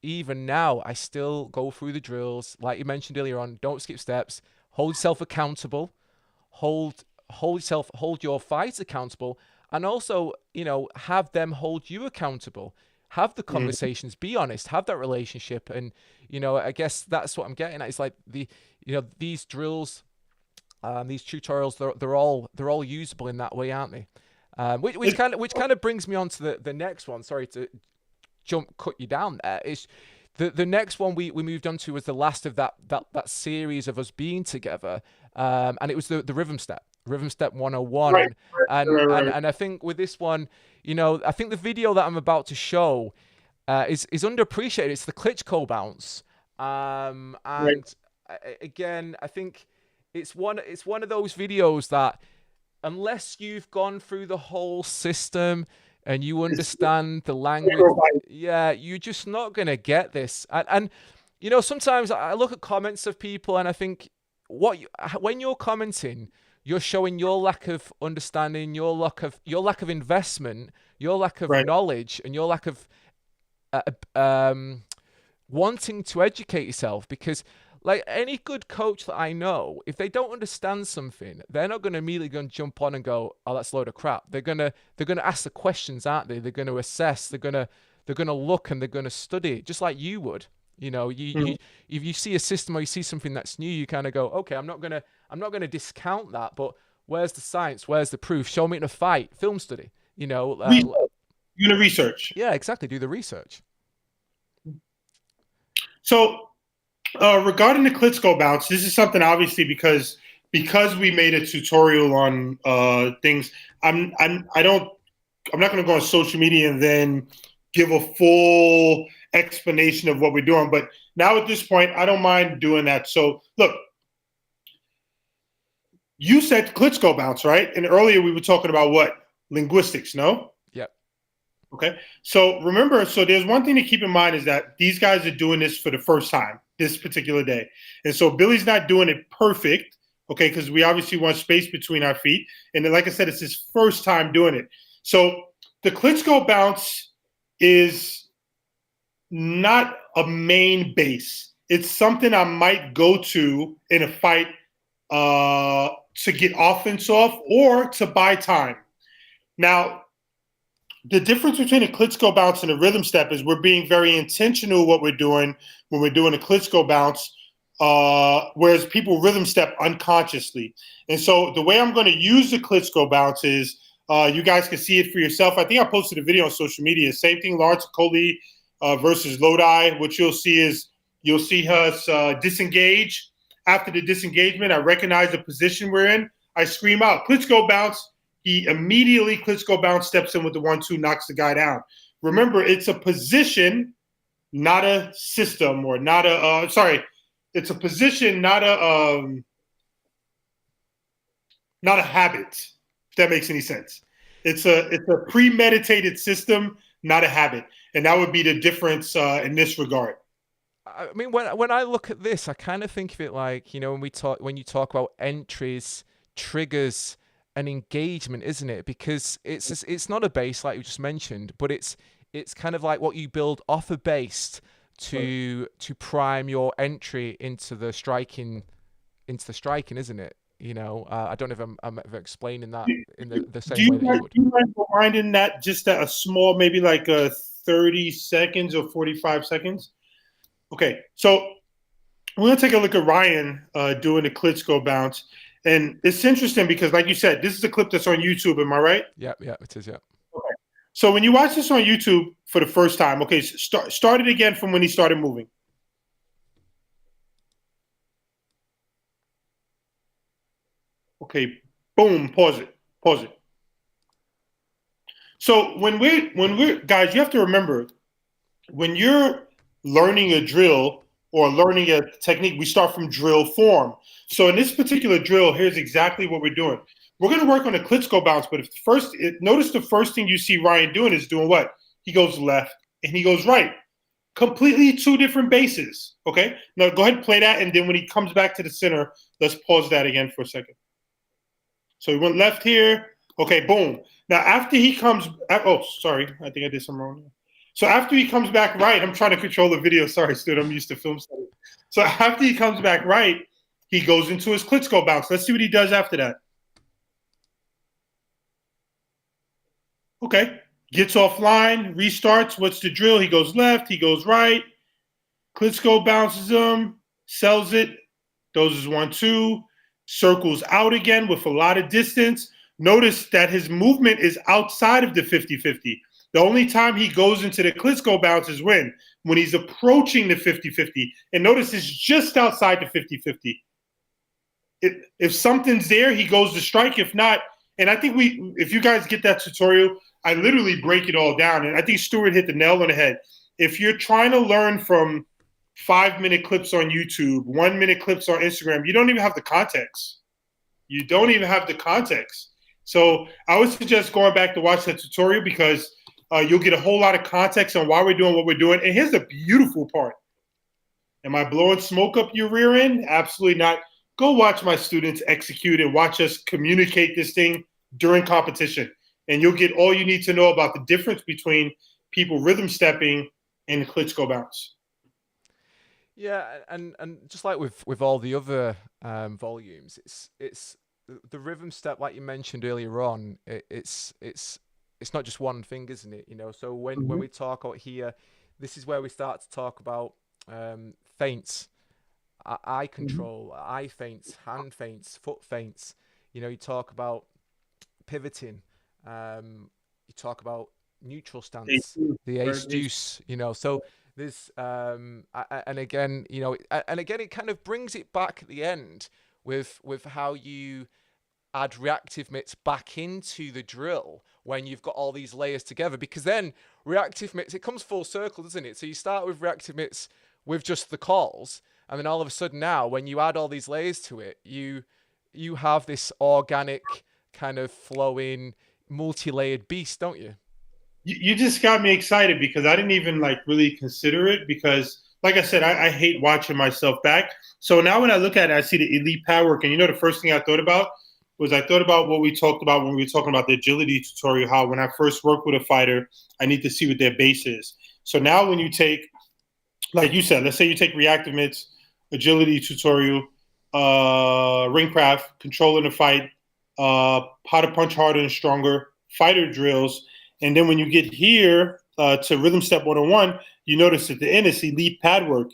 Speaker 1: even now I still go through the drills, like you mentioned earlier on. Don't skip steps. Hold yourself accountable. Hold your fights accountable, and also, you know, have them hold you accountable. Have the conversations. Be honest. Have that relationship. And, you know, I guess that's what I'm getting at. It's like these drills. These tutorials, they're all usable in that way, aren't they? Which kind of brings me on to the next one. Sorry to cut you down there. Is the next one we moved on to was the last of that series of us being together, and it was the Rhythm Step 101.
Speaker 2: Right.
Speaker 1: And I think with this one, you know, I think the video that I'm about to show is underappreciated. It's the Klitschko bounce, and again, I think it's one of those videos that, unless you've gone through the whole system and you understand the language, you're just not gonna get this. And you know, sometimes I look at comments of people and I think, when you're commenting, you're showing your lack of understanding, your lack of investment, your lack of knowledge, and your lack of wanting to educate yourself. Because, like any good coach that I know, if they don't understand something, they're not going to immediately jump on and go, "Oh, that's a load of crap." They're gonna ask the questions, aren't they? They're going to assess. They're gonna look, and they're going to study, just like you would. You know, if you see a system or you see something that's new, you kind of go, "Okay, I'm not gonna discount that, but where's the science? Where's the proof? Show me in a fight, film study." You know,
Speaker 2: do the research.
Speaker 1: Yeah, exactly. Do the research.
Speaker 2: So, regarding the Klitschko bounce, this is something obviously because we made a tutorial on things. I'm not going to go on social media and then give a full explanation of what we're doing. But now at this point, I don't mind doing that. So look, you said Klitschko bounce, right? And earlier we were talking about what? Linguistics, no?
Speaker 1: Yep.
Speaker 2: Okay. So remember, there's one thing to keep in mind is that these guys are doing this for the first time this particular day. And so Billy's not doing it perfect, okay, because we obviously want space between our feet. And then, like I said, it's his first time doing it. So the Klitschko bounce is not a main base. It's something I might go to in a fight to get offense off or to buy time. Now, the difference between a Klitschko bounce and a rhythm step is we're being very intentional what we're doing when we're doing a Klitschko bounce, whereas people rhythm step unconsciously. And so the way I'm going to use the Klitschko bounce is, you guys can see it for yourself. I think I posted a video on social media. Same thing, Lawrence Coley versus Lodi. What you'll see us disengage. After the disengagement, I recognize the position we're in. I scream out, Klitschko bounce. He immediately, Klitschko bounce, steps in with the 1-2, knocks the guy down. Remember, it's a position, not a system, or not a, it's a position, not a habit, if that makes any sense. It's a premeditated system, not a habit. And that would be the difference in this regard.
Speaker 1: I mean, when I look at this, I kind of think of it like, you know, when you talk about entries, triggers, and engagement, isn't it? Because it's not a base like you just mentioned, but it's kind of like what you build off a base to prime your entry into the striking, isn't it? You know, I don't know if I'm explaining that in the same way that you would.
Speaker 2: Do you mind reminding that just a small, maybe like 30 seconds or 45 seconds? Okay, so we're going to take a look at Ryan doing the Klitschko bounce. And it's interesting because, like you said, this is a clip that's on YouTube. Am I right?
Speaker 1: Yeah, it is, yeah.
Speaker 2: Okay. So when you watch this on YouTube for the first time, okay, start it again from when he started moving. Okay, boom, pause it. So when we're guys, you have to remember, when you're learning a drill or learning a technique, we start from drill form. So in this particular drill, here's exactly what we're doing. We're going to work on a Klitschko bounce, but notice the first thing you see Ryan doing is doing what? He goes left and he goes right. Completely two different bases, okay? Now go ahead and play that, and then when he comes back to the center, let's pause that again for a second. So he went left here. Okay, boom. Now after he comes, oh, sorry, I think I did something wrong. So after he comes back right, I'm trying to control the video. Sorry, Stuart, I'm used to film study. So after he comes back right, he goes into his Klitschko bounce. Let's see what he does after that. Okay, gets offline, restarts. What's the drill? He goes left, he goes right. Klitschko bounces him, sells it. Those is 1-2. Circles out again with a lot of distance. Notice that his movement is outside of the 50-50. The only time he goes into the Klitschko bounce is when he's approaching the 50-50. And notice it's just outside the 50-50. If something's there, he goes to strike. If not, and I think if you guys get that tutorial, I literally break it all down. And I think Stuart hit the nail on the head. If you're trying to learn from 5-minute clips on YouTube, 1-minute clips on Instagram, you don't even have the context. You don't even have the context. So I would suggest going back to watch the tutorial, because you'll get a whole lot of context on why we're doing what we're doing. And here's the beautiful part. Am I blowing smoke up your rear end? Absolutely not. Go watch my students execute and watch us communicate this thing during competition. And you'll get all you need to know about the difference between people rhythm stepping and Klitschko bounce.
Speaker 1: Yeah, and just like with all the other volumes, it's the rhythm step, like you mentioned earlier on. It's not just one thing, isn't it? You know, so when we talk out here, this is where we start to talk about feints, eye control, eye feints, hand feints, foot feints. You know, you talk about pivoting. You talk about neutral stance, the ace deuce. You know, so there's and again, you know, and again, it kind of brings it back at the end with how you add reactive myths back into the drill when you've got all these layers together, because then reactive myths, it comes full circle, doesn't it? So you start with reactive myths with just the calls, and then all of a sudden now, when you add all these layers to it, you have this organic kind of flowing, multi-layered beast, don't you?
Speaker 2: You just got me excited, because I didn't even really consider it, because like I said, I hate watching myself back. So now when I look at it, I see the elite pad work, and the first thing I thought about what we talked about when we were talking about the agility tutorial, how when I first work with a fighter, I need to see what their base is. So now when you take, like you said, let's say you take reactive myths, agility tutorial, ringcraft, controlling the fight, how to punch harder and stronger, fighter drills, and then when you get here to Rhythm Step 101, you notice at the end it's elite pad work.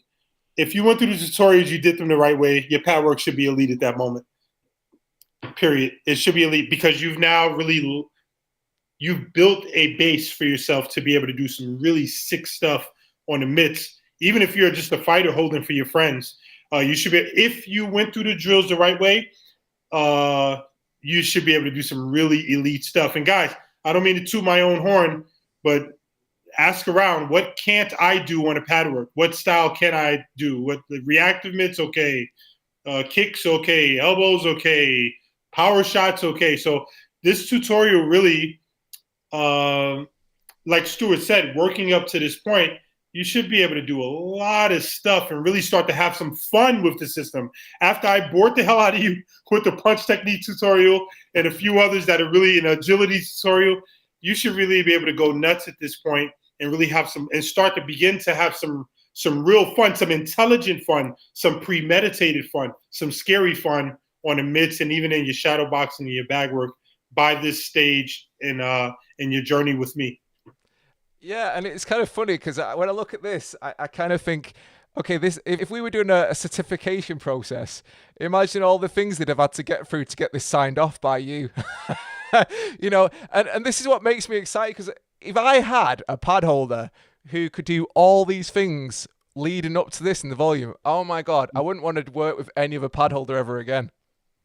Speaker 2: If you went through the tutorials, you did them the right way, your pad work should be elite at that moment. Period. It should be elite, because you've built a base for yourself to be able to do some really sick stuff on the mitts. Even if you're just a fighter holding for your friends, you should be. If you went through the drills the right way, you should be able to do some really elite stuff. And guys, I don't mean to toot my own horn, but ask around. What can't I do on a pad work? What style can I do? What the reactive mitts? Okay, kicks okay, elbows okay. Power shots, okay. So this tutorial really, like Stuart said, working up to this point, you should be able to do a lot of stuff and really start to have some fun with the system. After I bored the hell out of you with the punch technique tutorial and a few others that are really an agility tutorial, you should really be able to go nuts at this point and really have some, and start to begin to have some real fun, some intelligent fun, some premeditated fun, some scary fun on the mitts, and even in your shadow boxing and your bag work by this stage in your journey with me.
Speaker 1: Yeah, and it's kind of funny, because when I look at this, I kind of think, okay, this, if we were doing a certification process, imagine all the things they'd have had to get through to get this signed off by you. You know, and this is what makes me excited, because if I had a pad holder who could do all these things leading up to this in the volume, oh my God, I wouldn't want to work with any other pad holder ever again.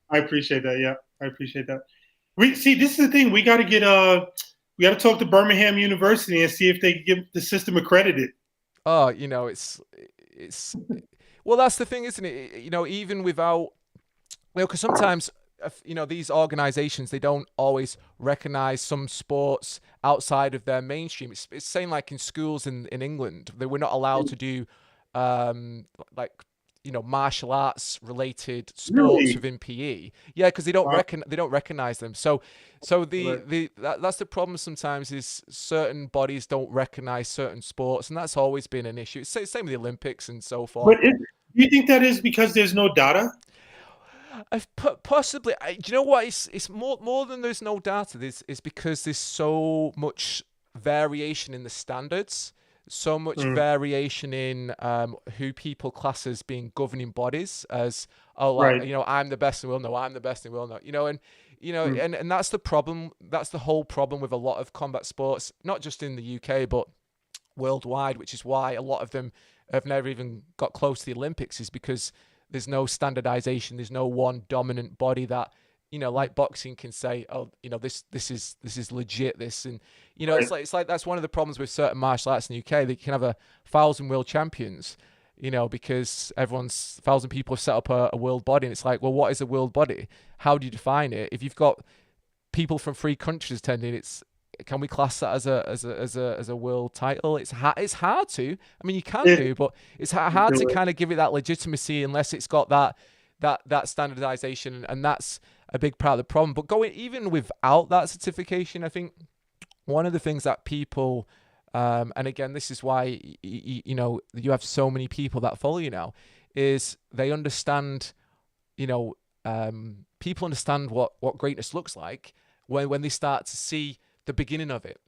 Speaker 2: I appreciate that. Yeah, I appreciate that. This is the thing. We got to talk to Birmingham University and see if they can get the system accredited.
Speaker 1: Oh, well, that's the thing, isn't it? Even without, because sometimes, these organizations, they don't always recognize some sports outside of their mainstream. It's same like in schools in England, they were not allowed to do, like, martial arts related sports within PE. Yeah, because they don't recognize them. So that's the problem sometimes, is certain bodies don't recognize certain sports, and that's always been an issue. It's same with the Olympics and so forth.
Speaker 2: But do you think that is because there's no data?
Speaker 1: Possibly. Do you know what? It's more than there's no data. It's because there's so much variation in the standards, so much variation in who people class as being governing bodies, as I'm the best in the world. No, I'm the best in the world. No, and that's the problem. That's the whole problem with a lot of combat sports, not just in the UK but worldwide, which is why a lot of them have never even got close to the Olympics, is because there's no standardization. There's no one dominant body that, like boxing, can say, oh, this is legit. This, and it's like that's one of the problems with certain martial arts in the UK. They can have 1,000 world champions, because 1,000 people have set up a world body, and it's like, well, what is a world body? How do you define it? If you've got people from 3 countries attending, can we class that as a world title? It's hard to. I mean, you can do, but it's hard to kind of give it that legitimacy unless it's got that standardization, and that's a big part of the problem. But going even without that certification, I think one of the things that people, and again, this is why you have so many people that follow you now, is they understand, people understand what greatness looks like when they start to see the beginning of it.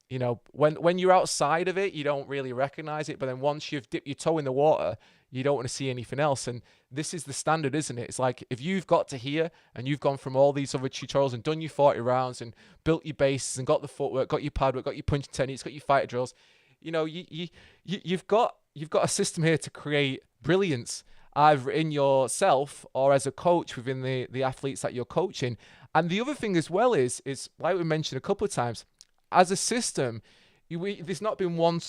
Speaker 1: When you're outside of it, you don't really recognize it, but then once you've dipped your toe in the water, you don't want to see anything else. And this is the standard, isn't it? It's like, if you've got to here and you've gone from all these other tutorials and done your 40 rounds and built your bases and got the footwork, got your pad work, got your punching techniques, got your fighter drills, you've got a system here to create brilliance, either in yourself or as a coach within the athletes that you're coaching. And the other thing as well is like we mentioned a couple of times, as a system, there's not been one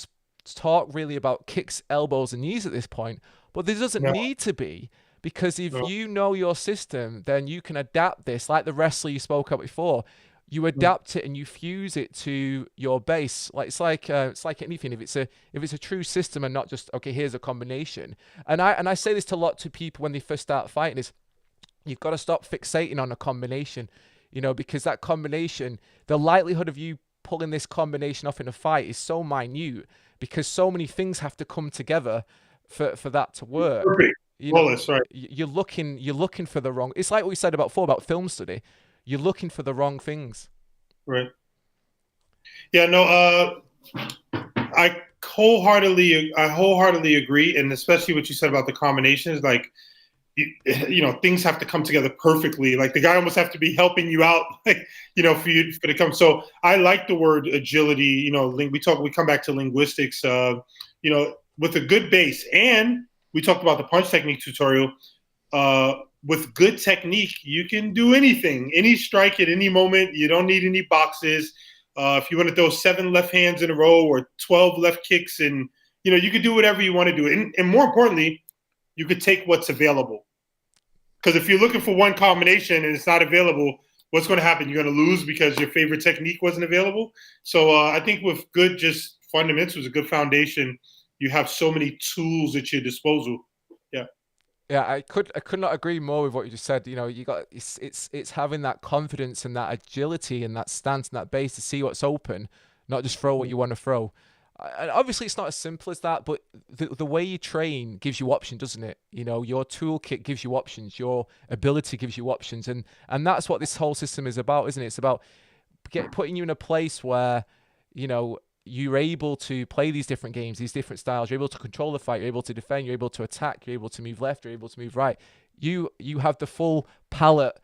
Speaker 1: talk really about kicks, elbows, and knees at this point, but there doesn't need to be, because if you know your system, then you can adapt this, like the wrestler you spoke about before. You adapt it and you fuse it to your base. It's like anything. If it's a true system and not just, okay, here's a combination. And I say this a lot to people when they first start fighting, is you've got to stop fixating on a combination, because that combination, the likelihood of you pulling this combination off in a fight is so minute, because so many things have to come together for that to work.
Speaker 2: Right.
Speaker 1: You're looking for the wrong. It's like what we said before about film study. You're looking for the wrong things.
Speaker 2: Right. Yeah. No. I wholeheartedly agree, and especially what you said about the combinations. Like, things have to come together perfectly. Like, the guy almost have to be helping you out, for you to come. So I like the word agility. We come back to linguistics. With a good base, and we talked about the punch technique tutorial. With good technique, you can do anything, any strike at any moment. You don't need any boxes. If you want to throw 7 left hands in a row or 12 left kicks, and you can do whatever you want to do. And more importantly, you could take what's available. Because if you're looking for one combination and it's not available, what's going to happen? You're going to lose because your favorite technique wasn't available. So I think with good just fundamentals, a good foundation, you have so many tools at your disposal. Yeah.
Speaker 1: Yeah, I could not agree more with what you just said. It's having that confidence and that agility and that stance and that base to see what's open, not just throw what you want to throw. And obviously it's not as simple as that, but the way you train gives you options, doesn't it? Your toolkit gives you options, your ability gives you options, and that's what this whole system is about, isn't it? It's about putting you in a place where you're able to play these different games, these different styles. You're able to control the fight. You're able to defend. You're able to attack. You're able to move left. You're able to move right. You have the full palette,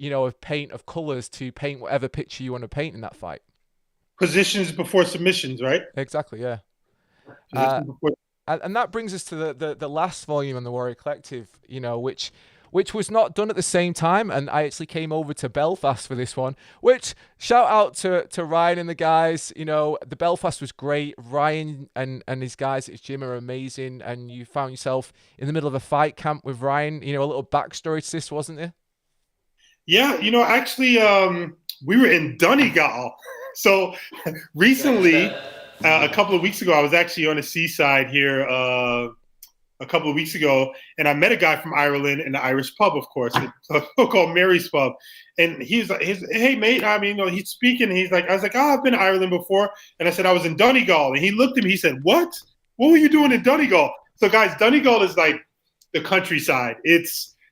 Speaker 1: of paint, of colors to paint whatever picture you want to paint in that fight.
Speaker 2: positions before submissions, right?
Speaker 1: Exactly, yeah.
Speaker 2: Positions before.
Speaker 1: And that brings us to the last volume on the Warrior Collective, you know, which was not done at the same time, and I actually came over to Belfast for this one. Which shout out to Ryan and the guys, you know, the Belfast was great. Ryan and his guys at his gym are amazing, and you found yourself in the middle of a fight camp with Ryan. You know, a little backstory to this, wasn't there?
Speaker 2: Yeah, you know, actually, we were in Donegal. So recently, a couple of weeks ago, I was actually on the seaside here a couple of weeks ago, and I met a guy from Ireland in the Irish pub, of course, called Mary's Pub. And he's like, hey, mate, I mean, you know, he's speaking. He's like, I was like, oh, I've been to Ireland before. And I said, I was in Donegal. And he looked at me, he said, what? What were you doing in Donegal? So, guys, Donegal is like the countryside.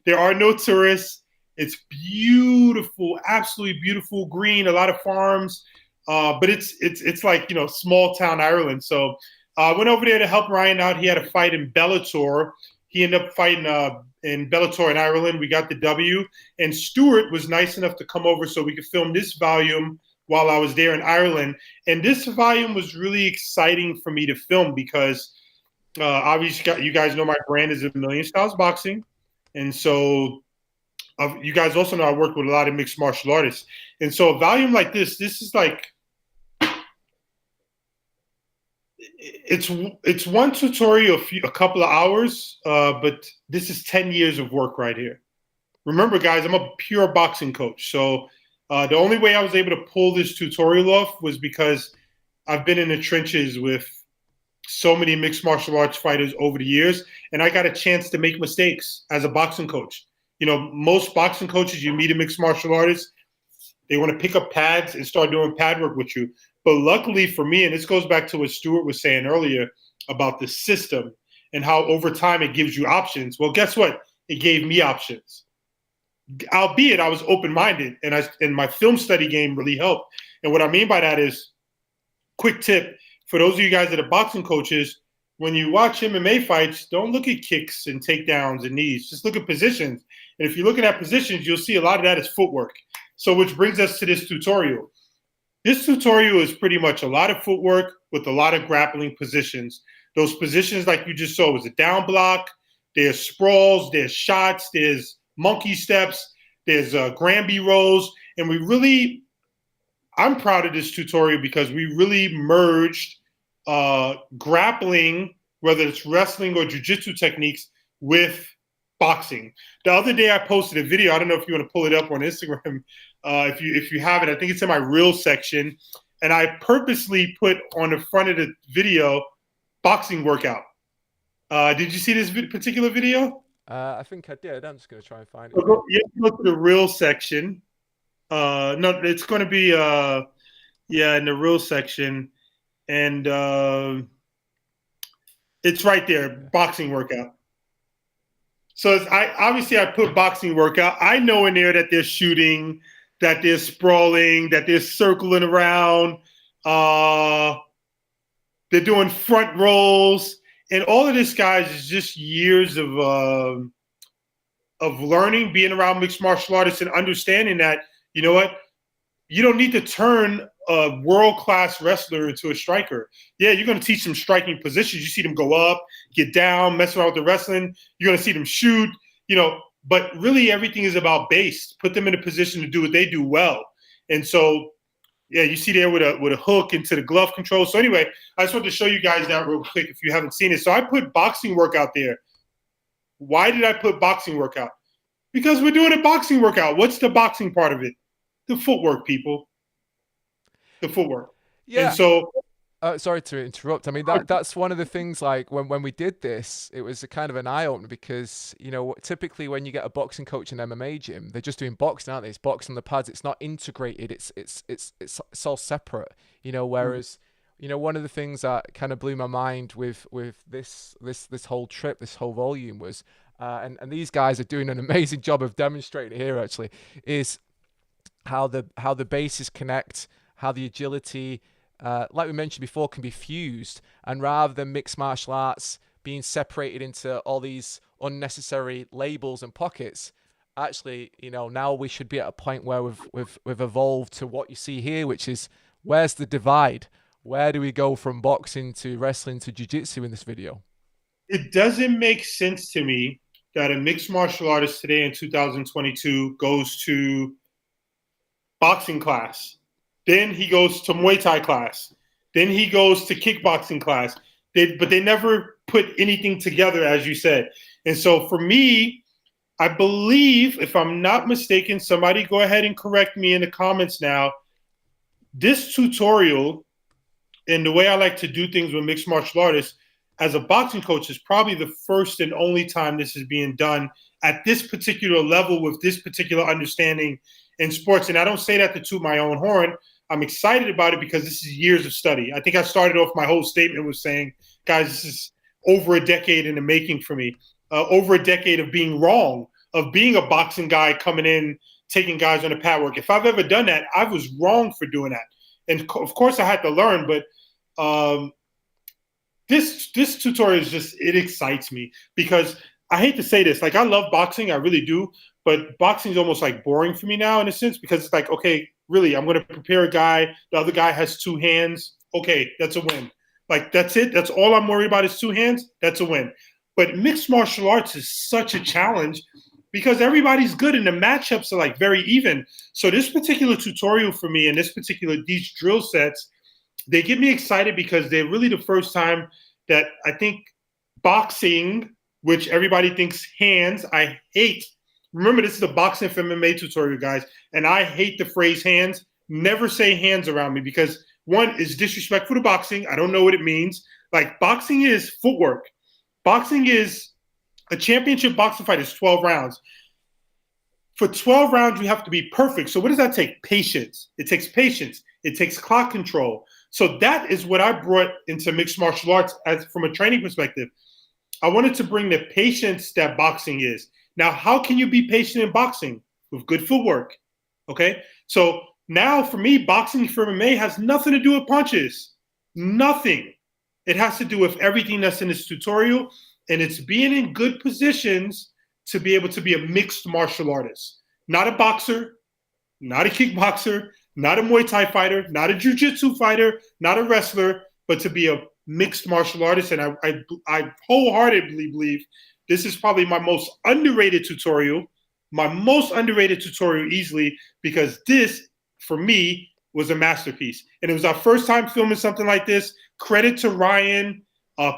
Speaker 2: There are no tourists. It's beautiful, absolutely beautiful, green, a lot of farms. But it's like, you know, small town Ireland. So I went over there to help Ryan out. He had a fight in Bellator. He ended up fighting in Bellator in Ireland. We got the W. And Stuart was nice enough to come over so we could film this volume while I was there in Ireland. And this volume was really exciting for me to film because obviously you guys know my brand is A Million Styles Boxing. And so you guys also know I work with a lot of mixed martial artists. And so a volume like this is like, it's one tutorial, a couple of hours, but this is 10 years of work right here. Remember, guys, I'm a pure boxing coach. So the only way I was able to pull this tutorial off was because I've been in the trenches with so many mixed martial arts fighters over the years, and I got a chance to make mistakes as a boxing coach. You know, most boxing coaches, you meet a mixed martial artist, they want to pick up pads and start doing pad work with you. But luckily for me, and this goes back to what Stuart was saying earlier about the system and how over time it gives you options. Well, guess what? It gave me options. Albeit I was open-minded, and my film study game really helped. And what I mean by that is, quick tip, for those of you guys that are boxing coaches, when you watch MMA fights, don't look at kicks and takedowns and knees. Just look at positions. And if you're looking at positions, you'll see a lot of that is footwork. So which brings us to this tutorial. This tutorial is pretty much a lot of footwork with a lot of grappling positions. Those positions, like you just saw, was a down block. There's sprawls. There's shots. There's monkey steps. There's Granby rolls. And I'm proud of this tutorial because we really merged grappling, whether it's wrestling or jiu-jitsu techniques, with boxing. The other day I posted a video. I don't know if you want to pull it up on Instagram. If you have it, I think it's in my Reels section. And I purposely put on the front of the video, boxing workout. Did you see this particular video?
Speaker 1: I think I did. I'm just going to try and find it.
Speaker 2: Go to the Reels section. No, it's going to be, in the Reels section. And it's right there, boxing workout. So I put boxing workout. I know in there that they're shooting, that they're sprawling, that they're circling around. They're doing front rolls. And all of this, guys, is just years of learning, being around mixed martial artists and understanding that, you know what, you don't need to turn a world-class wrestler into a striker. Yeah, you're going to teach them striking positions. You see them go up, get down, mess around with the wrestling. You're going to see them shoot, you know, but really everything is about base. Put them in a position to do what they do well. And so, yeah, you see there with a hook into the glove control. So anyway, I just want to show you guys that real quick if you haven't seen it. So I put boxing workout there. Why did I put boxing workout? Because we're doing a boxing workout. What's the boxing part of it? The footwork, people. The footwork.
Speaker 1: Yeah.
Speaker 2: And so,
Speaker 1: sorry to interrupt. I mean, that's one of the things, like when we did this, it was a kind of an eye opener because, you know, typically when you get a boxing coach in an MMA gym, they're just doing boxing, aren't they? It's boxing on the pads. It's not integrated. It's all separate, you know, whereas, you know, one of the things that kind of blew my mind with this whole trip, this whole volume was, and these guys are doing an amazing job of demonstrating here actually, is how the bases connect, how the agility, like we mentioned before, can be fused. And rather than mixed martial arts being separated into all these unnecessary labels and pockets, actually, you know, now we should be at a point where we've evolved to what you see here, which is Where's the divide? Where do we go from boxing to wrestling to jiu-jitsu in this video?
Speaker 2: It doesn't make sense to me that a mixed martial artist today in 2022 goes to boxing class. Then he goes to Muay Thai class. Then he goes to kickboxing class. But they never put anything together, as you said. And so for me, I believe, if I'm not mistaken, somebody go ahead and correct me in the comments now. This tutorial and the way I like to do things with mixed martial artists as a boxing coach is probably the first and only time this is being done at this particular level with this particular understanding in sports. And I don't say that to toot my own horn. I'm excited about it because this is years of study. I think I started off my whole statement with saying, guys, this is over a decade in the making for me, over a decade of being wrong, of being a boxing guy coming in, taking guys on the pad work. If I've ever done that, I was wrong for doing that. And of course I had to learn, but this tutorial is just, it excites me because I hate to say this, like I love boxing, I really do, but boxing is almost like boring for me now in a sense because it's like, okay, really, I'm going to prepare a guy, the other guy has two hands, okay, that's a win. Like that's it, that's all I'm worried about is two hands, that's a win. But mixed martial arts is such a challenge because everybody's good and the matchups are like very even. So this particular tutorial for me and these drill sets, they get me excited because they're really the first time that I think boxing, which everybody thinks hands, I hate. Remember, this is a boxing for MMA tutorial, guys, and I hate the phrase hands. Never say hands around me because one is disrespectful to boxing. I don't know what it means. Like boxing is footwork. Boxing is a championship boxing fight is 12 rounds. For 12 rounds, you have to be perfect. So what does that take? Patience. It takes patience. It takes clock control. So that is what I brought into mixed martial arts as from a training perspective. I wanted to bring the patience that boxing is. Now, how can you be patient in boxing? With good footwork. Okay? So now for me, boxing for MMA has nothing to do with punches. Nothing. It has to do with everything that's in this tutorial, and it's being in good positions to be able to be a mixed martial artist. Not a boxer, not a kickboxer, not a Muay Thai fighter, not a jiu-jitsu fighter, not a wrestler, but to be a mixed martial artist. And I wholeheartedly believe this is probably my most underrated tutorial easily, because this, for me, was a masterpiece. And it was our first time filming something like this. Credit to Ryan,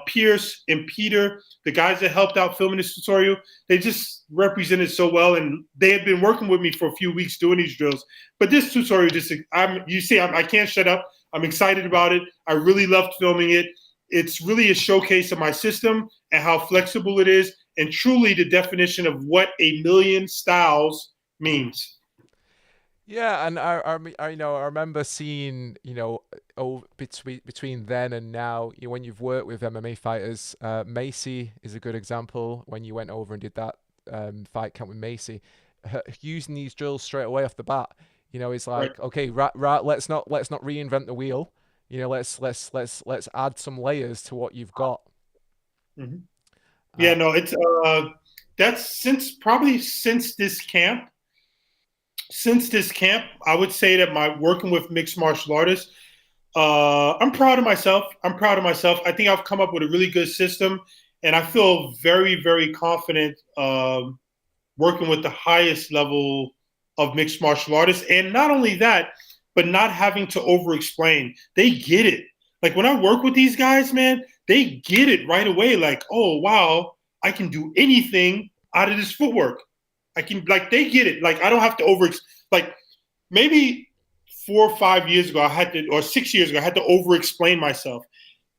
Speaker 2: Pierce, and Peter, the guys that helped out filming this tutorial. They just represented so well, and they had been working with me for a few weeks doing these drills. But this tutorial, I can't shut up. I'm excited about it. I really loved filming it. It's really a showcase of my system and how flexible it is, and truly the definition of what a million styles means.
Speaker 1: Yeah, and I remember seeing, between then and now, when you've worked with MMA fighters, Macy is a good example. When you went over and did that fight camp with Macy, using these drills straight away off the bat, it's like, right. Okay, let's not reinvent the wheel. Let's add some layers to what you've got.
Speaker 2: Mm-hmm. Yeah, no, it's that's since this camp. Since this camp, I would say that my working with mixed martial artists, I'm proud of myself. I think I've come up with a really good system, and I feel very, very confident working with the highest level of mixed martial artists. And not only that, but not having to over-explain. They get it. Like when I work with these guys, man, they get it right away. Like, oh, wow, I can do anything out of this footwork. They get it. Like, I don't have to maybe 4 or 5 years ago, or 6 years ago, I had to over-explain myself.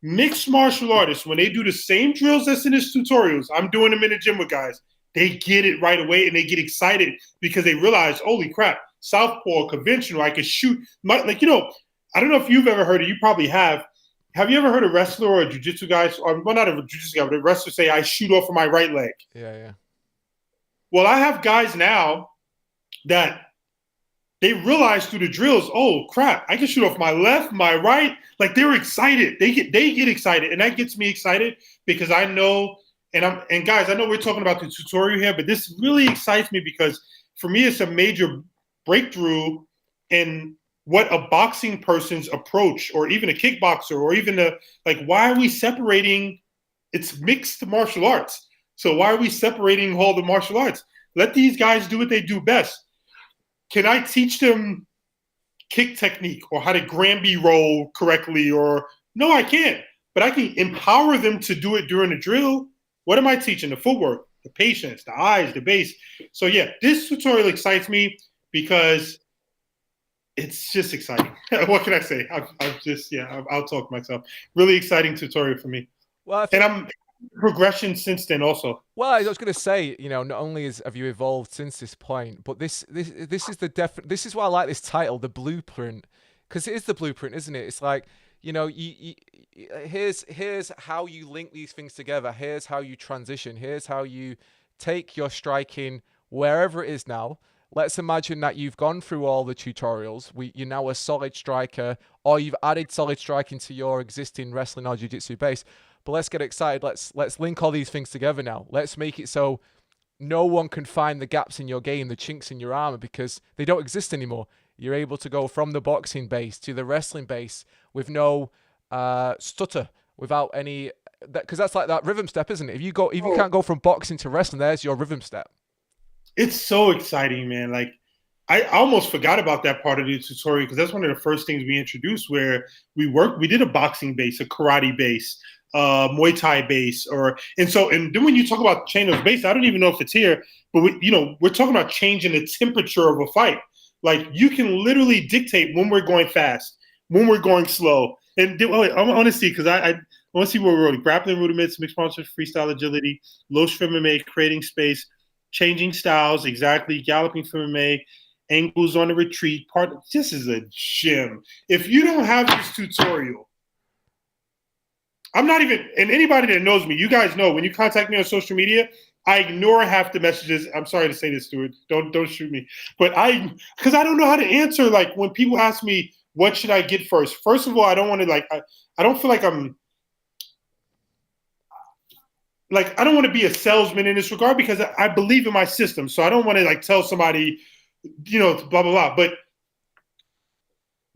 Speaker 2: Mixed martial artists, when they do the same drills that's in his tutorials, I'm doing them in the gym with guys, they get it right away and they get excited because they realize, holy crap, southpaw, conventional, I can shoot. I don't know if you've ever heard it. You probably have. Have you ever heard a wrestler or a jiu-jitsu guy, not a jiu-jitsu guy, but a wrestler say, I shoot off of my right leg?
Speaker 1: Yeah.
Speaker 2: Well, I have guys now that they realize through the drills, oh crap, I can shoot off my left, my right. Like they're excited. They get excited, and that gets me excited because I know. And guys, I know we're talking about the tutorial here, but this really excites me because for me, it's a major breakthrough in what a boxing person's approach, or even a kickboxer, or even why are we separating? It's mixed martial arts. So why are we separating all the martial arts? Let these guys do what they do best. Can I teach them kick technique or how to Granby roll correctly? Or no, I can't. But I can empower them to do it during the drill. What am I teaching? The footwork, the patience, the eyes, the base. So yeah, this tutorial excites me because it's just exciting. What can I say? I'll talk myself. Really exciting tutorial for me.
Speaker 1: Well,
Speaker 2: and I'm progression since then also.
Speaker 1: Well, I was going to say, not only have you evolved since this point, but this is this is why I like this title, The Blueprint, because it is the blueprint, isn't it? It's like, here's how you link these things together. Here's how you transition. Here's how you take your striking wherever it is now. Let's imagine that you've gone through all the tutorials. You're now a solid striker, or you've added solid striking to your existing wrestling or jiu-jitsu base. But let's get excited. Let's link all these things together now. Let's make it so no one can find the gaps in your game, the chinks in your armor, because they don't exist anymore. You're able to go from the boxing base to the wrestling base with no stutter, without any, because that's like that rhythm step, isn't it? If you can't go from boxing to wrestling, there's your rhythm step.
Speaker 2: It's so exciting, man. Like, I almost forgot about that part of the tutorial, because that's one of the first things we introduced, where we did a boxing base, a karate base, Muay Thai base, and then when you talk about chain of base, I don't even know if it's here, but we're talking about changing the temperature of a fight. Like, you can literally dictate when we're going fast, when we're going slow. And I want to see, because I want to see where we're going. Grappling rudiments, mixed martial arts, freestyle agility, low string MMA, creating space, changing styles, exactly, galloping from MMA, angles on the retreat. This is a gem. If you don't have this tutorial, I'm not even, and anybody that knows me, you guys know, when you contact me on social media, I ignore half the messages. I'm sorry to say this, Stuart. Don't shoot me. But because I don't know how to answer, like, when people ask me, what should I get first? First of all, I don't want to, I don't feel like I don't want to be a salesman in this regard, because I believe in my system. So I don't want to tell somebody, blah, blah, blah. But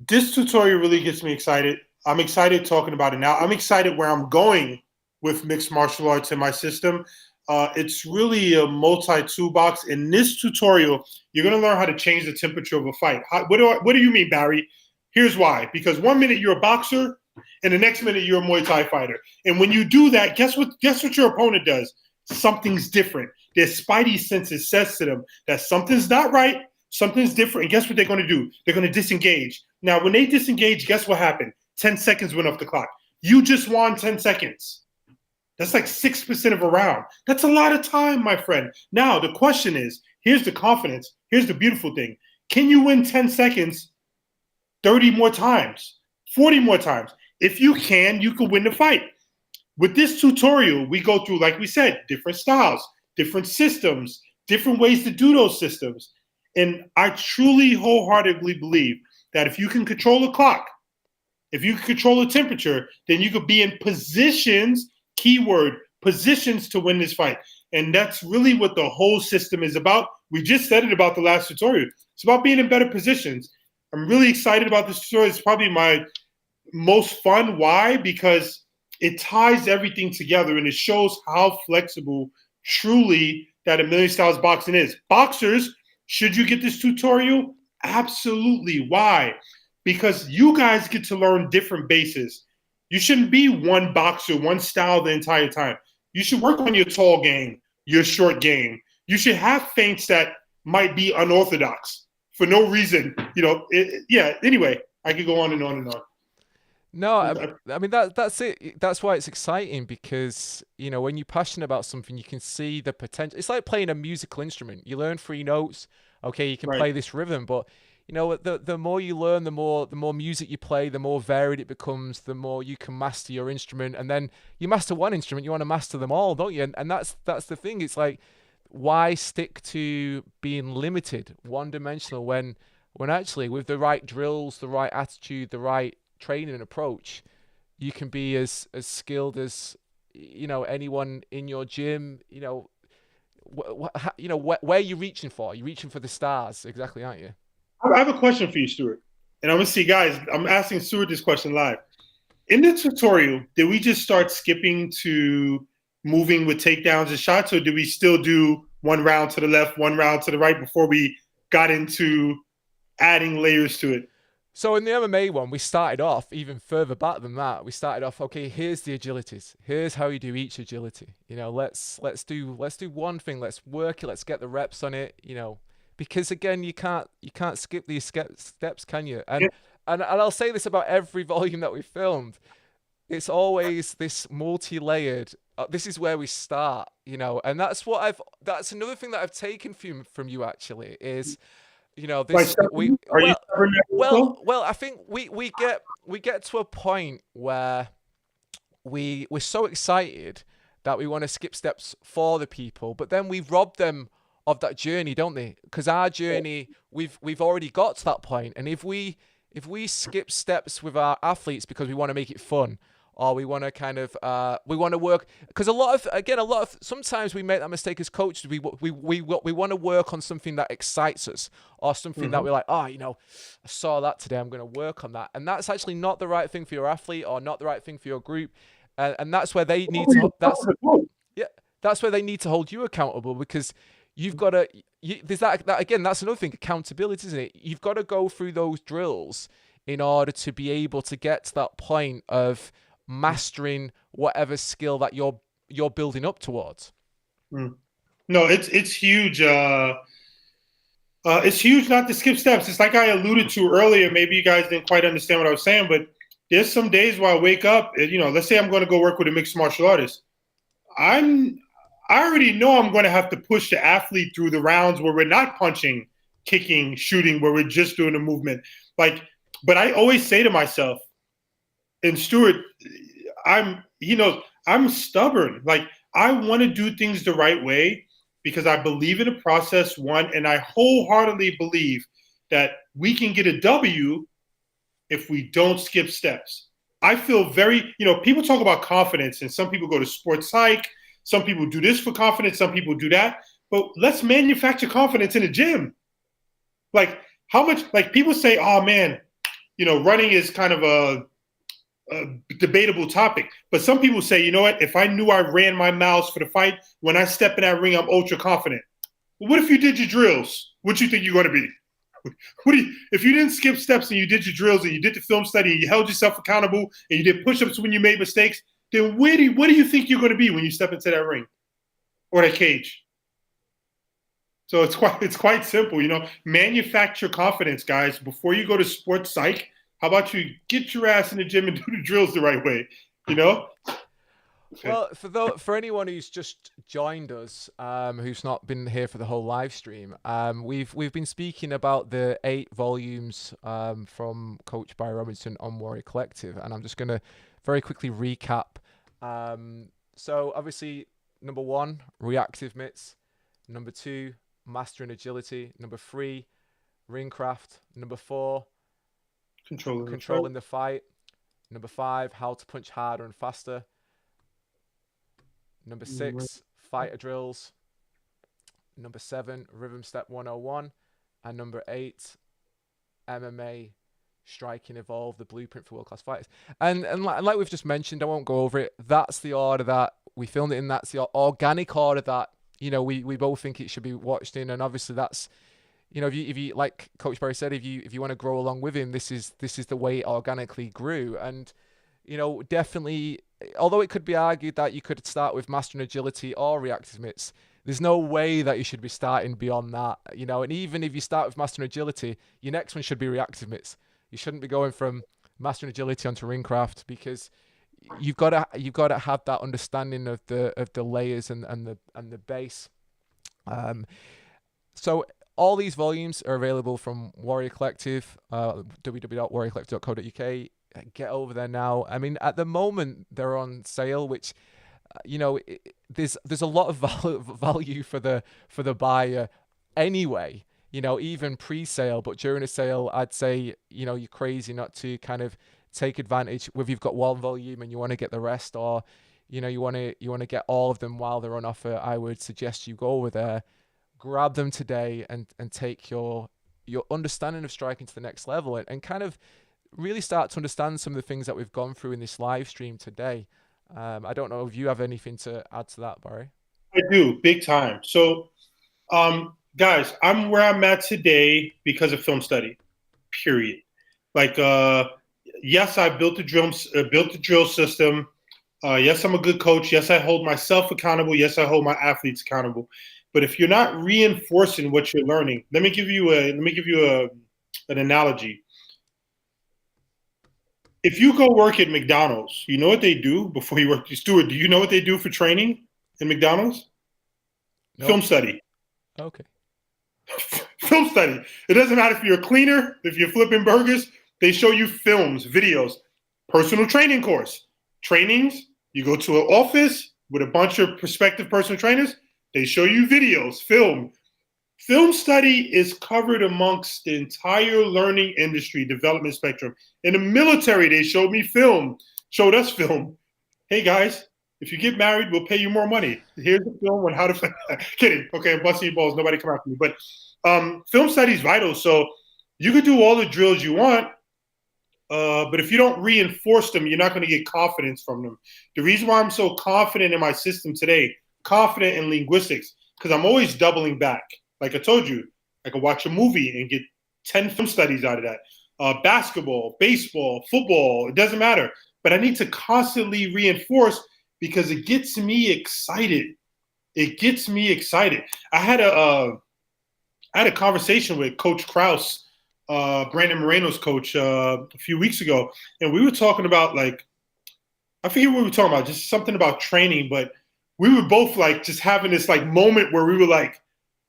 Speaker 2: this tutorial really gets me excited. I'm excited talking about it now. I'm excited where I'm going with mixed martial arts in my system. It's really a multi-toolbox. In this tutorial, you're going to learn how to change the temperature of a fight. What do you mean, Barry? Here's why. Because 1 minute you're a boxer, and the next minute you're a Muay Thai fighter. And when you do that, guess what your opponent does? Something's different. Their spidey senses says to them that something's not right, something's different. And guess what they're going to do? They're going to disengage. Now, when they disengage, guess what happened? 10 seconds went off the clock. You just won 10 seconds. That's like 6% of a round. That's a lot of time, my friend. Now, the question is, here's the confidence. Here's the beautiful thing. Can you win 10 seconds 30 more times, 40 more times? If you can, you can win the fight. With this tutorial, we go through, like we said, different styles, different systems, different ways to do those systems. And I truly, wholeheartedly believe that if you can control the clock, if you can control the temperature, then you could be in positions, keyword, positions to win this fight. And that's really what the whole system is about. We just said it about the last tutorial. It's about being in better positions. I'm really excited about this tutorial. It's probably my most fun. Why? Because it ties everything together, and it shows how flexible truly that A Million Styles boxing is. Boxers, should you get this tutorial? Absolutely. Why? Because you guys get to learn different bases. You shouldn't be one boxer, one style the entire time. You should work on your tall game, your short game. You should have feints that might be unorthodox for no reason. Anyway, I could go on and on and on.
Speaker 1: No, I mean that's it. That's why it's exciting, because when you're passionate about something, you can see the potential. It's like playing a musical instrument. You learn 3 notes. Okay, you can play this rhythm, but the more you learn, the more music you play, the more varied it becomes. The more you can master your instrument, and then you master one instrument, you want to master them all, don't you? And that's the thing. It's like, why stick to being limited, one-dimensional, when actually with the right drills, the right attitude, the right training and approach, you can be as skilled as anyone in your gym. Where you're reaching for. You're reaching for the stars, exactly, aren't you?
Speaker 2: I have a question for you, Stuart. And I'm gonna see, guys. I'm asking Stuart this question live. In the tutorial, did we just start skipping to moving with takedowns and shots, or did we still do one round to the left, one round to the right before we got into adding layers to it?
Speaker 1: So in the MMA one, we started off even further back than that. We started off, okay, here's the agilities. Here's how you do each agility. You know, let's do one thing. Let's work it. Let's get the reps on it. You know, because again, you can't skip these steps, can you? And I'll say this about every volume that we filmed. It's always this multi-layered. This is where we start, you know, and that's another thing that I've taken from you actually is, you know, this well, I think we get to a point where we're so excited that we want to skip steps for the people, but then we rob them of that journey, don't they? Because our journey, we've already got to that point, and if we skip steps with our athletes because we want to make it fun, or we want to kind of we want to work, because sometimes we make that mistake as coaches. We want to work on something that excites us, or something that we're like, oh, you know, I saw that today, I'm going to work on that, and that's actually not the right thing for your athlete or not the right thing for your group, and that's where they need to that's where they need to hold you accountable, because you've got to. There's that again. That's another thing, accountability, isn't it? You've got to go through those drills in order to be able to get to that point of mastering whatever skill that you're building up towards.
Speaker 2: No, it's huge. It's huge not to skip steps. It's like I alluded to earlier. Maybe you guys didn't quite understand what I was saying, but there's some days where I wake up, and, you know, let's say I'm going to go work with a mixed martial artist. I already know I'm going to have to push the athlete through the rounds where we're not punching, kicking, shooting, where we're just doing the movement. But I always say to myself, and Stuart, I'm stubborn. Like, I want to do things the right way because I believe in the process, one, and I wholeheartedly believe that we can get a W if we don't skip steps. I feel very, people talk about confidence, and some people go to sports psych. Some people do this for confidence. Some people do that. But let's manufacture confidence in the gym. Like, how much, like, people say, oh man, running is kind of a debatable topic. But some people say, you know what, if I knew I ran my miles for the fight, when I step in that ring, I'm ultra confident. Well, what if you did your drills? What do you think you're going to be? If you didn't skip steps and you did your drills and you did the film study and you held yourself accountable and you did push-ups when you made mistakes, then what do you think you're going to be when you step into that ring or that cage? So it's quite simple, manufacture confidence, guys. Before you go to sports psych, how about you get your ass in the gym and do the drills the right way, Okay.
Speaker 1: Well, for anyone who's just joined us, who's not been here for the whole live stream, we've been speaking about the 8 volumes from Coach Barry Robinson on Warrior Collective, and I'm just going to very quickly recap. So obviously, number 1, Reactive Myths. Number 2, Mastering Agility. Number 3, Ringcraft. Number 4, Controlling the Fight. Number 5, How to Punch Harder and Faster. Number 6, Fighter Drills. Number 7, Rhythm Step 101. And number 8, MMA Striking Evolve, the Blueprint for World-Class Fighters. And like we've just mentioned, I won't go over it. That's the order that we filmed it in. That's the organic order that, we both think it should be watched in. And obviously that's, if you like Coach Barry said, if you want to grow along with him, this is the way it organically grew. And, definitely, although it could be argued that you could start with Mastering Agility or Reactive Myths, there's no way that you should be starting beyond that, and even if you start with Mastering Agility, your next one should be Reactive Myths. You shouldn't be going from Mastering Agility onto Ringcraft, because you've got to have that understanding of the layers and the base. So all these volumes are available from Warrior Collective, www.warriorcollective.co.uk. Get over there now. I mean, at the moment they're on sale, which there's a lot of value for the buyer anyway. Even pre-sale, but during a sale, I'd say you're crazy not to kind of take advantage. Whether you've got one volume and you want to get the rest, or you want to get all of them while they're on offer, I would suggest you go over there, grab them today, and take your your understanding of striking to the next level, and kind of really start to understand some of the things that we've gone through in this live stream today. I don't know if you have anything to add to that, Barry.
Speaker 2: I do, big time. So, guys, I'm where I'm at today because of film study, period. Like, yes, I built the drill system. Yes, I'm a good coach. Yes, I hold myself accountable. Yes, I hold my athletes accountable. But if you're not reinforcing what you're learning, let me give you an analogy. If you go work at McDonald's, you know what they do before you work. Stuart, do you know what they do for training in McDonald's? Nope. Film study.
Speaker 1: Okay.
Speaker 2: Film study. It doesn't matter if you're a cleaner, if you're flipping burgers. They show you films, videos, personal training course, trainings. You go to an office with a bunch of prospective personal trainers. They show you videos, film. Film study is covered amongst the entire learning industry development spectrum. In the military, they showed us film. Hey guys, if you get married, we'll pay you more money. Here's the film on how to. Kidding. Okay, I'm busting your balls. Nobody come after me. But film study is vital. So you could do all the drills you want, but if you don't reinforce them, you're not going to get confidence from them. The reason why I'm so confident in my system today, confident in linguistics, because I'm always doubling back. Like I told you, I could watch a movie and get 10 film studies out of that. Basketball, baseball, football, it doesn't matter. But I need to constantly reinforce because it gets me excited. It gets me excited. I had a conversation with Coach Krause, Brandon Moreno's coach, a few weeks ago, and we were talking about, like, I forget what we were talking about, just something about training, but we were both like just having this like moment where we were like,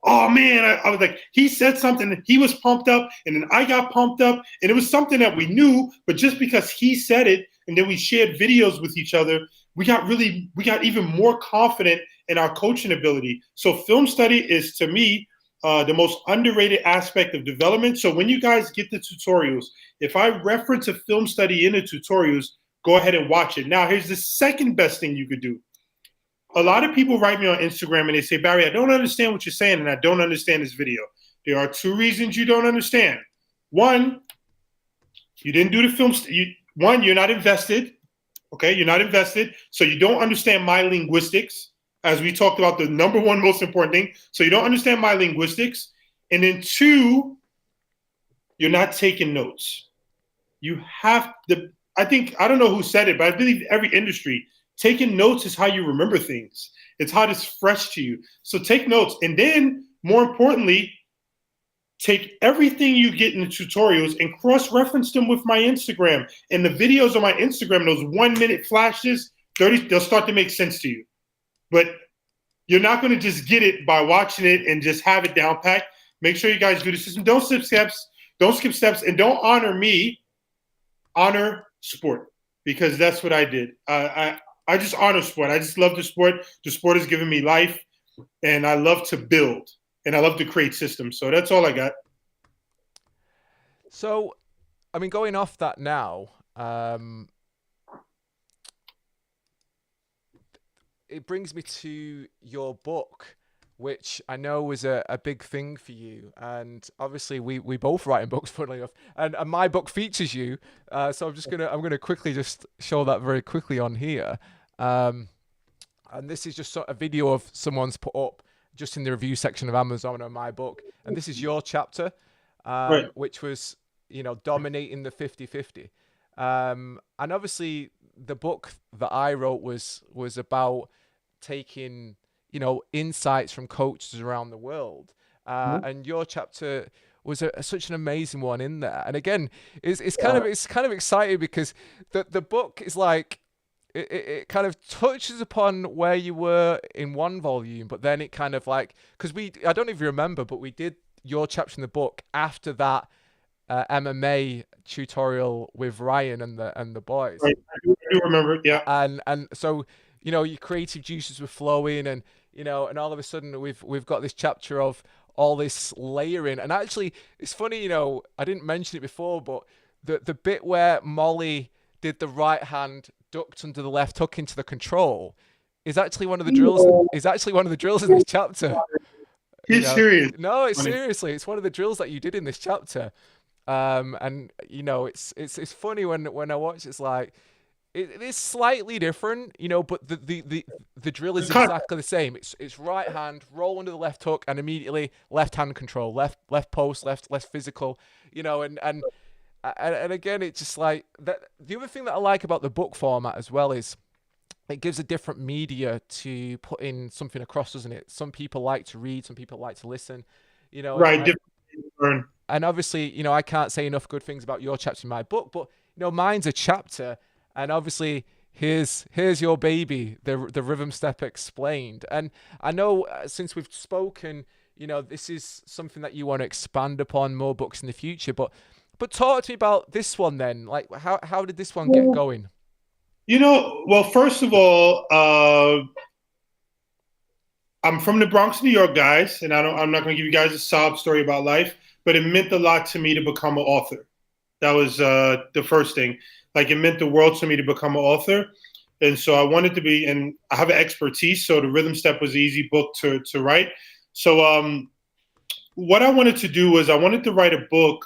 Speaker 2: oh man, I was like, he said something, he was pumped up, and then I got pumped up, and it was something that we knew, but just because he said it, and then we shared videos with each other, we got even more confident in our coaching ability. So film study is, to me, the most underrated aspect of development. So when you guys get the tutorials, if I reference a film study in the tutorials, go ahead and watch it. Now, here's the second best thing you could do. A lot of people write me on Instagram and they say, Barry, I don't understand what you're saying, and I don't understand this video. There are two reasons you don't understand. One, you didn't do the film. One, you're not invested. Okay, you're not invested, so you don't understand my linguistics, as we talked about, the number one most important thing. So you don't understand my linguistics. And then two, you're not taking notes. You have to, I don't know who said it, but I believe every industry, taking notes is how you remember things. It's how it's fresh to you. So take notes. And then, more importantly, take everything you get in the tutorials and cross-reference them with my Instagram. And the videos on my Instagram, those 1 minute flashes, they'll start to make sense to you. But you're not going to just get it by watching it and just have it down packed. Make sure you guys do the system. Don't skip steps, and don't honor me. Honor sport, because that's what I did. I just honor sport. I just love the sport. The sport has given me life, and I love to build, and I love to create systems. So that's all I got.
Speaker 1: So, I mean, going off that now, it brings me to your book, which I know was a big thing for you. And obviously we both write in books, funnily enough. And my book features you. So I'm gonna quickly just show that very quickly on here. And this is just a video of someone's put up just in the review section of Amazon on my book. And this is your chapter,
Speaker 2: Right.
Speaker 1: which was, dominating the 50-50. And obviously the book that I wrote was about taking, insights from coaches around the world. And your chapter was such an amazing one in there. And again, it's kind of exciting because the book is like, it kind of touches upon where you were in one volume, but then it kind of like, because I don't even remember, but we did your chapter in the book after that MMA tutorial with Ryan and the boys.
Speaker 2: Right. I do remember it, yeah.
Speaker 1: And so, your creative juices were flowing, and and all of a sudden we've got this chapter of all this layering. And actually, it's funny, I didn't mention it before, but the bit where Molly did the right hand, ducked under the left hook into the control, is actually one of the drills. Is actually one of the drills in this chapter.
Speaker 2: Get serious.
Speaker 1: No, it's seriously, it's one of the drills that you did in this chapter. And it's funny when I watch, it's like, it is slightly different, but the drill is exactly the same. It's right hand, roll under the left hook, and immediately left hand control, left post, less physical, and again, it's just like that. The other thing that I like about the book format as well is it gives a different media to put in something across, doesn't it? Some people like to read, some people like to listen,
Speaker 2: Right.
Speaker 1: And obviously, I can't say enough good things about your chapter in my book, but mine's a chapter, and obviously here's your baby, the Rhythm Step Explained. And I know since we've spoken, this is something that you want to expand upon, more books in the future, but talk to me about this one then. Like, how did this one get going?
Speaker 2: Well, first of all, I'm from the Bronx, New York, guys, and I'm not going to give you guys a sob story about life, but it meant a lot to me to become an author. That was the first thing. Like, it meant the world to me to become an author, and so I wanted to be. And I have an expertise, so the Rhythm Step was an easy book to write. So, what I wanted to do was I wanted to write a book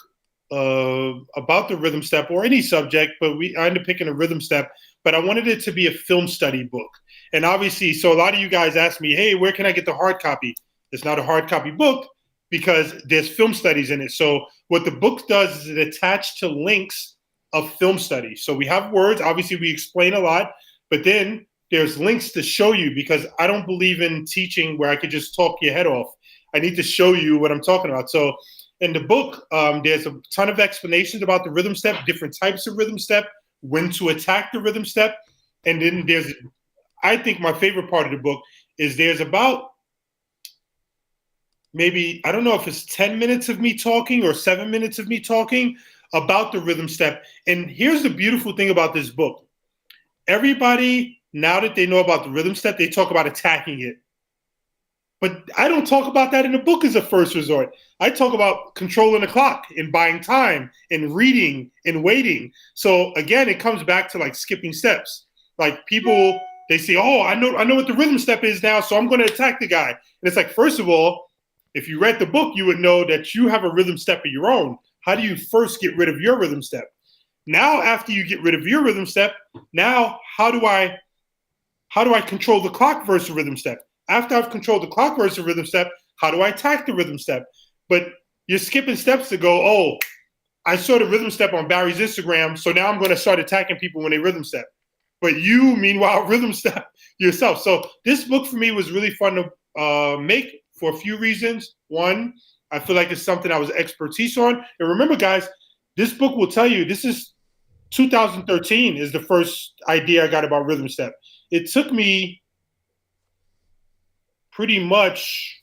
Speaker 2: about the Rhythm Step or any subject, but I ended up picking a Rhythm Step. But I wanted it to be a film study book. And obviously, so a lot of you guys asked me, hey, where can I get the hard copy? It's not a hard copy book because there's film studies in it. So what the book does is it attached to links of film studies. So we have words, obviously we explain a lot, but then there's links to show you, because I don't believe in teaching where I could just talk your head off. I need to show you what I'm talking about. So in the book, there's a ton of explanations about the Rhythm Step, different types of Rhythm Step, when to attack the Rhythm Step. And then I think my favorite part of the book is there's about maybe, I don't know if it's 10 minutes of me talking or 7 minutes of me talking about the Rhythm Step. And here's the beautiful thing about this book. Everybody, now that they know about the Rhythm Step, they talk about attacking it. But I don't talk about that in the book as a first resort. I talk about controlling the clock and buying time and reading and waiting. So again, it comes back to like skipping steps. Like people, they say, oh, I know what the Rhythm Step is now, so I'm going to attack the guy. And it's like, first of all, if you read the book, you would know that you have a Rhythm Step of your own. How do you first get rid of your Rhythm Step? Now, after you get rid of your Rhythm Step, now how do I control the clock versus the Rhythm Step? After I've controlled the clock versus the Rhythm Step, how do I attack the Rhythm Step? But you're skipping steps to go, oh, I saw the Rhythm Step on Barry's Instagram, so now I'm going to start attacking people when they Rhythm Step. But you, meanwhile, Rhythm Step yourself. So this book for me was really fun to make for a few reasons. One, I feel like it's something I was expertise on. And remember, guys, this book will tell you, this is 2013 is the first idea I got about Rhythm Step. It took me pretty much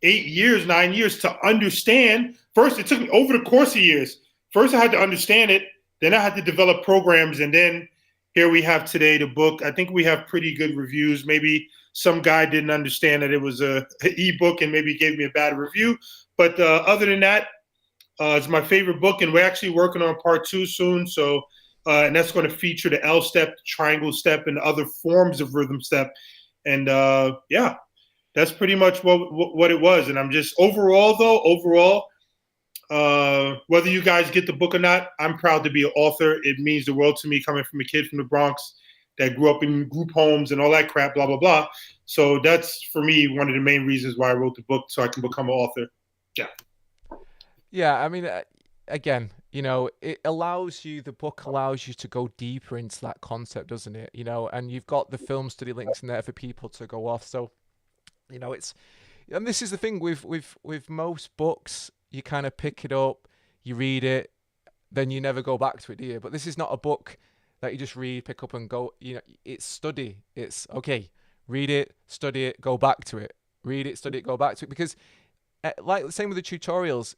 Speaker 2: 9 years to understand. First, it took me over the course of years. First, I had to understand it. Then I had to develop programs. And then here we have today the book. I think we have pretty good reviews. Maybe some guy didn't understand that it was an ebook and maybe gave me a bad review. But other than that, it's my favorite book. And we're actually working on part 2 soon. So, and that's going to feature the L step, triangle step, and other forms of Rhythm Step. And yeah. That's pretty much what it was. And I'm just overall, whether you guys get the book or not, I'm proud to be an author. It means the world to me, coming from a kid from the Bronx that grew up in group homes and all that crap, blah, blah, blah. So that's, for me, one of the main reasons why I wrote the book, so I can become an author. Yeah.
Speaker 1: Yeah, I mean, again, it allows you, the book allows you to go deeper into that concept, doesn't it? And you've got the film study links in there for people to go off. So, and this is the thing with most books, you kind of pick it up, you read it, then you never go back to it, do you? But this is not a book that you just read, pick up and go. It's study. It's okay, read it, study it, go back to it, read it, study it, go back to it. Because like the same with the tutorials,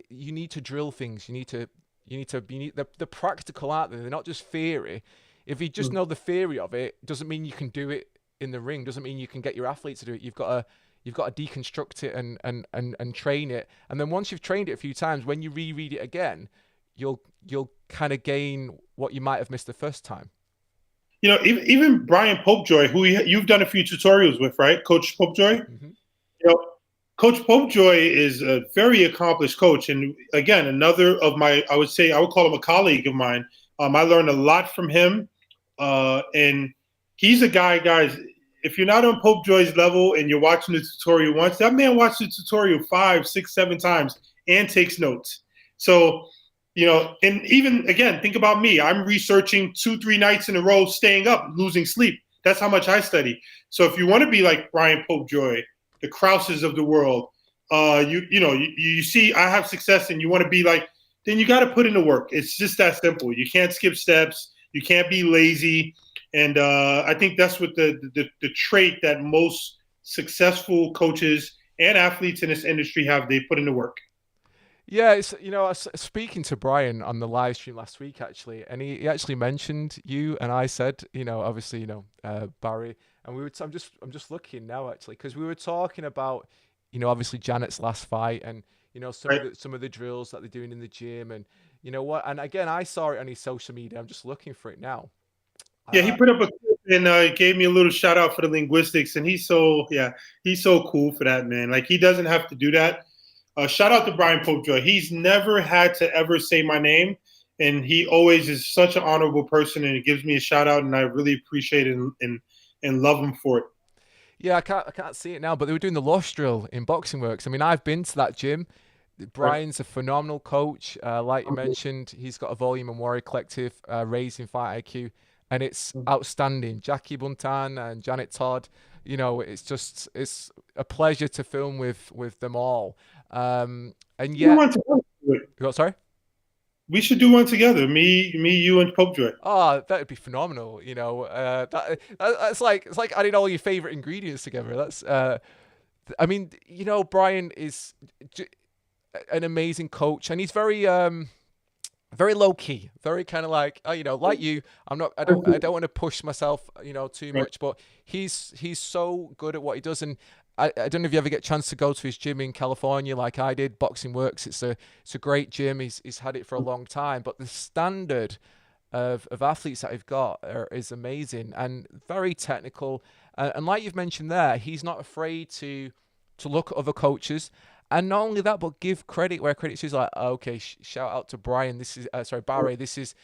Speaker 1: you need to drill things. You need the practical out there. They're not just theory. If you just know the theory of it, doesn't mean you can do it in the ring, doesn't mean you can get your athletes to do it. You've got to deconstruct it and train it. And then once you've trained it a few times, when you reread it again, you'll kind of gain what you might have missed the first time.
Speaker 2: Even Brian Popejoy, who you've done a few tutorials with, right? Coach Popejoy?
Speaker 1: Mm-hmm.
Speaker 2: Coach Popejoy is a very accomplished coach, and again, another of my, I would call him a colleague of mine. I learned a lot from him, and he's a guy, guys. If you're not on Popejoy's level and you're watching the tutorial once, that man watched the tutorial 5, 6, 7 times and takes notes. So, and even again, think about me. I'm researching 2, 3 nights in a row, staying up, losing sleep. That's how much I study. So if you want to be like Brian Popejoy, the Krauses of the world, you see I have success and you want to be like, then you got to put in the work. It's just that simple. You can't skip steps. You can't be lazy. And I think that's what the trait that most successful coaches and athletes in this industry have. They put in the work.
Speaker 1: Yeah, I was speaking to Brian on the live stream last week, actually, and he actually mentioned you, and I said, obviously, Barry, and I'm just looking now, actually, because we were talking about, obviously Janet's last fight, and some of the drills that they're doing in the gym, and and again, I saw it on his social media. I'm just looking for it now.
Speaker 2: Yeah, he put up a clip and gave me a little shout out for the linguistics, and he's so cool for that, man. Like, he doesn't have to do that. Shout out to Brian Popejoy. He's never had to ever say my name, and he always is such an honorable person, and he gives me a shout out, and I really appreciate it and love him for it.
Speaker 1: Yeah, I can't see it now, but they were doing the Losh drill in Boxing Works. I mean, I've been to that gym. Brian's a phenomenal coach. Like you mentioned, he's got a Volume and Warrior Collective, raising fight IQ, and it's outstanding. Jackie Buntan and Janet Todd, it's a pleasure to film with them all. And yeah, sorry.
Speaker 2: We should do one together. Me, you, and Popejoy.
Speaker 1: Oh, that would be phenomenal. It's like adding all your favorite ingredients together. That's, I mean, Brian is an amazing coach, and he's very, very low key, very kind of like, like you. I don't want to push myself, too much, but he's so good at what he does. And I don't know if you ever get a chance to go to his gym in California like I did, Boxing Works. It's a great gym. He's had it for a long time, but the standard of athletes that he's got is amazing and very technical. And like you've mentioned there, he's not afraid to look at other coaches. And not only that, but give credit where credit's due. Like, okay, shout out to Brian. This is Barry. This is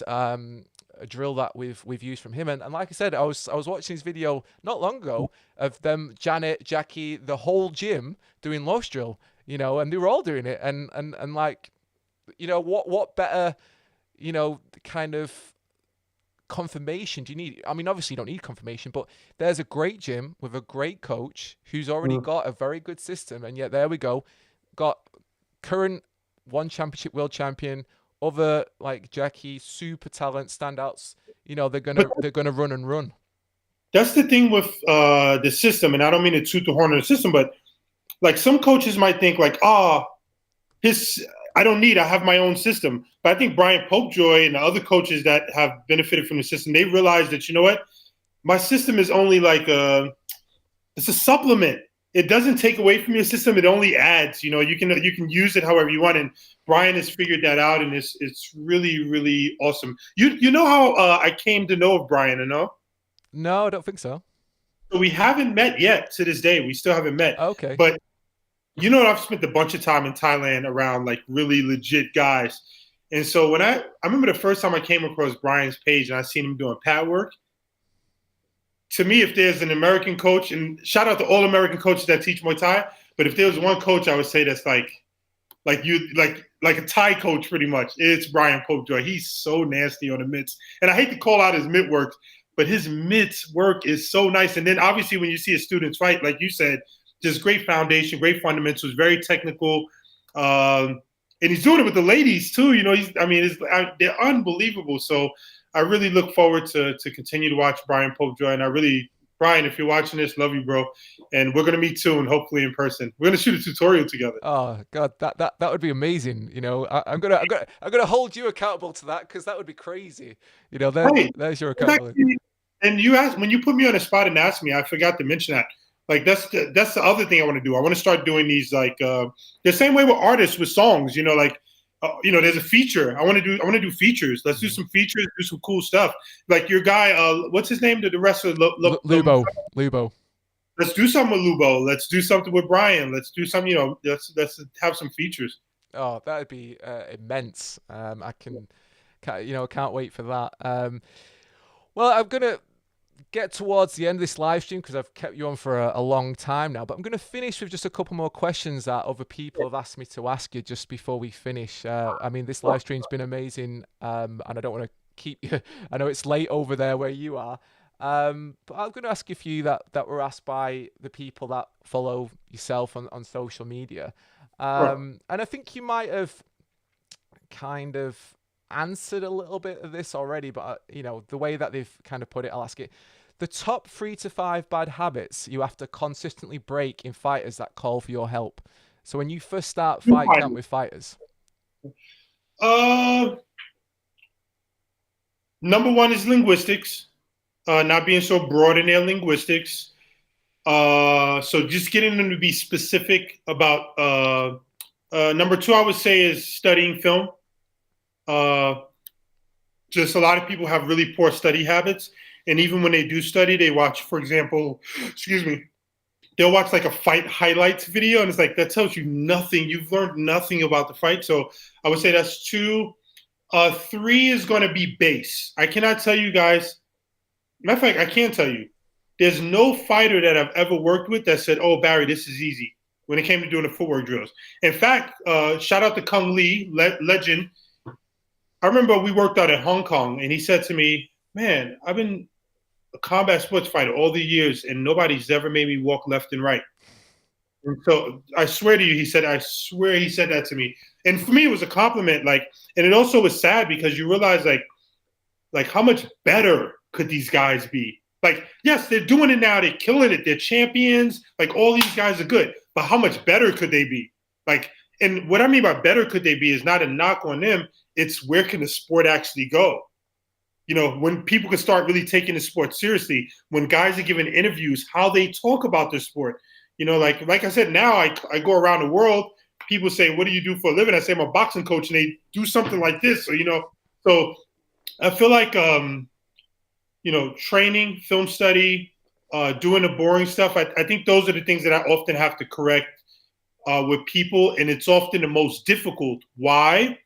Speaker 1: a drill that we've used from him. And like I said, I was watching his video not long ago of them, Janet, Jackie, the whole gym doing Losh drill. And they were all doing it. And like, what better, kind of confirmation do you need? I mean, obviously you don't need confirmation, but there's a great gym with a great coach who's already got a very good system, and yet there we go, got current 1 championship world champion, other like Jackie, super talent standouts. They're gonna run and run.
Speaker 2: That's the thing with the system, and I don't mean to toot the horn of the system, but like some coaches might think like, I have my own system. But I think Brian Popejoy and the other coaches that have benefited from the system, they realize that, my system is only like it's a supplement. It doesn't take away from your system. It only adds, you can use it however you want. And Brian has figured that out, and it's really, really awesome. You know how I came to know of Brian,
Speaker 1: No, I don't think so.
Speaker 2: So we haven't met yet to this day. We still haven't met.
Speaker 1: Okay.
Speaker 2: But I've spent a bunch of time in Thailand around like really legit guys. And so when I remember the first time I came across Brian's page and I seen him doing pad work, to me, if there's an American coach, and shout out to all American coaches that teach Muay Thai, but if there was one coach I would say that's like a Thai coach pretty much, it's Brian Popejoy. He's so nasty on the mitts. And I hate to call out his mitt work, but his mitts work is so nice. And then obviously when you see a student fight, like you said, just great foundation, great fundamentals, very technical. And he's doing it with the ladies too. They're unbelievable. So I really look forward to continue to watch Brian Popejoy. And Brian, if you're watching this, love you, bro. And we're going to meet soon, hopefully in person. We're going to shoot a tutorial together.
Speaker 1: Oh God, that would be amazing. I'm gonna hold you accountable to that, because that would be crazy. There's your accountability.
Speaker 2: And when you put me on the spot and asked me, I forgot to mention that. Like that's the other thing I want to do. I want to start doing these like the same way with artists with songs. There's a feature. I want to do features. Let's do some features. Do some cool stuff. Like your guy, what's his name? The wrestler,
Speaker 1: Lubo.
Speaker 2: let's do something with Lubo. Let's do something with Brian. Let's do something, let's have some features.
Speaker 1: Oh, that'd be immense. Can't wait for that. Well, I'm going to get towards the end of this live stream because I've kept you on for a long time now, but I'm going to finish with just a couple more questions that other people have asked me to ask you just before we finish. This live stream's been amazing, and I don't want to keep you. I know it's late over there where you are, but I'm going to ask you a few that were asked by the people that follow yourself on social media. And I think you might have kind of answered a little bit of this already, but the way that they've kind of put it, I'll ask it. The top 3 to 5 bad habits you have to consistently break in fighters that call for your help. So when you first start fight camp with fighters.
Speaker 2: Number 1 is linguistics. Not being so broad in their linguistics. So just getting them to be specific about. Number 2, I would say, is studying film. Just a lot of people have really poor study habits. And even when they do study, they watch, for example, they'll watch like a fight highlights video. And it's like, that tells you nothing. You've learned nothing about the fight. So I would say that's 2. 3 is going to be base. I cannot tell you guys. Matter of fact, I can't tell you. There's no fighter that I've ever worked with that said, "Oh, Barry, this is easy," when it came to doing the footwork drills. In fact, shout out to Kung Lee, legend. I remember we worked out at Hong Kong, and he said to me, "Man, I've been a combat sports fighter all the years, and nobody's ever made me walk left and right." And so I swear to you, he said that to me. And for me, it was a compliment. And it also was sad because you realize like how much better could these guys be? Yes, they're doing it now. They're killing it. They're champions. All these guys are good. But how much better could they be? And what I mean by better could they be is not a knock on them. It's where can the sport actually go? When people can start really taking the sport seriously, when guys are giving interviews, how they talk about their sport. Like I said, now I go around the world. People say, "What do you do for a living?" I say, "I'm a boxing coach," and they do something like this. So I feel like, training, film study, doing the boring stuff. I think those are the things that I often have to correct with people, and it's often the most difficult. Why?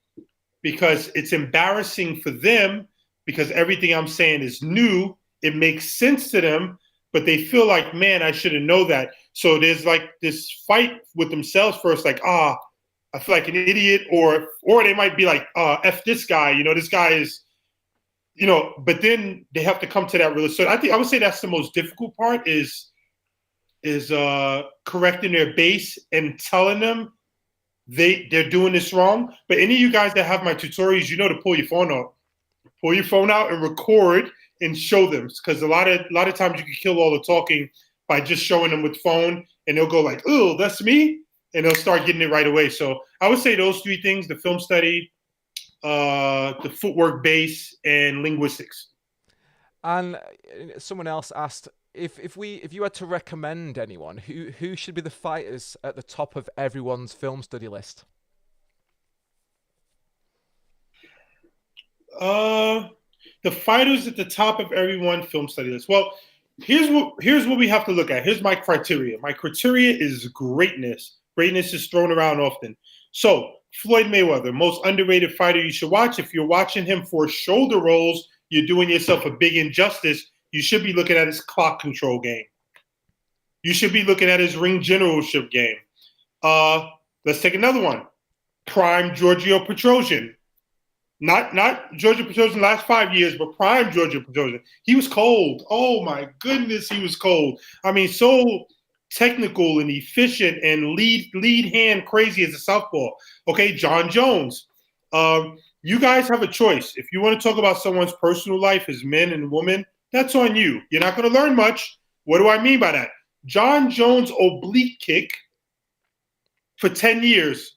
Speaker 2: Because it's embarrassing for them, because everything I'm saying is new. It makes sense to them, but they feel like, "Man, I should have known that." So there's this fight with themselves first, I feel like an idiot, or they might be like, "F this guy," this guy is, but then they have to come to that realization. So I would say that's the most difficult part is correcting their base and telling them they're doing this wrong. But any of you guys that have my tutorials, to pull your phone out. Pull your phone out and record and show them, because a lot of times you can kill all the talking by just showing them with phone, and they'll go like, "Oh, that's me," and they'll start getting it right away. So I would say those 3 things: the film study, the footwork base, and linguistics.
Speaker 1: And someone else asked if you had to recommend anyone, who should be the fighters at the top of everyone's film study list?
Speaker 2: The fighters at the top of everyone's film study list. Well, here's what we have to look at. Here's my criteria. My criteria is greatness. Greatness is thrown around often. So Floyd Mayweather, most underrated fighter you should watch. If you're watching him for shoulder rolls, you're doing yourself a big injustice. You should be looking at his clock control game. You should be looking at his ring generalship game. Let's take another one. Prime Giorgio Petrosian. Not Giorgio Petrosian last 5 years, but prime Giorgio Petrosian. He was cold. Oh my goodness, he was cold. I mean, so technical and efficient and lead hand crazy as a southpaw. Okay, John Jones. You guys have a choice. If you want to talk about someone's personal life as men and women, that's on you. You're not going to learn much. What do I mean by that? John Jones oblique kick for 10 years,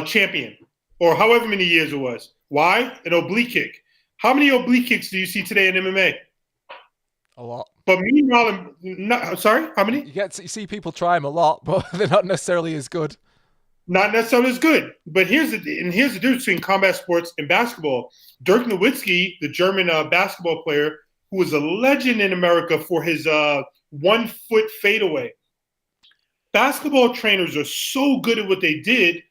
Speaker 2: champion, or however many years it was. Why? An oblique kick. How many oblique kicks do you see today in MMA?
Speaker 1: A lot.
Speaker 2: But meanwhile, sorry, how many?
Speaker 1: You see people try them a lot, but they're not necessarily as good.
Speaker 2: Not necessarily as good. But here's the difference between combat sports and basketball. Dirk Nowitzki, the German basketball player, who was a legend in America for his 1 foot fadeaway. Basketball trainers are so good at what they did,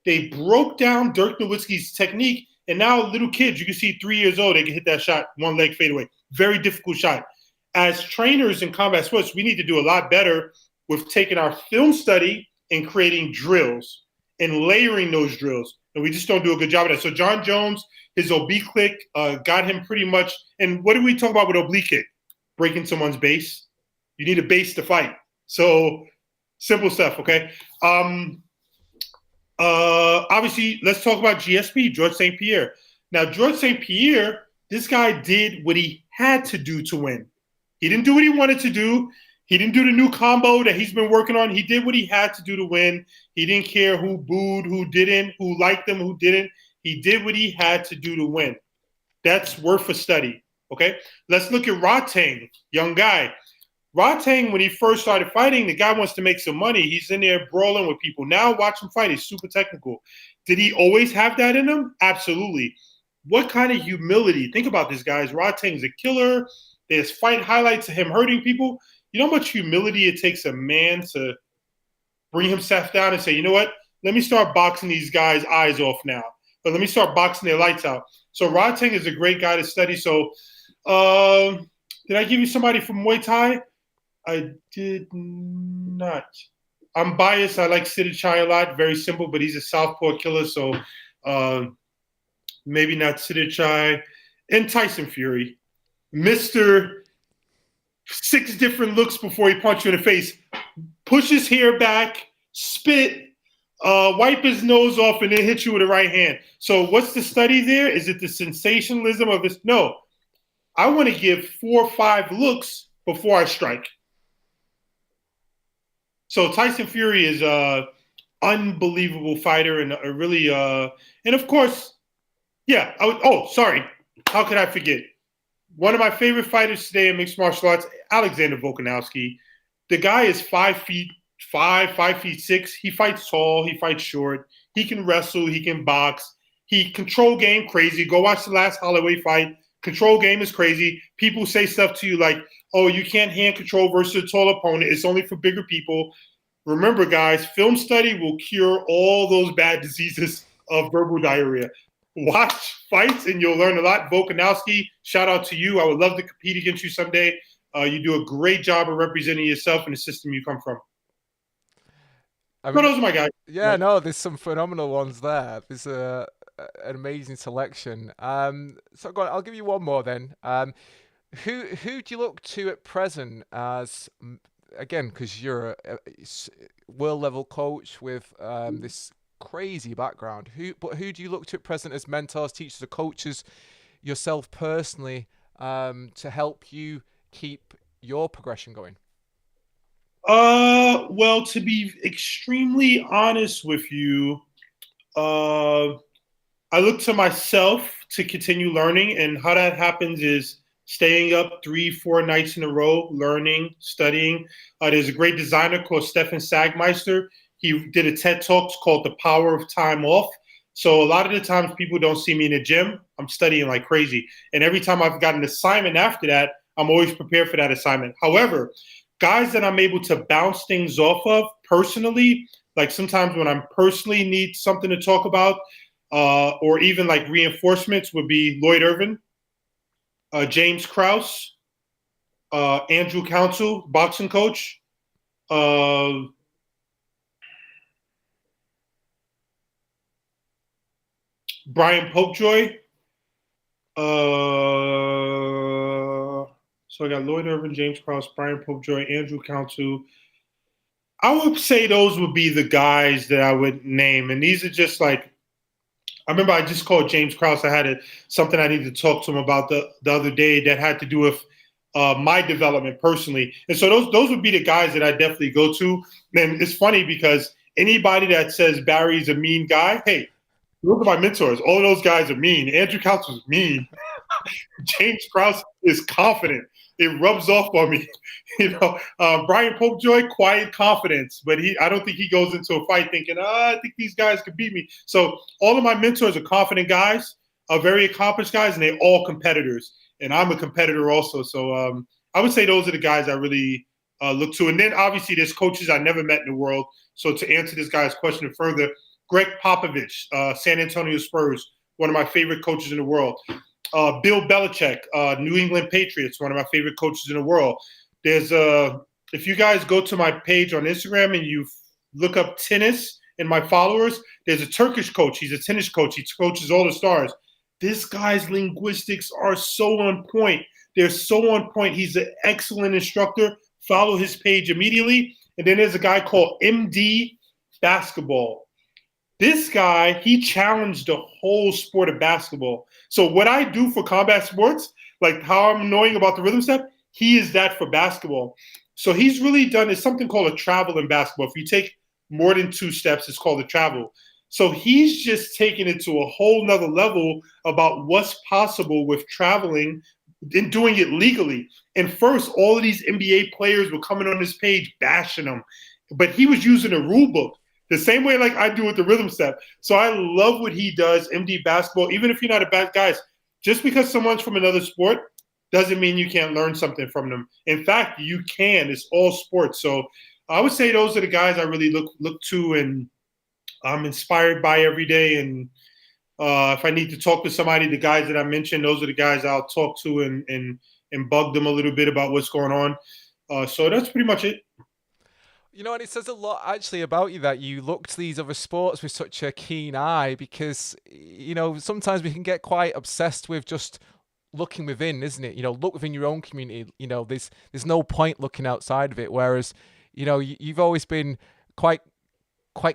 Speaker 2: they broke down Dirk Nowitzki's technique, and now little kids, you can see 3 years old, they can hit that shot, 1 leg fadeaway. Very difficult shot. As trainers in combat sports, we need to do a lot better with taking our film study and creating drills and layering those drills. And we just don't do a good job of that. So John Jones, his oblique kick got him pretty much. And what do we talk about with oblique kick? Breaking someone's base. You need a base to fight. So simple stuff, okay? Obviously, let's talk about GSP, George St. Pierre. Now, George St. Pierre, this guy did what he had to do to win. He didn't do what he wanted to do. He didn't do the new combo that he's been working on. He did what he had to do to win. He didn't care who booed, who didn't, who liked him, who didn't. He did what he had to do to win. That's worth a study, okay? Let's look at Rodtang, young guy. Rodtang, when he first started fighting, the guy wants to make some money. He's in there brawling with people. Now watch him fight. He's super technical. Did he always have that in him? Absolutely. What kind of humility? Think about this, guys. Rodtang's a killer. There's fight highlights of him hurting people. You know how much humility it takes a man to bring himself down and say, you know what? Let me start boxing these guys' eyes off now. But let me start boxing their lights out. So Rodtang is a great guy to study. So did I give you somebody from Muay Thai? I did not. I'm biased. I like Sidichai a lot. Very simple, but he's a southpaw killer. So maybe not Sidichai. And Tyson Fury. Mr. 6 different looks before he punches you in the face. Push his hair back, spit, wipe his nose off, and then hit you with the right hand. So what's the study there? Is it the sensationalism of this? No. I want to give 4 or 5 looks before I strike. So Tyson Fury is an unbelievable fighter and a really and of course, yeah. Sorry. How could I forget? One of my favorite fighters today in mixed martial arts, Alexander Volkanovski. The guy is 5'5", 5'6". He fights tall. He fights short. He can wrestle. He can box. He control game crazy. Go watch the last Holloway fight. Control game is crazy. People say stuff to you like, oh, you can't hand control versus a tall opponent. It's only for bigger people. Remember, guys, film study will cure all those bad diseases of verbal diarrhea. Watch fights and you'll learn a lot. Volkanovski, shout out to you. I would love to compete against you someday. You do a great job of representing yourself and the system you come from. Those are my guys.
Speaker 1: Yeah, no, there's some phenomenal ones there. There's an amazing selection. So go on, I'll give you one more then. Who do you look to at present as, again, because you're a world level coach with this crazy background, who do you look to at present as mentors, teachers, or coaches yourself personally to help you keep your progression going?
Speaker 2: Well, to be extremely honest with you, I look to myself to continue learning, and how that happens is staying up 3-4 nights in a row, learning, studying. There's a great designer called Stefan Sagmeister. He did a TED Talk called The Power of Time Off. So a lot of the times people don't see me in the gym. I'm studying like crazy. And every time I've got an assignment after that, I'm always prepared for that assignment. However, guys that I'm able to bounce things off of personally, like sometimes when I'm personally need something to talk about, or even like reinforcements, would be Lloyd Irvin, James Krause, Andrew Council, boxing coach, Brian Popejoy. So I got Lloyd Irvin, James Krause, Brian Popejoy, Andrew Council. I would say those would be the guys that I would name. And these are just like, I remember I just called James Krause. I had something I needed to talk to him about the other day that had to do with my development personally. And so those would be the guys that I definitely go to. And it's funny because anybody that says Barry's a mean guy, hey, look at my mentors. All of those guys are mean. Andrew Council is mean. James Krause is confident. It rubs off on me. Brian Popejoy, quiet confidence, but I don't think he goes into a fight thinking, I think these guys could beat me. So all of my mentors are confident guys, are very accomplished guys, and they're all competitors. And I'm a competitor also. So I would say those are the guys I really look to. And then obviously there's coaches I never met in the world. So to answer this guy's question further, Greg Popovich, San Antonio Spurs, one of my favorite coaches in the world. Bill Belichick, New England Patriots, one of my favorite coaches in the world. There's if you guys go to my page on Instagram and you look up tennis and my followers, there's a Turkish coach. He's a tennis coach. He coaches all the stars. This guy's linguistics are so on point. They're so on point. He's an excellent instructor. Follow his page immediately. And then there's a guy called MD Basketball. This guy, he challenged the whole sport of basketball. So what I do for combat sports, like how I'm knowing about the rhythm step, he is that for basketball. So he's really done, it's something called a travel in basketball. If you take more than 2 steps, it's called a travel. So he's just taken it to a whole nother level about what's possible with traveling and doing it legally. And first, all of these NBA players were coming on his page bashing him. But he was using a rule book the same way like I do with the rhythm step. So I love what he does, MD Basketball. Even if you're not a bad guy, just because someone's from another sport doesn't mean you can't learn something from them. In fact, you can. It's all sports. So I would say those are the guys I really look to and I'm inspired by every day. And if I need to talk to somebody, the guys that I mentioned, those are the guys I'll talk to and bug them a little bit about what's going on. So that's pretty much it.
Speaker 1: You know, and it says a lot actually about you that you look to these other sports with such a keen eye because, you know, sometimes we can get quite obsessed with just looking within, isn't it? You know, look within your own community. You know, there's no point looking outside of it. Whereas, you know, you've always been quite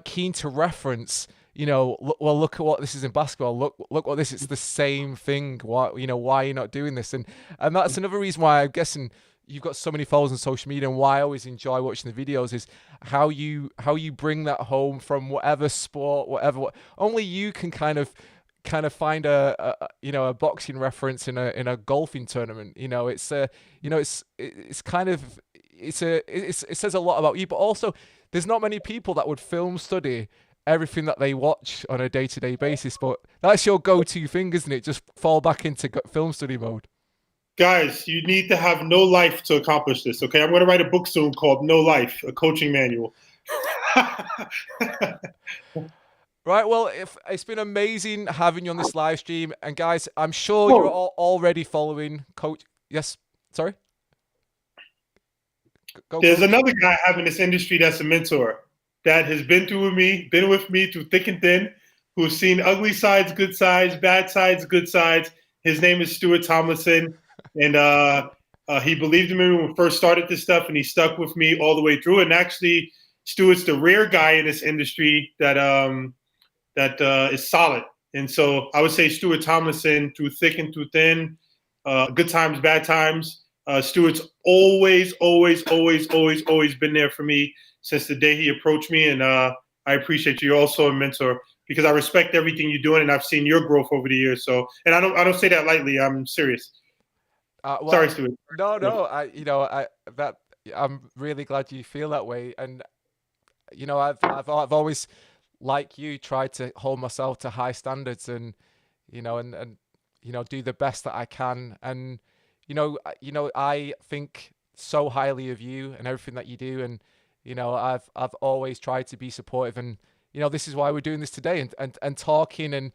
Speaker 1: keen to reference, you know, look at what this is in basketball. Look what this is. The same thing. Why, you know, why you're not doing this? And that's another reason why I'm guessing you've got so many followers on social media, and why I always enjoy watching the videos is how you bring that home from whatever sport, whatever. Only you can kind of find a you know, a boxing reference in a golfing tournament. You know, it's you know, it's kind of it says a lot about you, but also there's not many people that would film study everything that they watch on a day-to-day basis, but that's your go-to thing, isn't it? Just fall back into film study mode.
Speaker 2: Guys, you need to have no life to accomplish this, okay? I'm going to write a book soon called No Life, a coaching manual.
Speaker 1: Right, well, it's been amazing having you on this live stream. And guys, I'm sure you're all already following Coach. Yes, sorry?
Speaker 2: There's another guy I have in this industry that's a mentor that has been with me through thick and thin, who's seen ugly sides, good sides, bad sides, good sides. His name is Stuart Tomlinson. And he believed in me when we first started this stuff, and he stuck with me all the way through. And actually, Stuart's the rare guy in this industry that is solid. And so I would say Stuart Tomlinson, through thick and through thin, good times, bad times. Stuart's always been there for me since the day he approached me. And I appreciate you. You're also a mentor because I respect everything you're doing, and I've seen your growth over the years. So, and I don't say that lightly. I'm serious.
Speaker 1: Well,
Speaker 2: sorry, Stuart.
Speaker 1: No. I'm really glad you feel that way. And you know, I've always, like you, tried to hold myself to high standards, and you know, and you know, do the best that I can. And you know, I think so highly of you and everything that you do. And you know, I've always tried to be supportive. And you know, this is why we're doing this today, and talking, and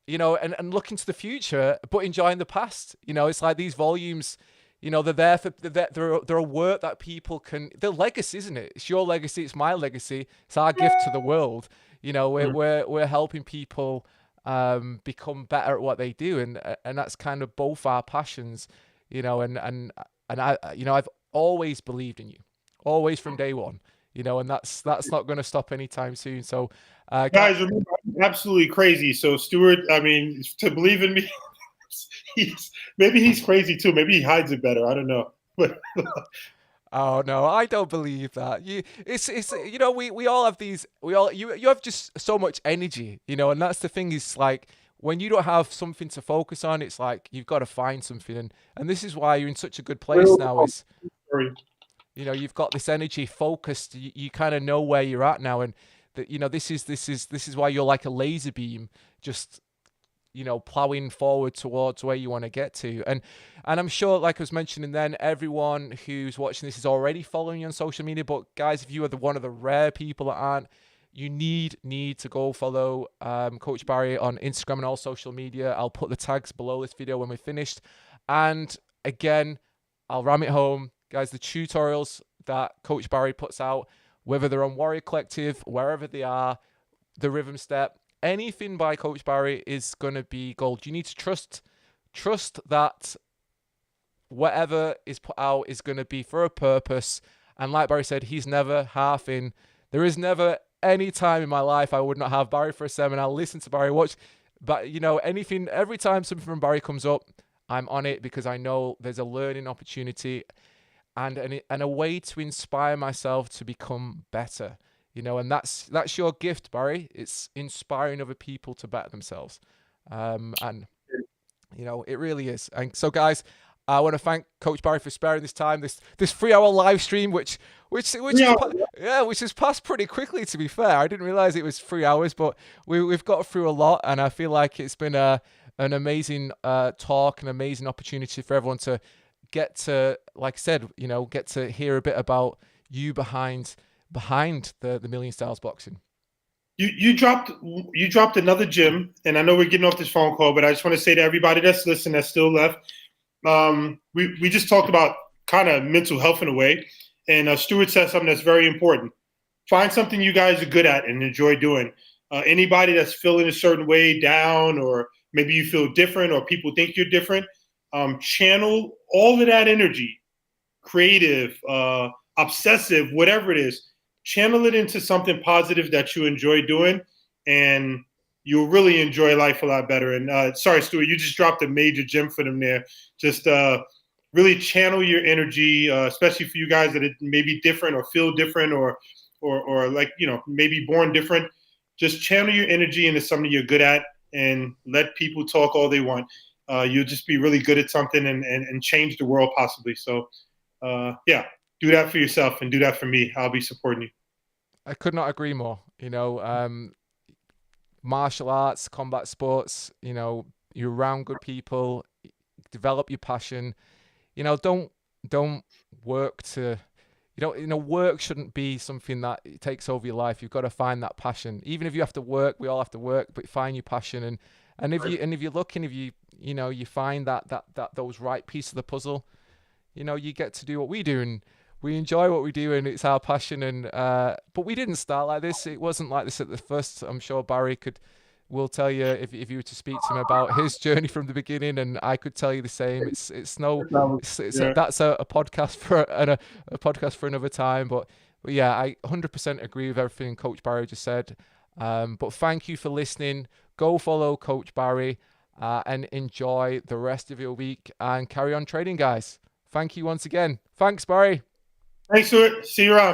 Speaker 1: you know, and looking to the future, but enjoying the past. You know, it's like these volumes, you know, they're a work that people can, they're legacy, isn't it? It's your legacy, it's my legacy, it's our gift to the world. You know, we're helping people become better at what they do, and that's kind of both our passions. You know, and I, you know, I've always believed in you, always from day one. You know, and that's not going to stop anytime soon. So,
Speaker 2: guys, remember, I'm absolutely crazy. So, Stuart, I mean, to believe in me, maybe he's crazy too. Maybe he hides it better. I don't know. But
Speaker 1: oh no, I don't believe that. It's you know, we all have these. You have just so much energy. You know, and that's the thing. Is like when you don't have something to focus on, it's like you've got to find something. And this is why you're in such a good place now. Is you know, you've got this energy focused. You kind of know where you're at now, and that, you know, this is why you're like a laser beam, just plowing forward towards where you want to get to. And I'm sure, like I was mentioning then, everyone who's watching this is already following you on social media. But guys, if you are one of the rare people that aren't, you need to go follow Coach Barry on Instagram and all social media. I'll put the tags below this video when we're finished. And again, I'll ram it home, guys, the tutorials that Coach Barry puts out, whether they're on Warrior Collective, wherever they are, the Rhythm Step, anything by Coach Barry is going to be gold. You need to trust that whatever is put out is going to be for a purpose. And like Barry said, he's never half in. There is never any time in my life I would not have Barry for a seminar, listen to Barry, watch. But, anything, every time something from Barry comes up, I'm on it because I know there's a learning opportunity and a way to inspire myself to become better. And that's your gift, Barry. It's inspiring other people to better themselves. And it really is. And so, guys, I want to thank Coach Barry for sparing this time, this 3-hour live stream, which has passed pretty quickly. To be fair, I didn't realize it was 3 hours, but we've got through a lot, and I feel like it's been an amazing talk, an amazing opportunity for everyone to get to, like I said, get to hear a bit about you behind the Million Styles Boxing.
Speaker 2: You dropped another gem, and I know we're getting off this phone call, but I just want to say to everybody that's listening, that's still left, we just talked about kind of mental health in a way, and Stuart said something that's very important. Find something you guys are good at and enjoy doing. Anybody that's feeling a certain way, down, or maybe you feel different, or people think you're different, channel all of that energy, creative, obsessive, whatever it is. Channel it into something positive that you enjoy doing, and you'll really enjoy life a lot better. And sorry, Stuart, you just dropped a major gem for them there. Just really channel your energy, especially for you guys that may be different or feel different or like, maybe born different. Just channel your energy into something you're good at and let people talk all they want. You'll just be really good at something and change the world possibly. So, yeah. Do that for yourself and do that for me. I'll be supporting you.
Speaker 1: I could not agree more. Martial arts, combat sports, you're around good people, develop your passion. Don't work to, work shouldn't be something that takes over your life. You've got to find that passion. Even if you have to work, we all have to work, but find your passion. And if you're looking, if you find that those right pieces of the puzzle, you get to do what we do, and we enjoy what we do, and it's our passion. And but we didn't start like this. It wasn't like this at the first. I'm sure Barry will tell you if you were to speak to him about his journey from the beginning, and I could tell you the same. That's a podcast for a podcast for another time. But yeah, I 100% agree with everything Coach Barry just said. But thank you for listening. Go follow Coach Barry and enjoy the rest of your week and carry on training, guys. Thank you once again. Thanks, Barry.
Speaker 2: Thanks, Stuart. See you around.